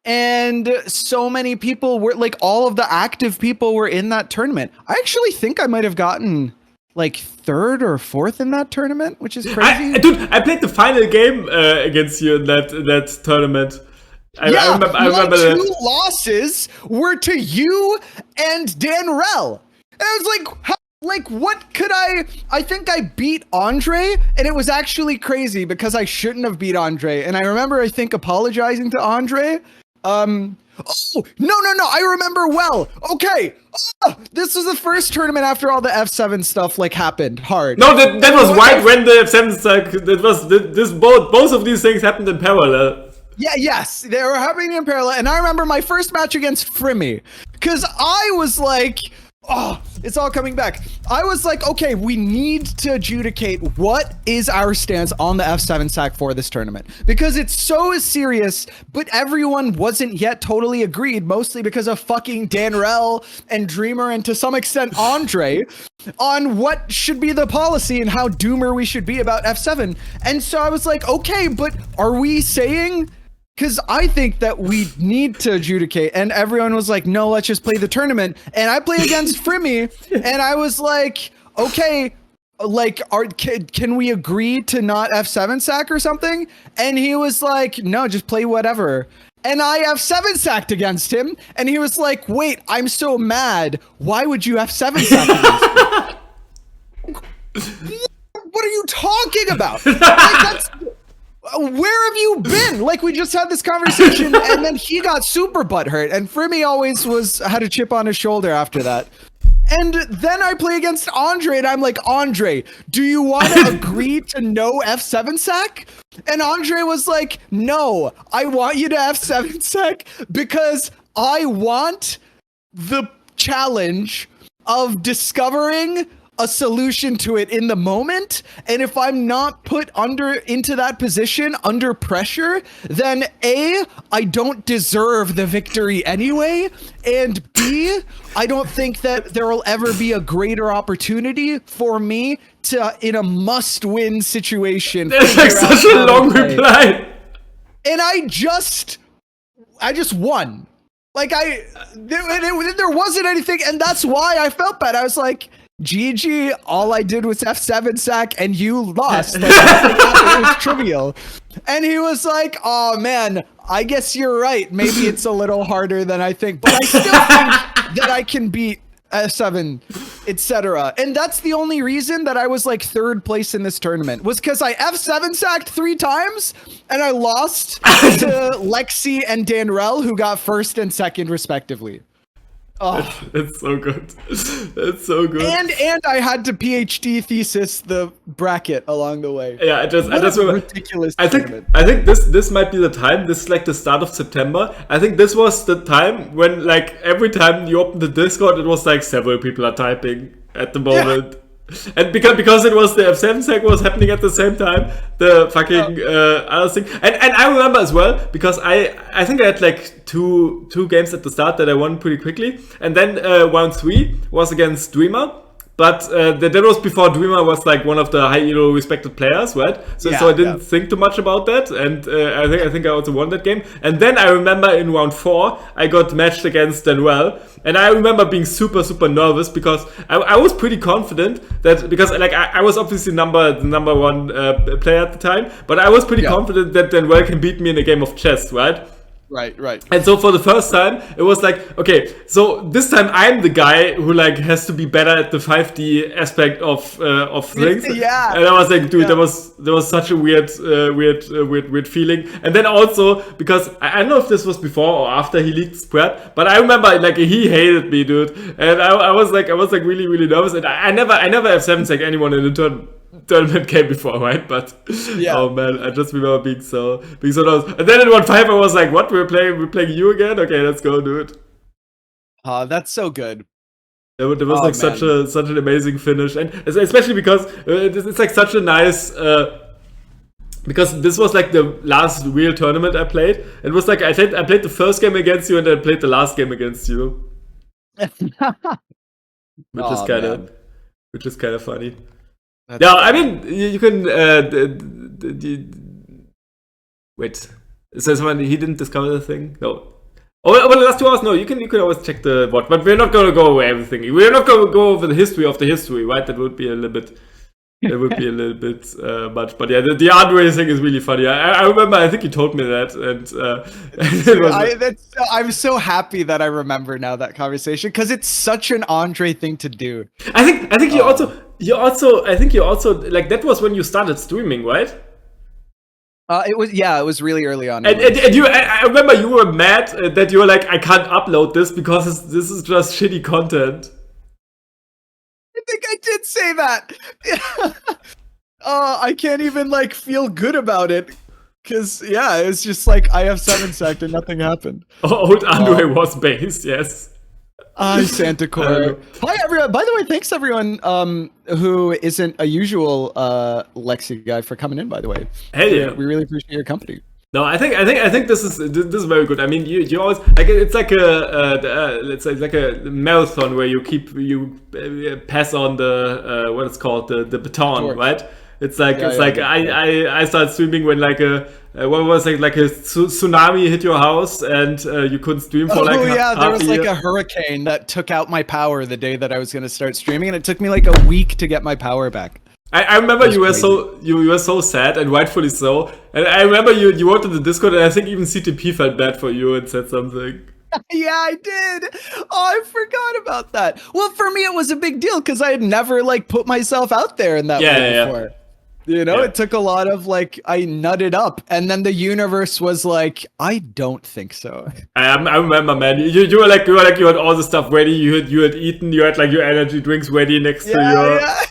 And so many people were like, all of the active people were in that tournament. I actually think I might have gotten like 3rd or 4th in that tournament, which is crazy. I played the final game against you in that tournament. I remember my 2 that. losses were to you and Danrell. And I was like, what could I think I beat Andre, and it was actually crazy because I shouldn't have beat Andre. And I remember, I think, apologizing to Andre. Oh, no, I remember well. Okay. This was the first tournament after all the F7 stuff like happened hard. No, that was right when the F7 both of these things happened in parallel. Yeah, yes, they were happening in parallel. And I remember my first match against Frimmy, because I was like, oh, it's all coming back. I was like, okay, we need to adjudicate what is our stance on the F7 sack for this tournament, because it's so serious, but everyone wasn't yet totally agreed, mostly because of fucking Danrell and Dreamer and to some extent Andre on what should be the policy and how doomer we should be about F7. And so I was like, okay, but are we saying... Because I think that we need to adjudicate, and everyone was like, no, let's just play the tournament. And I played against Frimmy, and I was like, okay, like, can we agree to not F7 sack or something? And he was like, no, just play whatever. And I F7 sacked against him, and he was like, wait, I'm so mad. Why would you F7 sack against me? What are you talking about? Like, that's... Where have you been? Like, we just had this conversation, and then he got super butthurt, and Frimmy always had a chip on his shoulder after that. And then I play against Andre, and I'm like, Andre, do you want to agree to no F7 sack? And Andre was like, no, I want you to F7 sack because I want the challenge of discovering a solution to it in the moment, and if I'm not put into that position under pressure, then A, I don't deserve the victory anyway, and B, I don't think that there will ever be a greater opportunity for me to, in a must-win situation. That's like such a long reply. And I just won. Like there wasn't anything, and that's why I felt bad. I was like, GG, all I did was F7 sack and you lost. Like, it was trivial. And he was like, oh man, I guess you're right. Maybe it's a little harder than I think, but I still think that I can beat F7, etc. And that's the only reason that I was like 3rd place in this tournament, was because I F7 sacked 3 times and I lost to Lexi and Danrell, who got 1st and 2nd respectively. Oh. It's so good. It's so good. And I had to PhD thesis the bracket along the way. Yeah, I just remember. Ridiculous. I think this might be the time. This is like the start of September. I think this was the time when like every time you open the Discord, it was like several people are typing at the moment. Yeah. And because it was the F7 sack was happening at the same time, the fucking other thing. And I remember as well, because I think I had like two games at the start that I won pretty quickly. And then round 3 was against Dreamer. but that was before Dreamer was like one of the high elo respected players, right? So I didn't think too much about that, and I think I also won that game. And then I remember in round 4 I got matched against Danuel, and I remember being super nervous because I was pretty confident that, because like I was obviously the number one player at the time, but I was pretty confident that Danuel can beat me in a game of chess, right? Right. And so for the first time, it was like, okay, so this time I'm the guy who like has to be better at the 5D aspect of things. Yeah. And I was like, dude, that was such a weird feeling. And then also because I don't know if this was before or after he leaked spread, but I remember like he hated me, dude. And I was like really nervous. And I never have 7-sec anyone in the tournament game before, right? But oh man, I just remember being so nervous. And then in 1-5 I was like, what, we're playing you again? Okay, let's go, dude. That's so good. There was like such an amazing finish, and especially because it's like such a nice because this was like the last real tournament I played. It was like I played the first game against you, and then I played the last game against you. Which is kind of funny. Yeah, I mean, you can wait. So someone, he didn't discover the thing? No. Oh, well, the last 2 hours? No, you can always check the watch, but we're not going to go over everything. We're not going to go over the history of the history, right? That would be a little bit. Much, but yeah, the Andre thing is really funny. I remember. I think you told me that, and I'm so happy that I remember now that conversation, because it's such an Andre thing to do. I think you also like, that was when you started streaming, right? It was really early on. And I remember you were mad that you were like, I can't upload this because this is just shitty content. I think I did say that. I can't even like feel good about it, because it was just like I have 7-sec and nothing happened. Old Andre was based, yes. Hi, Santa Cora. Hi, everyone. By the way, thanks everyone who isn't a usual Lexi guy for coming in. By the way, hey, we really appreciate your company. No, I think this is very good. I mean, you always like, it's like it's like a marathon where you pass on the what it's called, the baton, torch. Right? It's like I started streaming when like what was it, like a tsunami hit your house and you couldn't stream for like there was like a hurricane that took out my power the day that I was going to start streaming, and it took me like a week to get my power back. I remember you were so sad, and rightfully so. And I remember you wrote in the Discord, and I think even CTP felt bad for you and said something. Yeah, I did. Oh, I forgot about that. Well, for me, it was a big deal because I had never like put myself out there in that way before. You know, it took a lot of like, I nutted up, and then the universe was like, I don't think so. I remember, man. You were like you had all the stuff ready. You had eaten. You had like your energy drinks ready next to you. Yeah.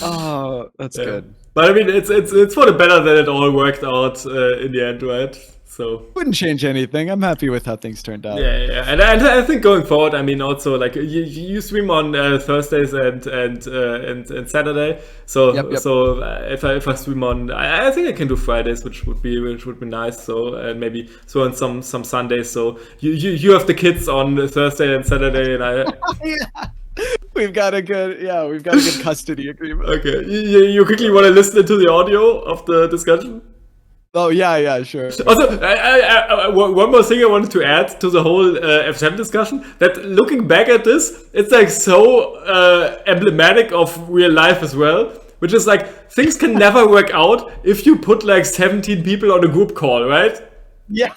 Oh, that's good. But I mean, it's for the better that it all worked out in the end, right? So wouldn't change anything. I'm happy with how things turned out. Yeah. And I think going forward, I mean, also like you stream on Thursdays and Saturday. So so if I stream on, I think I can do Fridays, which would be nice. So and maybe so on some Sundays. So you have the kids on Thursday and Saturday, and I. Yeah. We've got a good custody agreement. Okay, you quickly want to listen to the audio of the discussion? Oh yeah, sure. Also, one more thing I wanted to add to the whole F7 discussion. That looking back at this, it's like so emblematic of real life as well. Which is like, things can never work out if you put like 17 people on a group call, right? Yeah.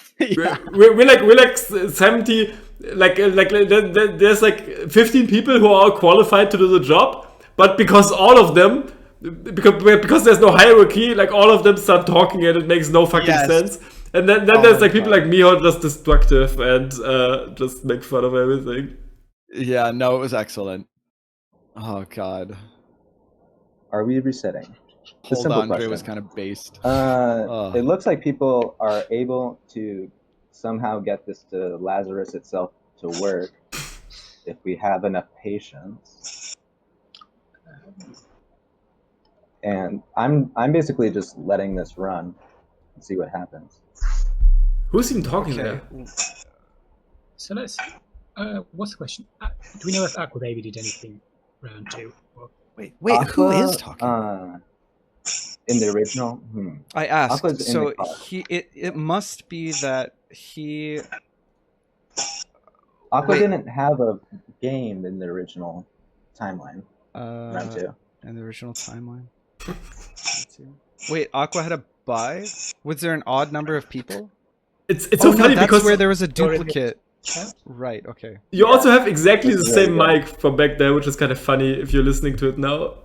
We're like 70. Like there's like 15 people who are qualified to do the job, but because all of them, because there's no hierarchy, like all of them start talking and it makes no fucking sense. And then there's like people like me who are just destructive and just make fun of everything. Yeah, no, it was excellent. Oh god. Are we resetting? Hold on, Andre was kind of based. It looks like people are able to somehow get this to Lazarus itself to work if we have enough patience. And I'm basically just letting this run and see what happens. Who's even talking there? So nice. What's the question? Do we know if Aqua Baby did anything round 2? Or... Wait, who Aqua, is talking? In the original, I asked. Aqua's in So the car. it must be that he. Aqua didn't have a game in the original timeline. Round 2. In the original timeline. Wait, Aqua had a buy? Was there an odd number of people? It's so funny that's because where there was a duplicate. Chat? Right. Okay. you also have exactly the That's same really mic from back there, which is kind of funny if you're listening to it now.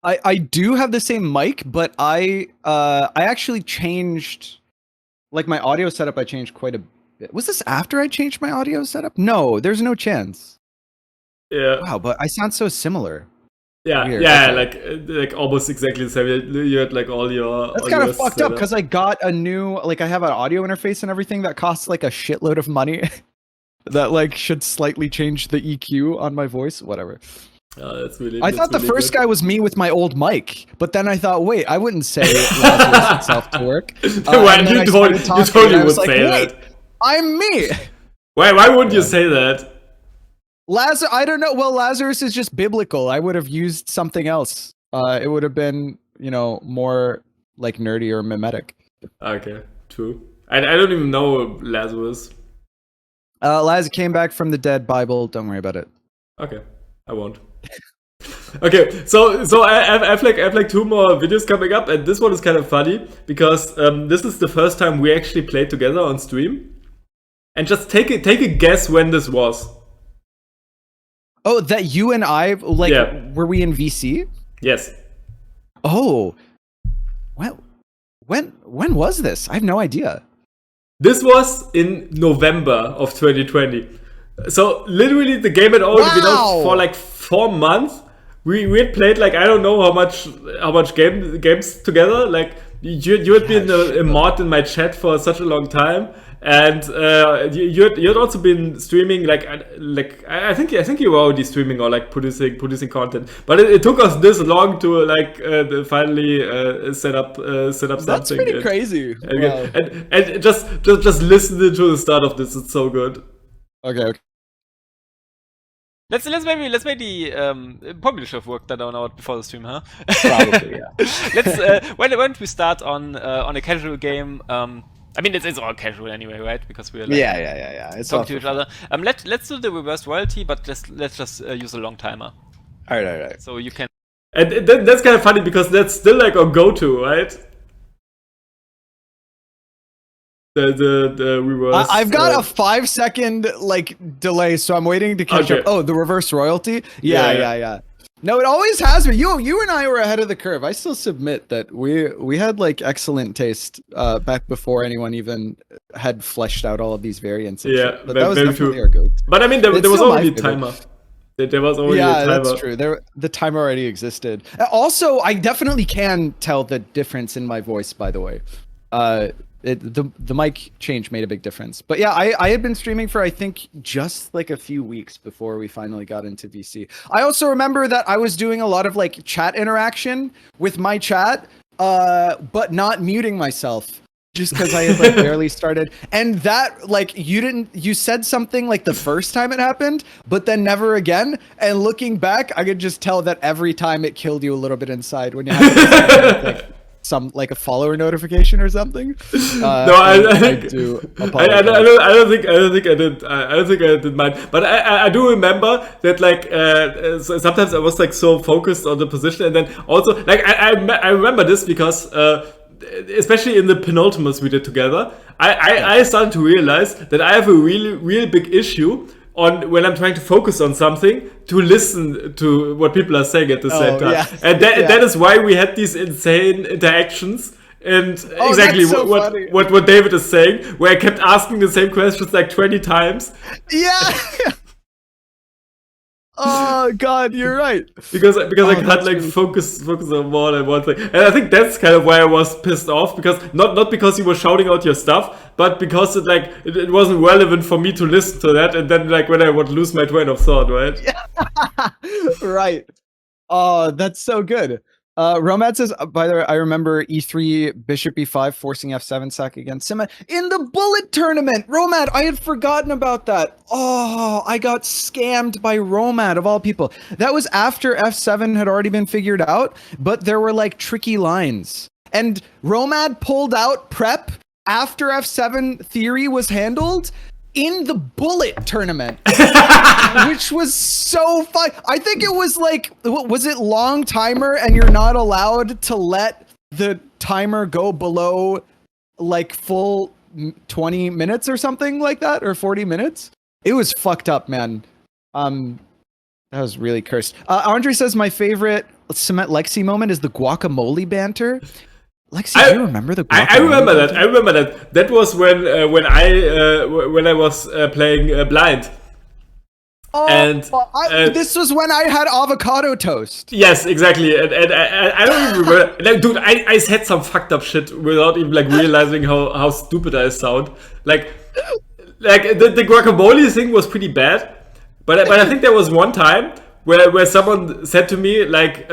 I do have the same mic, but I actually changed, like, my audio setup. I changed quite a bit. Was this after I changed my audio setup? No, there's no chance. Yeah. Wow, but I sound so similar. Yeah, Weird, yeah, okay. like almost exactly the same. You had like all your. That's all kind your of fucked up setup. because I got a new, like, I have an audio interface and everything that costs like a shitload of money. That like should slightly change the EQ on my voice. Whatever. That's really. I thought the first guy was me with my old mic, but then I thought, wait, I wouldn't say Lazarus itself to work. Why And then you I totally, started you talking, totally and I would was like, say wait, that. I'm me. Why would you say that? I don't know. Well, Lazarus is just biblical. I would have used something else. It would have been, more like nerdy or mimetic. Okay, true. I don't even know Lazarus. Lazarus came back from the dead. Bible. Don't worry about it. Okay, I won't. Okay, so I have like 2 more videos coming up, and this one is kind of funny because this is the first time we actually played together on stream. And just take a guess when this was. Oh, that you and I, like, were we in VC? Yes. Oh, well, when was this? I have no idea. This was in November of 2020. So literally the game had already been out for like 4 months. We had played like I don't know how much games together. Like you had been a mod in my chat for such a long time, and you had also been streaming like I think you were already streaming or like producing content. But it took us this long to like finally set up something. That's pretty crazy. Wow. And just listen to the start of this. It's so good. Okay. Let's maybe probably should have worked that one out before the stream, huh? Probably, yeah. Let's why don't we start on a casual game? I mean it's all casual anyway, right? Because we're like Yeah. It's talking to each other. Let's do the reverse royalty, but let's just use a long timer. All right. So you can. And that's kind of funny because that's still like our go-to, right? The reverse. I've got a 5-second like delay, so I'm waiting to catch up. Oh, the reverse royalty. Yeah. No, it always has been. You and I were ahead of the curve. I still submit that we had like excellent taste back before anyone even had fleshed out all of these variants. And shit. But that was definitely our go-to. But I mean, there was already a timer. There was already a timer. That's true. The timer already existed. Also, I definitely can tell the difference in my voice. By the way, the mic change made a big difference. But yeah, I had been streaming for I think just like a few weeks before we finally got into VC. I also remember that I was doing a lot of like chat interaction with my chat, but not muting myself. Just because I had like barely started, and that like you said something like the first time it happened, but then never again. And looking back, I could just tell that every time it killed you a little bit inside when you had like, some like a follower notification or something. No, I don't think I did mine. But I do remember that like so sometimes I was like so focused on the position, and then also like I remember this because. Especially in the penultimates we did together, I started to realize that I have a real big issue on when I'm trying to focus on something to listen to what people are saying at the same time. Yeah. And that is why we had these insane interactions. And exactly so what David is saying, where I kept asking the same questions like 20 times. Yeah. Oh God, you're right. Because I can't like really focus on more than one thing, and I think that's kind of why I was pissed off. Because not because you were shouting out your stuff, but because it wasn't relevant for me to listen to that, and then like when I would lose my train of thought, right? Right. Oh, that's so good. Romad says, by the way, I remember E3 Bishop E5 forcing F7 sack against Samet in the bullet tournament. Romad, I had forgotten about that. Oh, I got scammed by Romad of all people. That was after F7 had already been figured out, but there were like tricky lines. And Romad pulled out prep after F7 theory was handled in the bullet tournament, which was so fun. I think it was like, was it long timer and you're not allowed to let the timer go below like full 20 minutes or something like that, or 40 minutes? It was fucked up, man. That was really cursed. Andre says my favorite Samet Lexi moment is the guacamole banter. Lexi, do you remember the guacamole? I remember that. I remember that. That was when I was playing blind. Oh, and this was when I had avocado toast. Yes, exactly. And I don't even remember. Like, dude, I said some fucked up shit without even like realizing how stupid I sound. Like the guacamole thing was pretty bad, but I think there was one time where someone said to me like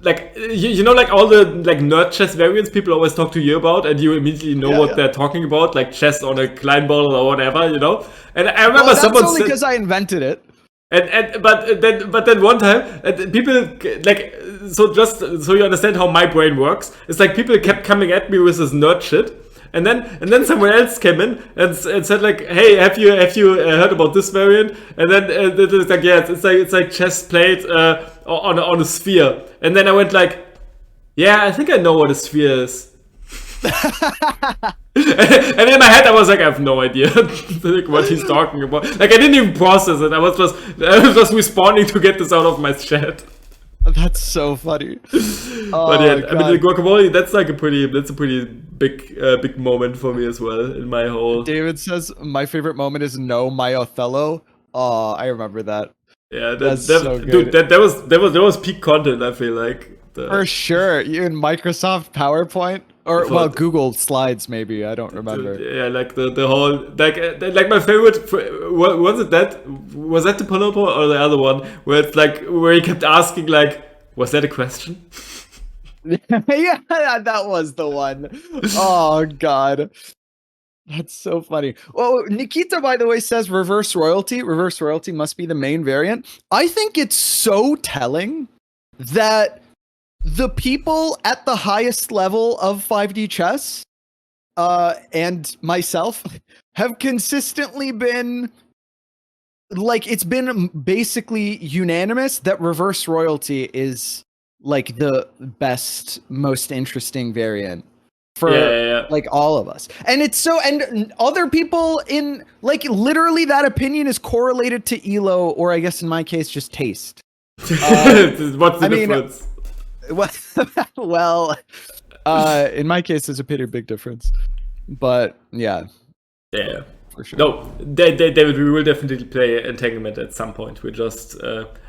you know, like all the like nerd chess variants people always talk to you about, and you immediately know what they're talking about, like chess on a Klein ball or whatever, you know. And I remember someone only because I invented it. But then one time, people like, so just so you understand how my brain works, it's like people kept coming at me with this nerd shit. And then someone else came in and said like, "Hey, have you heard about this variant?" And then it's like, "Yeah, it's like chess played on a sphere." And then I went like, "Yeah, I think I know what a sphere is." And in my head, I was like, I have no idea like, what he's talking about. Like I didn't even process it. I was just responding to get this out of my chat. That's so funny. But yeah, I mean the guacamole, that's a pretty big moment for me as well in my whole. David says my favorite moment is no my Othello. Oh, I remember that. Yeah, that's so good. Dude, that was peak content. I feel like for sure. You in Microsoft PowerPoint or Google Slides maybe. I don't remember. Yeah, like the whole like my favorite was that the Panopo or the other one where it's like where he kept asking like, was that a question? Yeah, that was the one. Oh god. That's so funny. Well, Nikita, by the way, says reverse royalty. Reverse royalty must be the main variant. I think it's so telling that the people at the highest level of 5D chess and myself have consistently been like, it's been basically unanimous that reverse royalty is like the best, most interesting variant for like all of us. And it's so, and other people in like literally that opinion is correlated to ELO, or I guess in my case just taste. What's the difference? Well, in my case there's a pretty big difference, but yeah, for sure. No, David, we will definitely play Entanglement at some point. We're just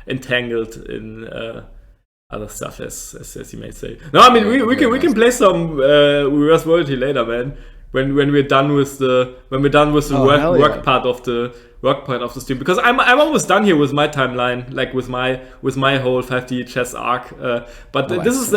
entangled in other stuff, as you may say. No, I mean we can play some reverse royalty later, man. When we're done with the work part of the stream, because I'm almost done here with my timeline, like with my whole 5D chess arc. But this is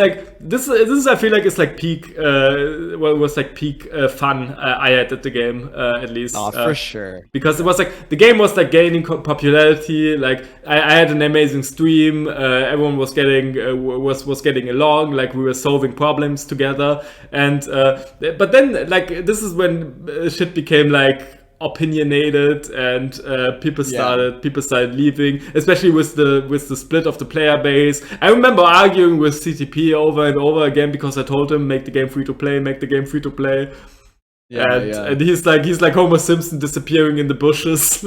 I feel like it's like peak. It was like peak fun I had at the game at least. Oh, for sure. Because it was like the game was like gaining popularity. Like I had an amazing stream. Everyone was getting was getting along. Like we were solving problems together. And but then like this is when shit became like opinionated and people started leaving, especially with the split of the player base. I remember arguing with CTP over and over again because I told him make the game free to play. And he's like Homer Simpson disappearing in the bushes.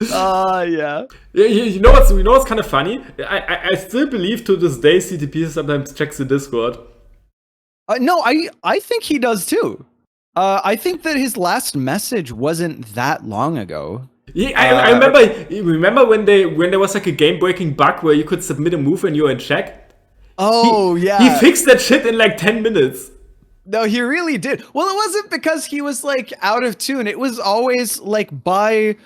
You know what's kind of funny? I still believe to this day CTP sometimes checks the Discord. No, I think he does too. I think that his last message wasn't that long ago. Yeah, I remember when there was like a game-breaking bug where you could submit a move and you were in check. He fixed that shit in like 10 minutes. No, he really did. Well, it wasn't because he was like out of tune. It was always like by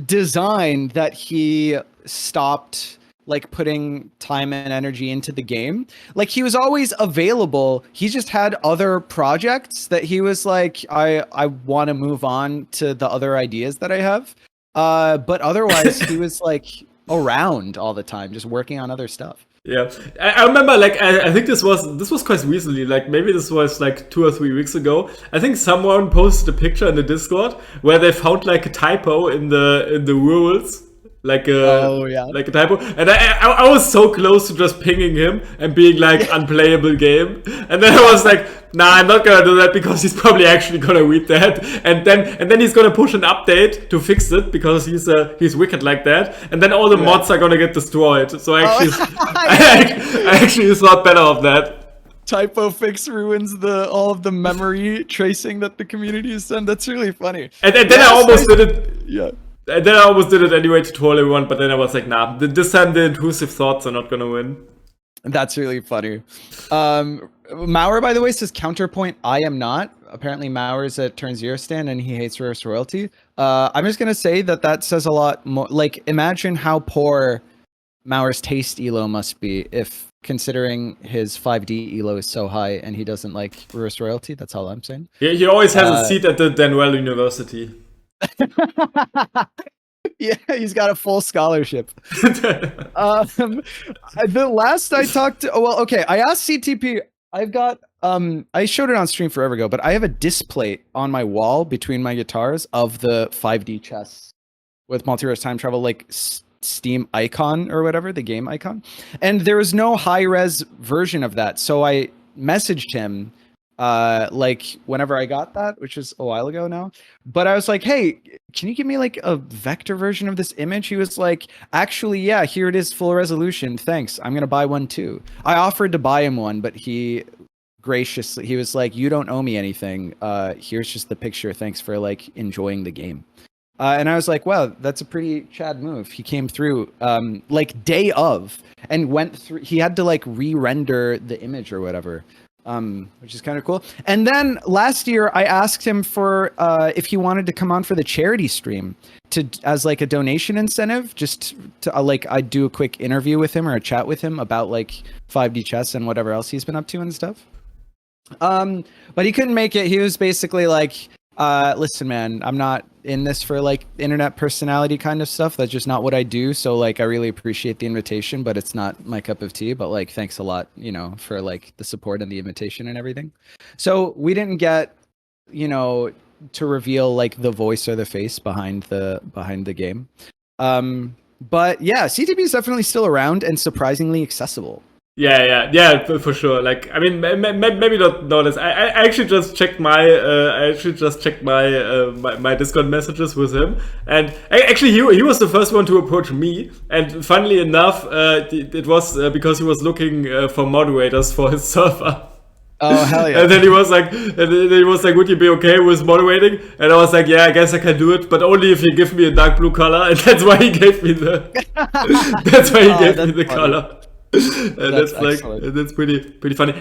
design that he stopped like putting time and energy into the game. Like he was always available. He just had other projects that he was like, I want to move on to the other ideas that I have. But otherwise he was like around all the time, just working on other stuff. Yeah, I remember like I think this was quite recently, like maybe this was like 2 or 3 weeks ago. I think someone posted a picture in the Discord where they found like a typo in the rules, like a typo, and I was so close to just pinging him and being like unplayable game, and then I was like, nah, I'm not gonna do that because he's probably actually gonna read that, and then he's gonna push an update to fix it because he's wicked like that, and then all the mods are gonna get destroyed. So I actually thought better of that. Typo fix ruins all of the memory tracing that the community has done. That's really funny. And then I almost did it. Yeah. And then I almost did it anyway to troll everyone, but then I was like, nah, this time the intrusive thoughts are not gonna win. That's really funny. Mauer, by the way, says counterpoint, I am not. Apparently Mauer's a turn 0 stand and he hates reverse royalty. I'm just gonna say that says a lot more. Like, imagine how poor Mauer's taste elo must be if considering his 5D elo is so high and he doesn't like reverse royalty. That's all I'm saying. Yeah, he always has a seat at the Danwell University. Yeah, he's got a full scholarship. The last I talked to, I asked CTP. I've got I showed it on stream forever ago, but I have a display on my wall between my guitars of the 5D chess with multiverse time travel, like Steam icon or whatever, the game icon, and there was no high res version of that, so I messaged him like whenever I got that, which is a while ago now, but I was like, hey, can you give me like a vector version of this image? He was like, actually, yeah, here it is, full resolution, thanks, I'm gonna buy one too. I offered to buy him one, but he was like, you don't owe me anything, here's just the picture, thanks for like enjoying the game. And I was like, wow, that's a pretty Chad move. He came through like day of and went through, he had to like re-render the image or whatever. Which is kind of cool. And then last year I asked him for if he wanted to come on for the charity stream as like a donation incentive, just to like I'd do a quick interview with him or a chat with him about like 5D chess and whatever else he's been up to and stuff. But he couldn't make it. He was basically like, listen, man, I'm not in this for like internet personality kind of stuff. That's just not what I do. So like, I really appreciate the invitation, but it's not my cup of tea. But like, thanks a lot, for like the support and the invitation and everything. So we didn't get, to reveal like the voice or the face behind the game. But yeah, CTP is definitely still around and surprisingly accessible. Yeah, for sure. Like, I mean, maybe not notice. I actually just checked my my Discord messages with him, and actually he was the first one to approach me. And funnily enough, it was because he was looking for moderators for his server. Oh hell yeah! And then he was like, "Would you be okay with moderating?" And I was like, "Yeah, I guess I can do it, but only if you give me a dark blue color." And that's why he gave me the. Color. That's pretty funny.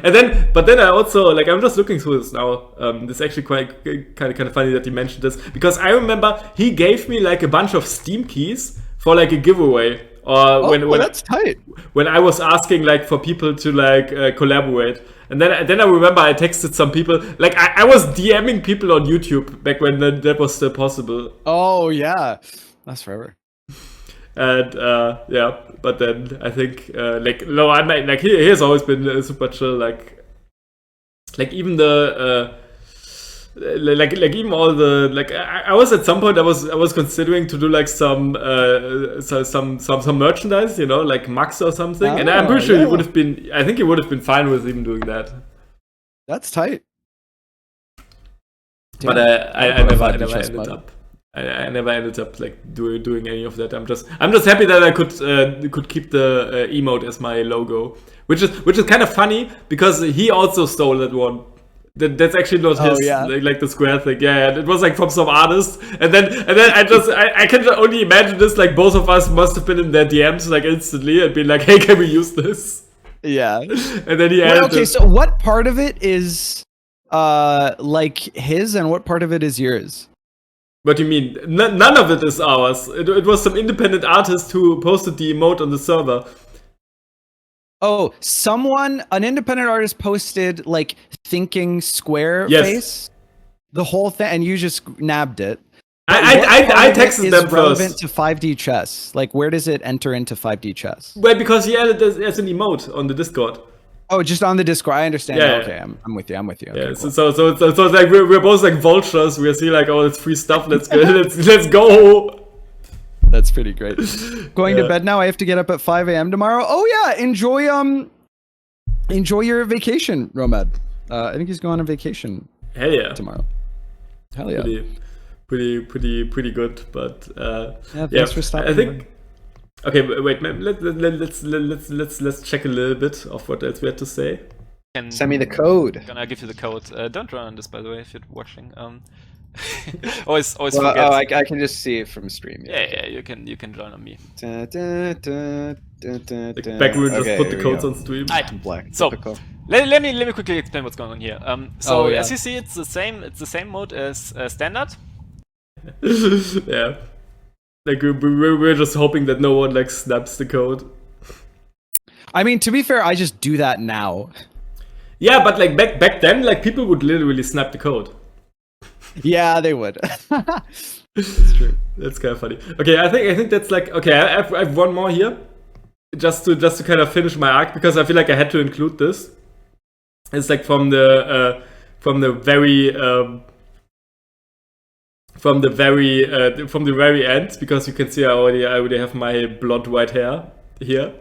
But then I also like, I'm just looking through this now. This is actually quite kind of funny that you mentioned this, because I remember he gave me like a bunch of Steam keys for like a giveaway, or when that's tight. When I was asking like for people to like collaborate, and then I remember I texted some people, like I was DMing people on YouTube back when that was still possible. Oh yeah, that's forever. And but then I think he has always been super chill, like even the even all the I was at some point I was considering to do like some merchandise, like Max or something, and I'm pretty sure he would have been. I think he would have been fine with even doing that. That's tight. But I never ended up. I never ended up like doing any of that. I'm just happy that I could keep the emote as my logo, which is kind of funny because he also stole that one. That's actually not his, like the square thing. Yeah, it was like from some artist, and then I can only imagine this, like both of us must have been in their DMs like instantly and been like, hey, can we use this? Yeah. And then he added. Okay, so what part of it is like his, and what part of it is yours? What do you mean? None of it is ours. It was some independent artist who posted the emote on the server. Oh, an independent artist posted like thinking square Yes. face, the whole thing, and you just nabbed it. I texted them relevant first. to 5D chess. Like, where does it enter into 5D chess? Well, because he added it as an emote on the Discord. Oh, just on the Discord. I understand. Yeah, now. yeah. Okay, I'm with you. I'm with you. Okay, Yeah, cool. so it's like we're both like vultures. We see like, oh, it's free stuff. Let's go. let's go. That's pretty great. Going Yeah. to bed now. I have to get up at 5 a.m. tomorrow. Oh yeah, enjoy your vacation, Romad. I think he's going on vacation Hell yeah. tomorrow. Hell yeah. Pretty good. But Yeah, thanks for stopping I think. Okay, wait, man. Let's check a little bit of what else we had to say. Send me the code. Gonna give you the code. Don't run on this, by the way, if you're watching. Always Well, forget. oh, I can just see it from stream. yeah, you can join on me. Like back when we just put the codes on stream. Alright, Black. so typical. let me quickly explain what's going on here. So Oh, yeah. as you see, it's the same mode as standard. Yeah. Like we're just hoping that no one like snaps the code. I mean, to be fair, I just do that now. Yeah, but like back then, like people would literally snap the code. Yeah, they would. It's true. That's kind of funny. Okay, I think that's like okay. I have one more here, just to kind of finish my arc because I feel like I had to include this. It's like from the very end because you can see I already have my blonde white hair here,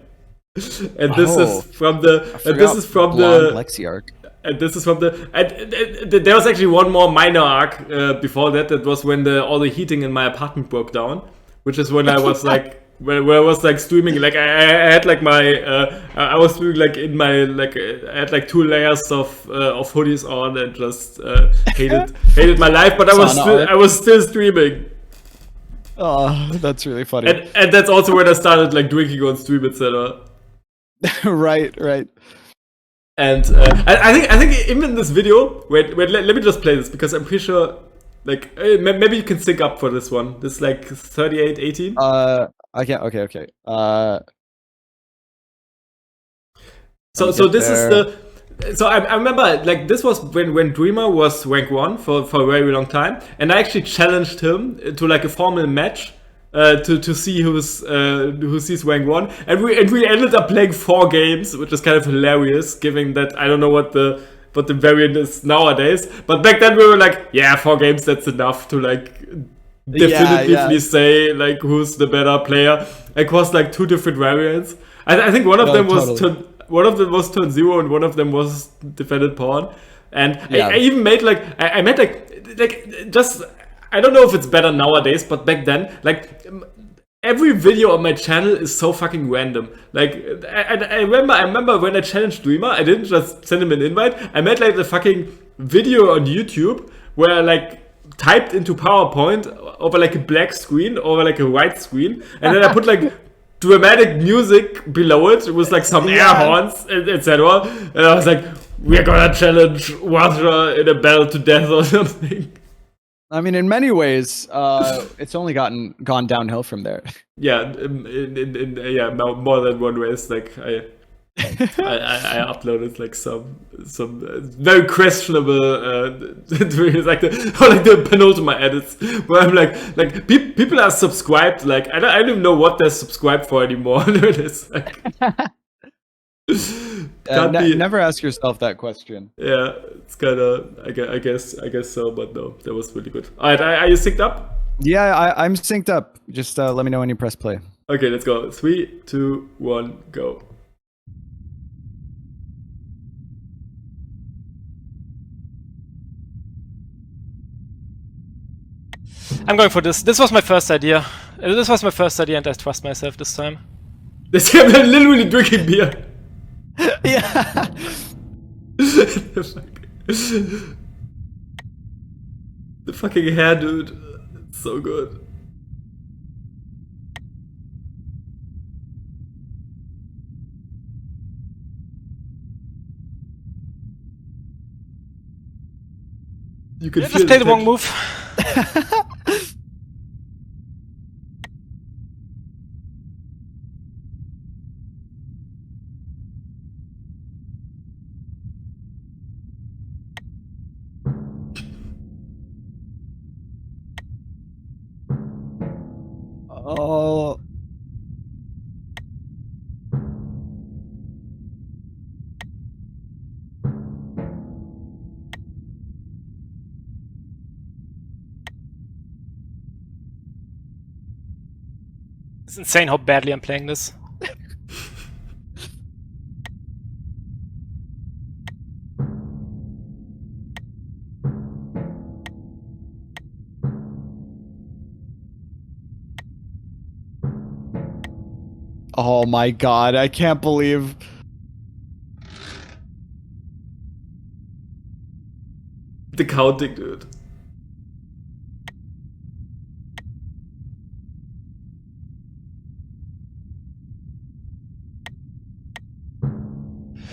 and this is from the Lexi arc. And this is from there was actually one more minor arc before that. That was when all the heating in my apartment broke down, which is when I was like where I was like streaming. Like I had like my I was streaming like in my like I had like 2 layers of hoodies on and just hated my life. But I was still streaming. Oh, that's really funny. And that's also when I started like drinking on stream, etc. Right. And I think even in this video, wait, let me just play this because I'm pretty sure, like, maybe you can sync up for this one. This like 3818. Okay. So this is the. So I remember like this was when Dreamer was rank 1 for a very long time, and I actually challenged him to like a formal match. To see who sees rank 1, and we ended up playing 4 games, which is kind of hilarious, given that I don't know what the variant is nowadays. But back then we were like, yeah, 4 games, that's enough to like definitively say like who's the better player. Across like 2 different variants. I think one of them was turn 0 and one of them was defended pawn. And I even made like I made like just. I don't know if it's better nowadays, but back then, like, every video on my channel is so fucking random. Like, I remember when I challenged Dreamer, I didn't just send him an invite. I made like the fucking video on YouTube where I like typed into PowerPoint over like a black screen, over like a white screen, and then I put like dramatic music below it. It was like some air horns, etc. And I was like, we're gonna challenge Wadra in a battle to death or something. I mean, in many ways, it's only gone downhill from there. Yeah, yeah, more than one way. It's like I uploaded like some very questionable like the penultimate edits where I'm like people are subscribed. Like I don't even know what they're subscribed for anymore. It's like. Never ask yourself that question. Yeah, it's kind of. I guess so, but no, that was really good. All right, are you synced up? Yeah, I'm synced up. Just let me know when you press play. Okay, let's go. 3, 2, 1, go. I'm going for this. This was my first idea. And I trust myself this time. I'm literally drinking beer. Yeah. The fucking hair, dude. It's so good. You can Just play the wrong move. Oh. It's insane how badly I'm playing this. Oh my god, I can't believe. The counting, dude.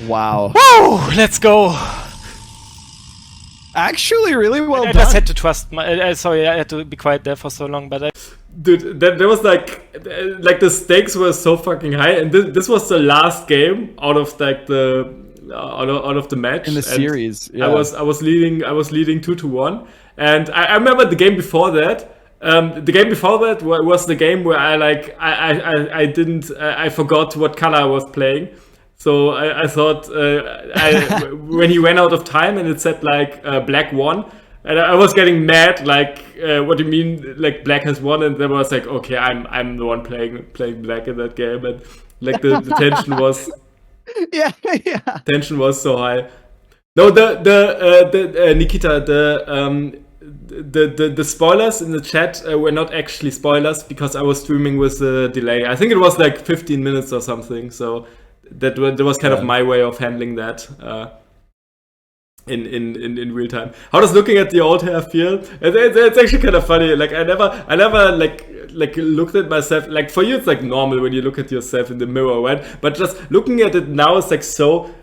Wow. Woo! Let's go! Actually, really well I done. just had to trust my. Sorry, I had to be quiet there for so long, but Dude, there was like the stakes were so fucking high, and this was the last game out of like the out of the match In the and series, yeah. I was leading 2-1, and I remember the game before that. The game before that was the game where I forgot what color I was playing. So I thought when he ran out of time and it said like black won, and I was getting mad like what do you mean like black has won? And then I was like, okay, I'm the one playing black in that game, and like the tension was yeah. tension was so high. No, the Nikita, the spoilers in the chat were not actually spoilers because I was streaming with a delay. I think it was like 15 minutes or something. So that was kind of my way of handling that in real time. How does looking at the old hair feel? It's actually kind of funny. Like I never like looked at myself. Like for you, it's like normal when you look at yourself in the mirror, right? But just looking at it now is like so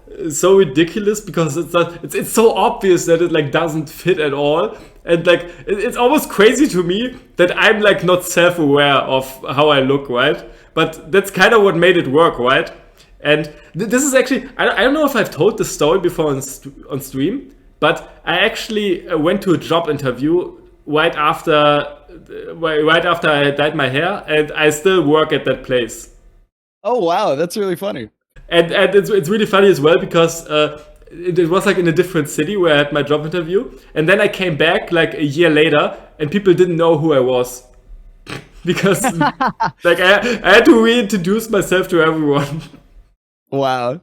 ridiculous because it's so obvious that it like doesn't fit at all, and like it's almost crazy to me that I'm like not self-aware of how I look, right? But that's kind of what made it work, right? And this is actually, I don't know if I've told this story before on stream, but I actually went to a job interview right after I had dyed my hair, and I still work at that place. Oh wow, that's really funny. And it's really funny as well because it was like in a different city where I had my job interview, and then I came back like a year later, and people didn't know who I was because like I had to reintroduce myself to everyone. Wow.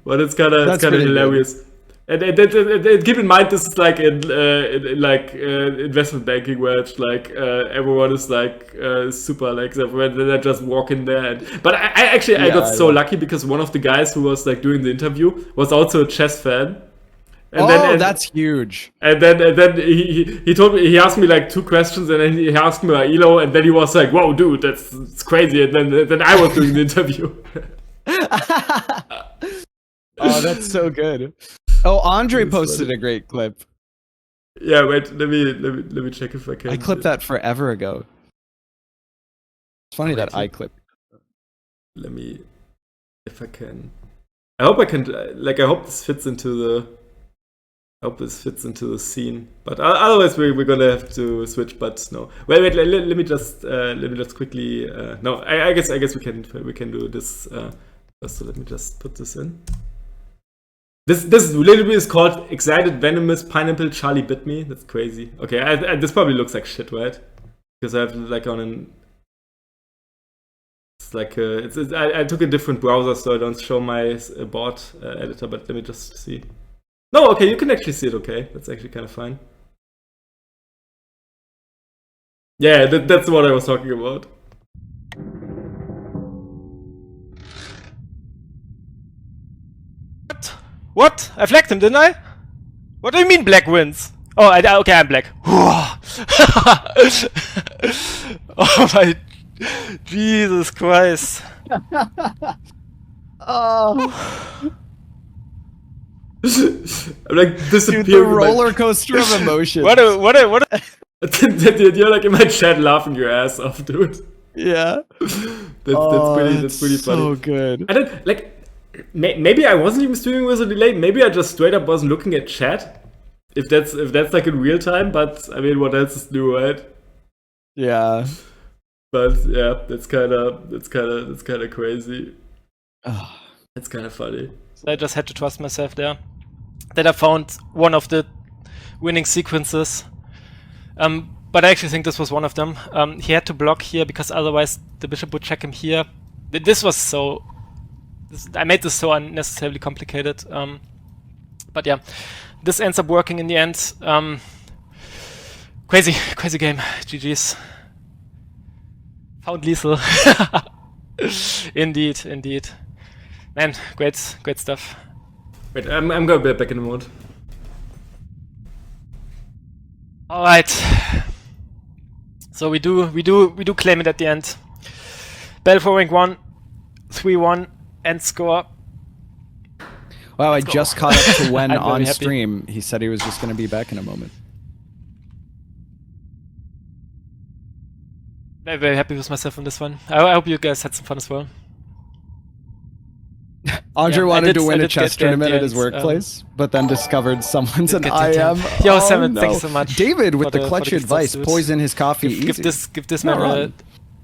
But it's kind of hilarious. And keep in mind, this is like in investment banking where it's like everyone is like super like then I just walk in there. But I got so lucky because one of the guys who was like doing the interview was also a chess fan. And that's huge. And then he told me, he asked me like 2 questions, and then he asked me about Elo, and then he was like, "Whoa, dude, it's crazy." And then I was doing the interview. Oh, that's so good. Oh, Andre posted a great clip. Yeah, wait, let me check if I can. I clipped that forever ago. It's funny that I clipped. Let me, if I can. I hope I can. Like, I hope this fits into the scene. But otherwise, we're gonna have to switch. But no, wait. Let me just quickly. No, I guess we can do this. So let me just put this in. This literally is called Excited Venomous Pineapple Charlie Bit Me. That's crazy. Okay, this probably looks like shit, right? Because I have like on an. It's like I took a different browser, so I don't show my board editor. But let me just see. No, okay, you can actually see it. Okay, that's actually kind of fine. Yeah, that's what I was talking about. What? I flagged him, didn't I? What do you mean black wins? Oh, okay, I'm black. Oh my... Jesus Christ. Oh. I'm like disappearing. Dude, the roller coaster of emotions. What? You're like in my chat laughing your ass off, dude. Yeah. That's pretty funny. So good. I don't like. Maybe I wasn't even streaming with a delay. Maybe I just straight up wasn't looking at chat. If that's like in real time, but I mean, what else is new, right? Yeah. But yeah, that's kind of crazy. Ugh. It's kind of funny. So I just had to trust myself there. That I found one of the winning sequences. But I actually think this was one of them. He had to block here because otherwise the bishop would check him here. This was so... I made this so unnecessarily complicated. But yeah, this ends up working in the end. Crazy game. GG's. Found lethal. Indeed. Man, great stuff. Wait, I'm gonna be back in the mode. All right. So we do claim it at the end. Battle for rank 1, 3-1, end score. Wow, I just caught up to when I'm very on happy. stream he said he was just going to be back in a moment. Very happy with myself on this one. I hope you guys had some fun as well. Andre Yeah, wanted to I win a did chess get there at tournament the at his end, workplace, but then discovered someone's an Did get there at IM. the end. Yo, Oh, Samet, no. thank you so much David with for the the clutch gift advice: subs, dude. poison his coffee Give easy. this Not man a wrong.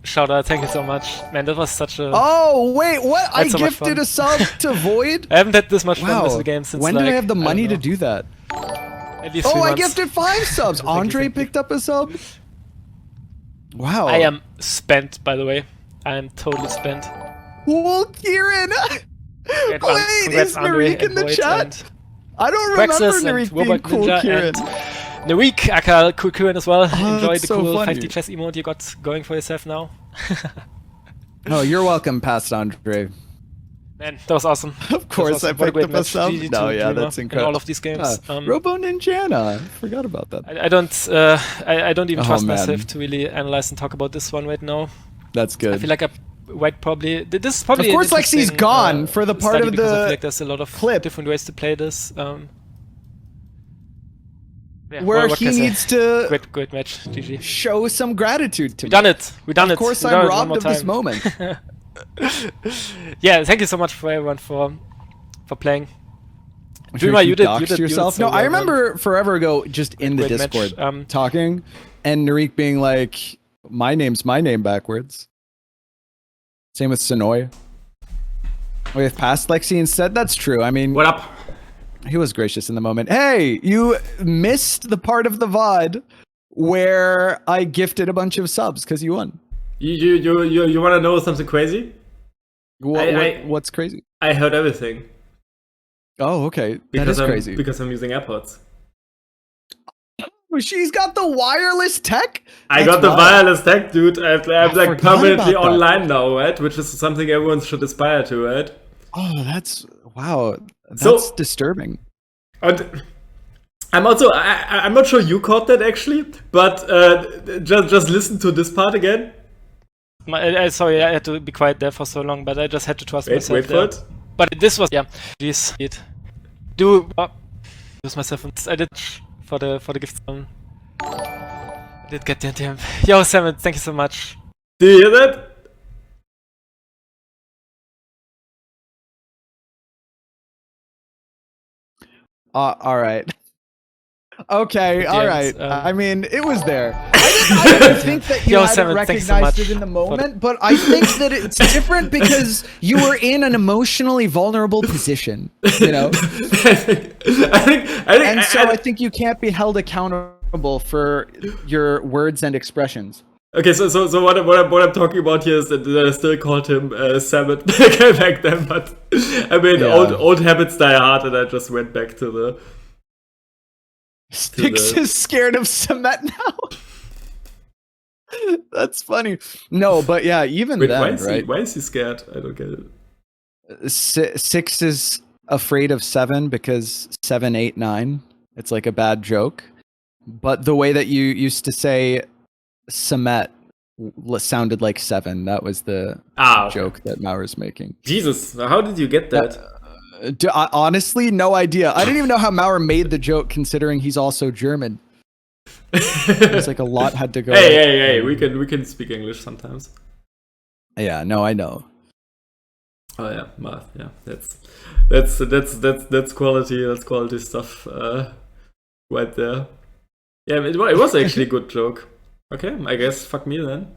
shout out. Thank you so much, man. That was such a. Oh wait, what? I That's so much gifted fun. a sub to Void. I haven't had this much fun with Wow. the game since. When like, did I have the money don't to know, do that? At least 3 Oh, I months. gifted 5 subs. Thank you, Andre thank you. picked up a sub. Wow. I am spent, by the way. I am totally spent. Cool, Kieran. Wait, Congrats, is Andre Narik in and the Void chat? and I don't remember Praxis and Narik being Robot cool, Ninja Kieran. and Narik, aka Cool Kieran as well. Enjoy that's the so cool funny. 5D chess emote you got going for yourself now. Oh, you're welcome, past Andre. Man, that was awesome. Of course, I What a picked great up a match. sub. GG No, to yeah, Dreamer that's in incredible. all of these games. Robo Ninjana. I forgot about that. I don't even Oh, trust man. myself to really analyze and talk about this one right now. That's good. I feel like White probably. This is probably. Of course, an Lexi's interesting, gone for the part study of because I the feel like there's a lot of clip. different ways to play this. Yeah, where what he can I say? needs to Great match, GG. show some gratitude to We me. done it. We done it. Of course, We done I'm it one robbed more of this time. moment. Yeah, thank you so much for everyone for playing. I'm Dreamer, you you did doxed yourself. so No, I well, man. remember forever ago, just in the Great match. Discord, talking, and Narik being like, "My name's my name backwards." Same with Sonoy. We have passed Lexi instead. That's true. I mean, What up? he was gracious in the moment. Hey, you missed the part of the VOD where I gifted a bunch of subs because you won. You want to know something crazy? What's crazy? I heard everything Oh, okay. That because is crazy. because I'm using AirPods. She's got the wireless tech. I That's got the wild. wireless tech, dude. I'm like forgot permanently about that. online now, right? Which is something everyone should aspire to, right? Oh, that's wow. That's So- disturbing. And I'm also I'm not sure you caught that actually, but just listen to this part again. Sorry, I had to be quiet there for so long, but I just had to trust Wait myself for there. it. But this was jeez. Use myself. I did for the gift. I did get the NTM. Yo, Samet, thank you so much. Do you hear that? All right. Okay, At the all end, right. um, I mean, it was there. I didn't think that you Yo, hadn't Samet, thanks so recognized much it in the for moment, but I think that it's different because you were in an emotionally vulnerable position, you know? And so I think you can't be held accountable for your words and expressions. Okay, so what I'm talking about here is that I still called him Samet back then, but I mean Yeah. old habits die hard, and I just went back to the. Styx is scared of Samet now. That's funny. No, but yeah, even Wait, then, why right? is he scared? I don't get it. 6 is afraid of 7 because 7, 8, 9. It's like a bad joke. But the way that you used to say Samet sounded like 7. That was the Okay. joke that Maurer's making. Jesus, how did you get that? Honestly, no idea. I didn't even know how Maurer made the joke, considering he's also German. It's like a lot had to go. Hey, we can speak English sometimes. Yeah, no, I know. Oh yeah, math. Yeah, that's quality. That's quality stuff. Right there. Yeah, it was actually a good joke. Okay, I guess fuck me then.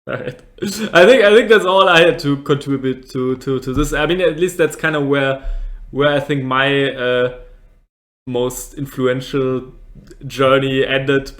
Alright. I think that's all I had to contribute to this. I mean, at least that's kind of where I think my most influential journey ended.